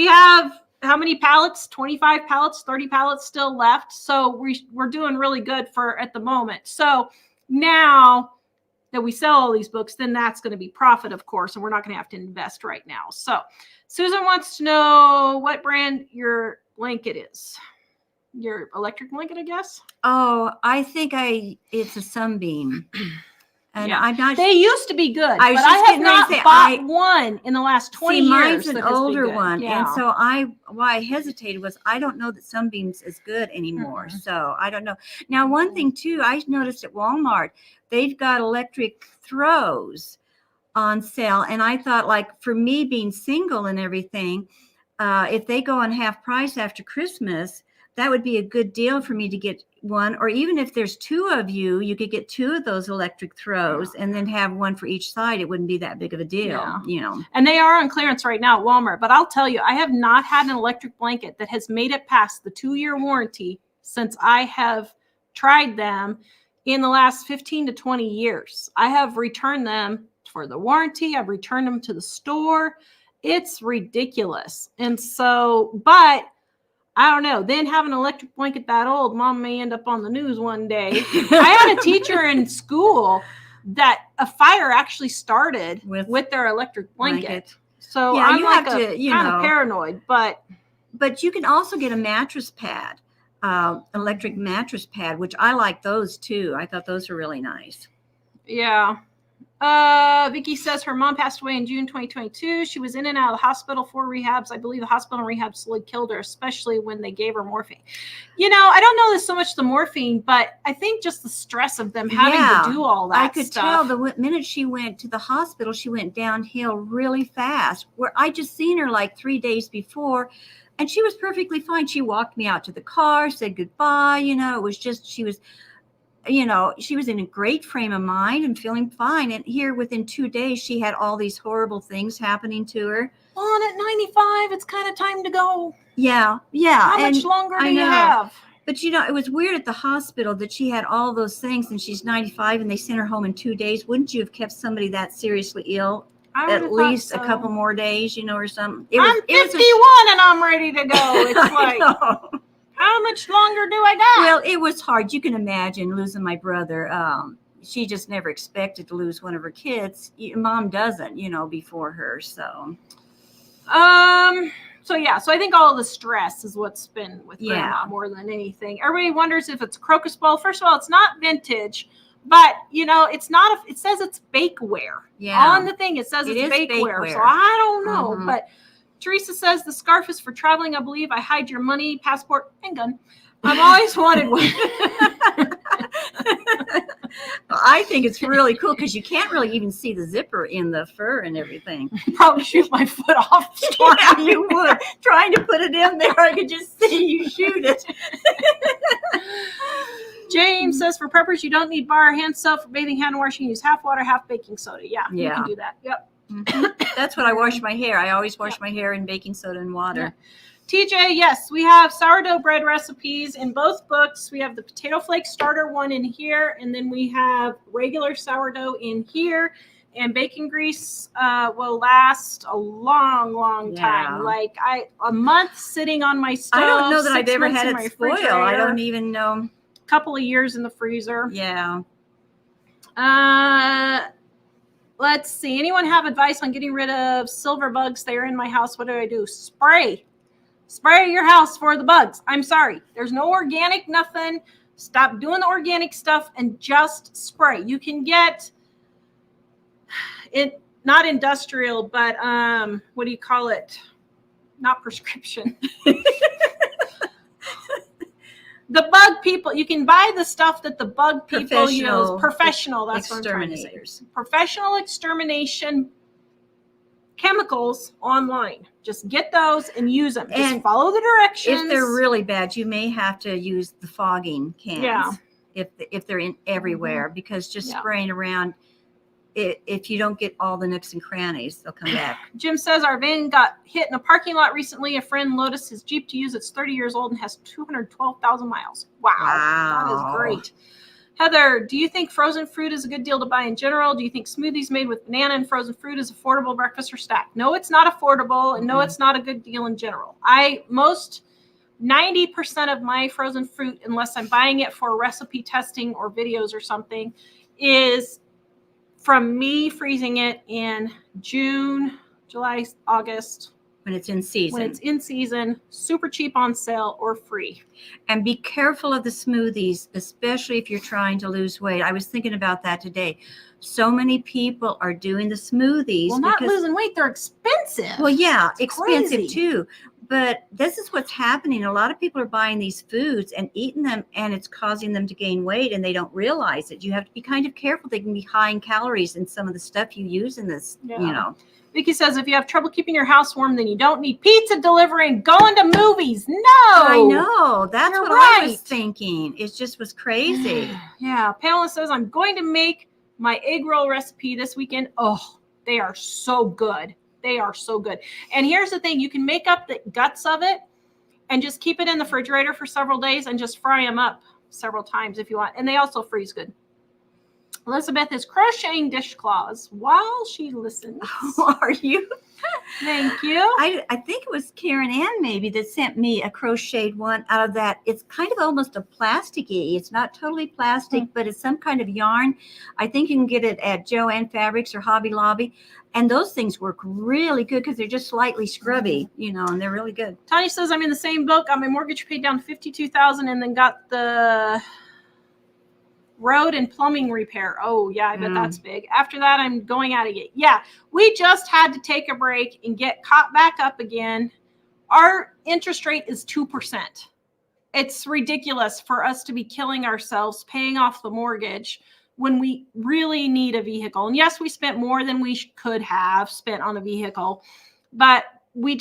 have how many pallets? 25 pallets, 30 pallets still left. So we're doing really good at the moment. So now that we sell all these books, then that's going to be profit, of course, and we're not going to have to invest right now. So Susan wants to know what brand your blanket is. Your electric blanket, I guess? Oh, I think it's a Sunbeam. And yeah. I'm not. They used to be good, I but I have not bought one in the last 20 years. Mine's an older one, yeah. And so why I hesitated was I don't know that Sunbeam's is good anymore. Mm-hmm. So I don't know. Now, one thing too, I noticed at Walmart, they've got electric throws on sale, and I thought, like, for me being single and everything, if they go on half price after Christmas, that would be a good deal for me to get one, or even if there's two of you, you could get two of those electric throws and then have one for each side. It wouldn't be that big of a deal, you know. And they are on clearance right now at Walmart. But I'll tell you, I have not had an electric blanket that has made it past the 2-year warranty since I have tried them in the last 15 to 20 years. I have returned them for the warranty. I've returned them to the store. It's ridiculous. And so, but I don't know. Then have an electric blanket that old, Mom may end up on the news one day. I had a teacher in school that a fire actually started with their electric blanket. So yeah, I'm you like have to, you kind know, of paranoid, but you can also get a mattress pad, electric mattress pad, which I like those too. I thought those were really nice. yeah. Vicky says her mom passed away in June 2022. She was in and out of the hospital for rehabs. I believe the hospital and rehab slowly killed her, especially when they gave her morphine. You know, I don't know this so much the morphine, but I think just the stress of them having to do all that I could stuff. tell the minute she went to the hospital, she went downhill really fast, where I just seen her like 3 days before and she was perfectly fine. She walked me out to the car, said goodbye. You know, it was just, she was in a great frame of mind and feeling fine. And here within 2 days, she had all these horrible things happening to her. Well, and at 95, it's kind of time to go. Yeah. How much longer do you have? But, you know, it was weird at the hospital that she had all those things and she's 95 and they sent her home in 2 days. Wouldn't you have kept somebody that seriously ill at least a couple more days, you know, or something? I'm 51 and I'm ready to go. It's like, how much longer do I got? Well, it was hard. You can imagine losing my brother. She just never expected to lose one of her kids. Mom doesn't, you know, before her. So yeah. So I think all of the stress is what's been with Grandma more than anything. Everybody wonders if it's a crocus bowl. First of all, it's not vintage, but you know, it's not. It says it's bakeware. Yeah. On the thing, it says it's bakeware. So I don't know, but. Teresa says the scarf is for traveling. I believe I hide your money, passport, and gun. I've always wanted one. I think it's really cool because you can't really even see the zipper in the fur and everything. Probably shoot my foot off. Yeah, you would. Trying to put it in there, I could just see you shoot it. James says for preppers, you don't need bar or hand soap. For bathing, hand washing, use half water, half baking soda. Yeah, you can do that. Yep. Mm-hmm. That's what I wash my hair. I always wash my hair in baking soda and water. TJ, yes, we have sourdough bread recipes in both books. We have the potato flake starter one in here, and then we have regular sourdough in here. And bacon grease will last a long time. Like a month sitting on my stove. I don't know that I've ever had it spoil. I don't even know. A couple of years in the freezer. Yeah. Let's see. Anyone have advice on getting rid of silver bugs? They are in my house. What do I do? Spray your house for the bugs. I'm sorry. There's no organic nothing. Stop doing the organic stuff and just spray. You can get it, not industrial, but what do you call it? Not prescription. The bug people, you can buy the stuff that the bug people use. Professional, that's what I'm trying to say. Professional extermination chemicals online. Just get those and use them. Just follow the directions. If they're really bad, you may have to use the fogging cans. Yeah. If they're in everywhere, because just spraying around, if you don't get all the nooks and crannies, they'll come back. Jim says our van got hit in a parking lot recently. A friend loaded his Jeep to use. It's 30 years old and has 212,000 miles. Wow. That is great. Heather, do you think frozen fruit is a good deal to buy in general? Do you think smoothies made with banana and frozen fruit is affordable breakfast or snack? No, it's not affordable, and no, it's not a good deal in general. 90% of my frozen fruit, unless I'm buying it for recipe testing or videos or something, is from me freezing it in June, July, August. When it's in season. When it's in season, super cheap on sale or free. And be careful of the smoothies, especially if you're trying to lose weight. I was thinking about that today. So many people are doing the smoothies. Well, not losing weight, they're expensive. Well, yeah, expensive too. But this is what's happening. A lot of people are buying these foods and eating them, and it's causing them to gain weight, and they don't realize it. You have to be kind of careful. They can be high in calories in some of the stuff you use in this, Vicky says, if you have trouble keeping your house warm, then you don't need pizza delivery and going to movies. No. I know. That's what I was thinking. It just was crazy. Yeah. Pamela says, I'm going to make my egg roll recipe this weekend. Oh, they are so good. They are so good. And here's the thing. You can make up the guts of it and just keep it in the refrigerator for several days and just fry them up several times if you want. And they also freeze good. Elizabeth is crocheting dishcloths while she listens. Oh, are you? Thank you. I think it was Karen Ann maybe that sent me a crocheted one out of that. It's kind of almost a plasticky. It's not totally plastic, but it's some kind of yarn. I think you can get it at Joann Fabrics or Hobby Lobby. And those things work really good because they're just slightly scrubby, and they're really good. Tanya says, I'm in the same boat. Got my mortgage paid down to $52,000 and then got the road and plumbing repair. Oh, yeah, I bet that's big. After that, I'm going at it. Yeah, we just had to take a break and get caught back up again. Our interest rate is 2%. It's ridiculous for us to be killing ourselves paying off the mortgage when we really need a vehicle. And yes, we spent more than we could have spent on a vehicle, but we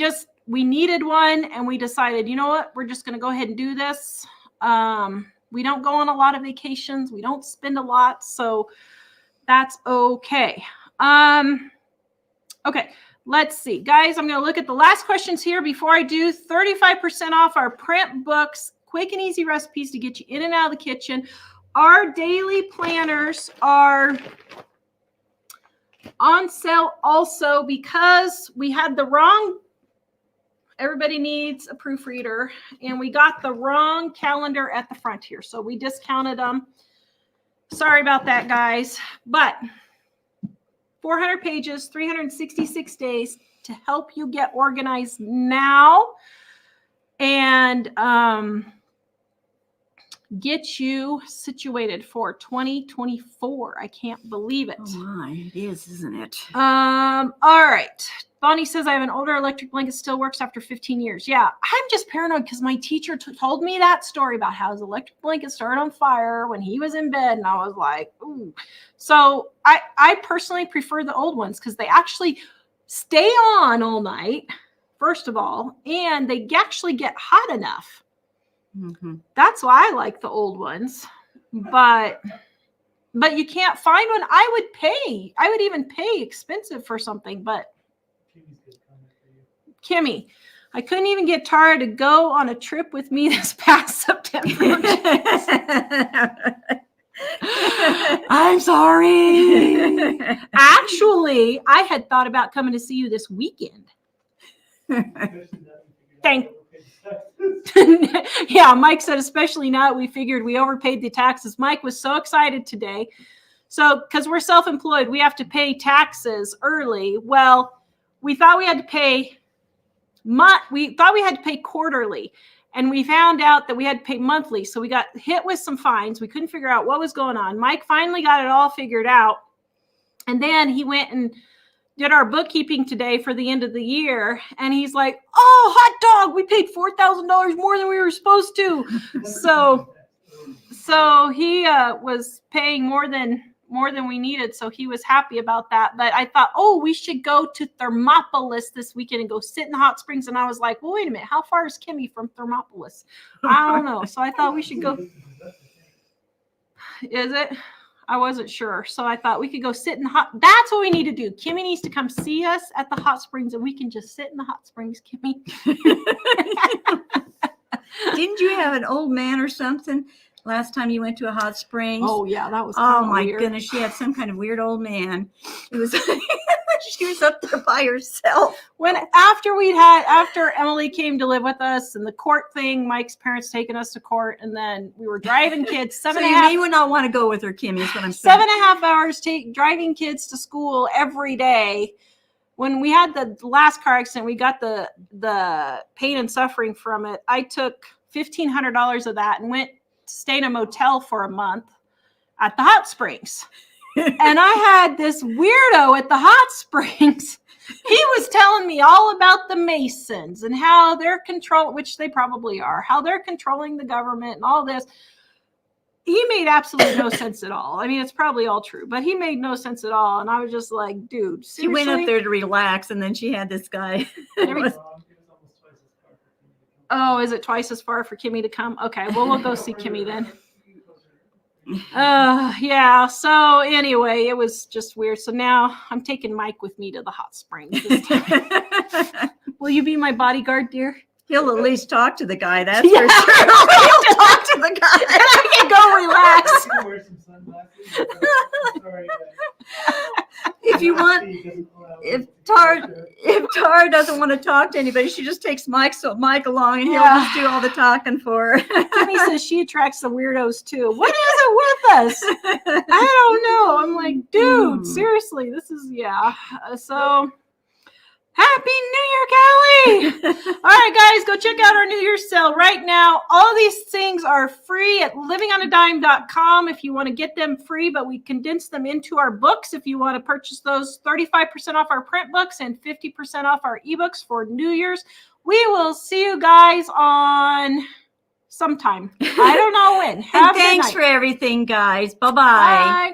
needed one, and we decided, you know what, we're just going to go ahead and do this. We don't go on a lot of vacations. We don't spend a lot, so that's okay. Okay, let's see. Guys, I'm going to look at the last questions here before I do. 35% off our print books, quick and easy recipes to get you in and out of the kitchen. Our daily planners are on sale also because we had the wrong everybody needs a proofreader, and we got the wrong calendar at the front here. So we discounted them. Sorry about that, guys. But 400 pages, 366 days to help you get organized now and get you situated for 2024. I can't believe it. Oh my, it is, isn't it? All right. Bonnie says, I have an older electric blanket, still works after 15 years. Yeah, I'm just paranoid because my teacher told me that story about how his electric blanket started on fire when he was in bed. And I was like, ooh. So I personally prefer the old ones because they actually stay on all night, first of all, and they actually get hot enough. Mm-hmm. That's why I like the old ones. But you can't find one. I would even pay expensive for something, but Kimmy, I couldn't even get Tara to go on a trip with me this past September. I'm sorry. Actually, I had thought about coming to see you this weekend. Yeah, Mike said, especially now we figured we overpaid the taxes. Mike was so excited today. So, because we're self-employed, we have to pay taxes early. Well, we thought we had to pay quarterly, and we found out that we had to pay monthly. So we got hit with some fines. We couldn't figure out what was going on. Mike finally got it all figured out. And then he went and did our bookkeeping today for the end of the year. And he's like, oh, hot dog, we paid $4,000 more than we were supposed to. So he was paying more than we needed. So he was happy about that. But I thought, we should go to Thermopolis this weekend and go sit in the hot springs. And I was like, well, wait a minute. How far is Kimmy from Thermopolis? I don't know. So I thought we should go. Is it? I wasn't sure. So I thought we could go sit in the hot. That's what we need to do. Kimmy needs to come see us at the hot springs, and we can just sit in the hot springs, Kimmy. Didn't you have an old man or something last time you went to a hot springs? Oh, yeah, that was weird. Goodness, she had some kind of weird old man. It was she was up there by herself. After Emily came to live with us and the court thing, Mike's parents taking us to court, and then we were driving kids You may not want to go with her, Kimmy, is what I'm saying. 7.5 hours driving kids to school every day. When we had the last car accident, we got the pain and suffering from it. I took $1,500 of that and went to stay in a motel for a month at the hot springs. And I had this weirdo at the hot springs He was telling me all about the Masons and how they're which they probably are, how they're controlling the government and all this. He made absolutely no sense at all. I mean, it's probably all true, but he made no sense at all. And I was just like, dude, seriously? She went up there to relax, and then she had this guy. Oh, is it twice as far for Kimmy to come? Okay, well, we'll go see Kimmy then. Yeah. So anyway, it was just weird. So now I'm taking Mike with me to the hot springs this time. Will you be my bodyguard, dear? He'll at least talk to the guy. That's Yeah. for sure. He'll talk to the guy. And I can go relax. Wear some sunglasses. Sorry, If you want, if Tara doesn't want to talk to anybody, she just takes Mike along, and he'll just do all the talking for her. Kimmy says she attracts the weirdos too. What is it with us? I don't know. I'm like, dude, seriously, this is So Happy New Year, Callie! All right, guys, go check out our New Year's sale right now. All these things are free at livingonadime.com if you want to get them free, but we condense them into our books if you want to purchase those. 35% off our print books and 50% off our ebooks for New Year's. We will see you guys on sometime. I don't know when. And thanks for everything, guys. Bye-bye. Bye.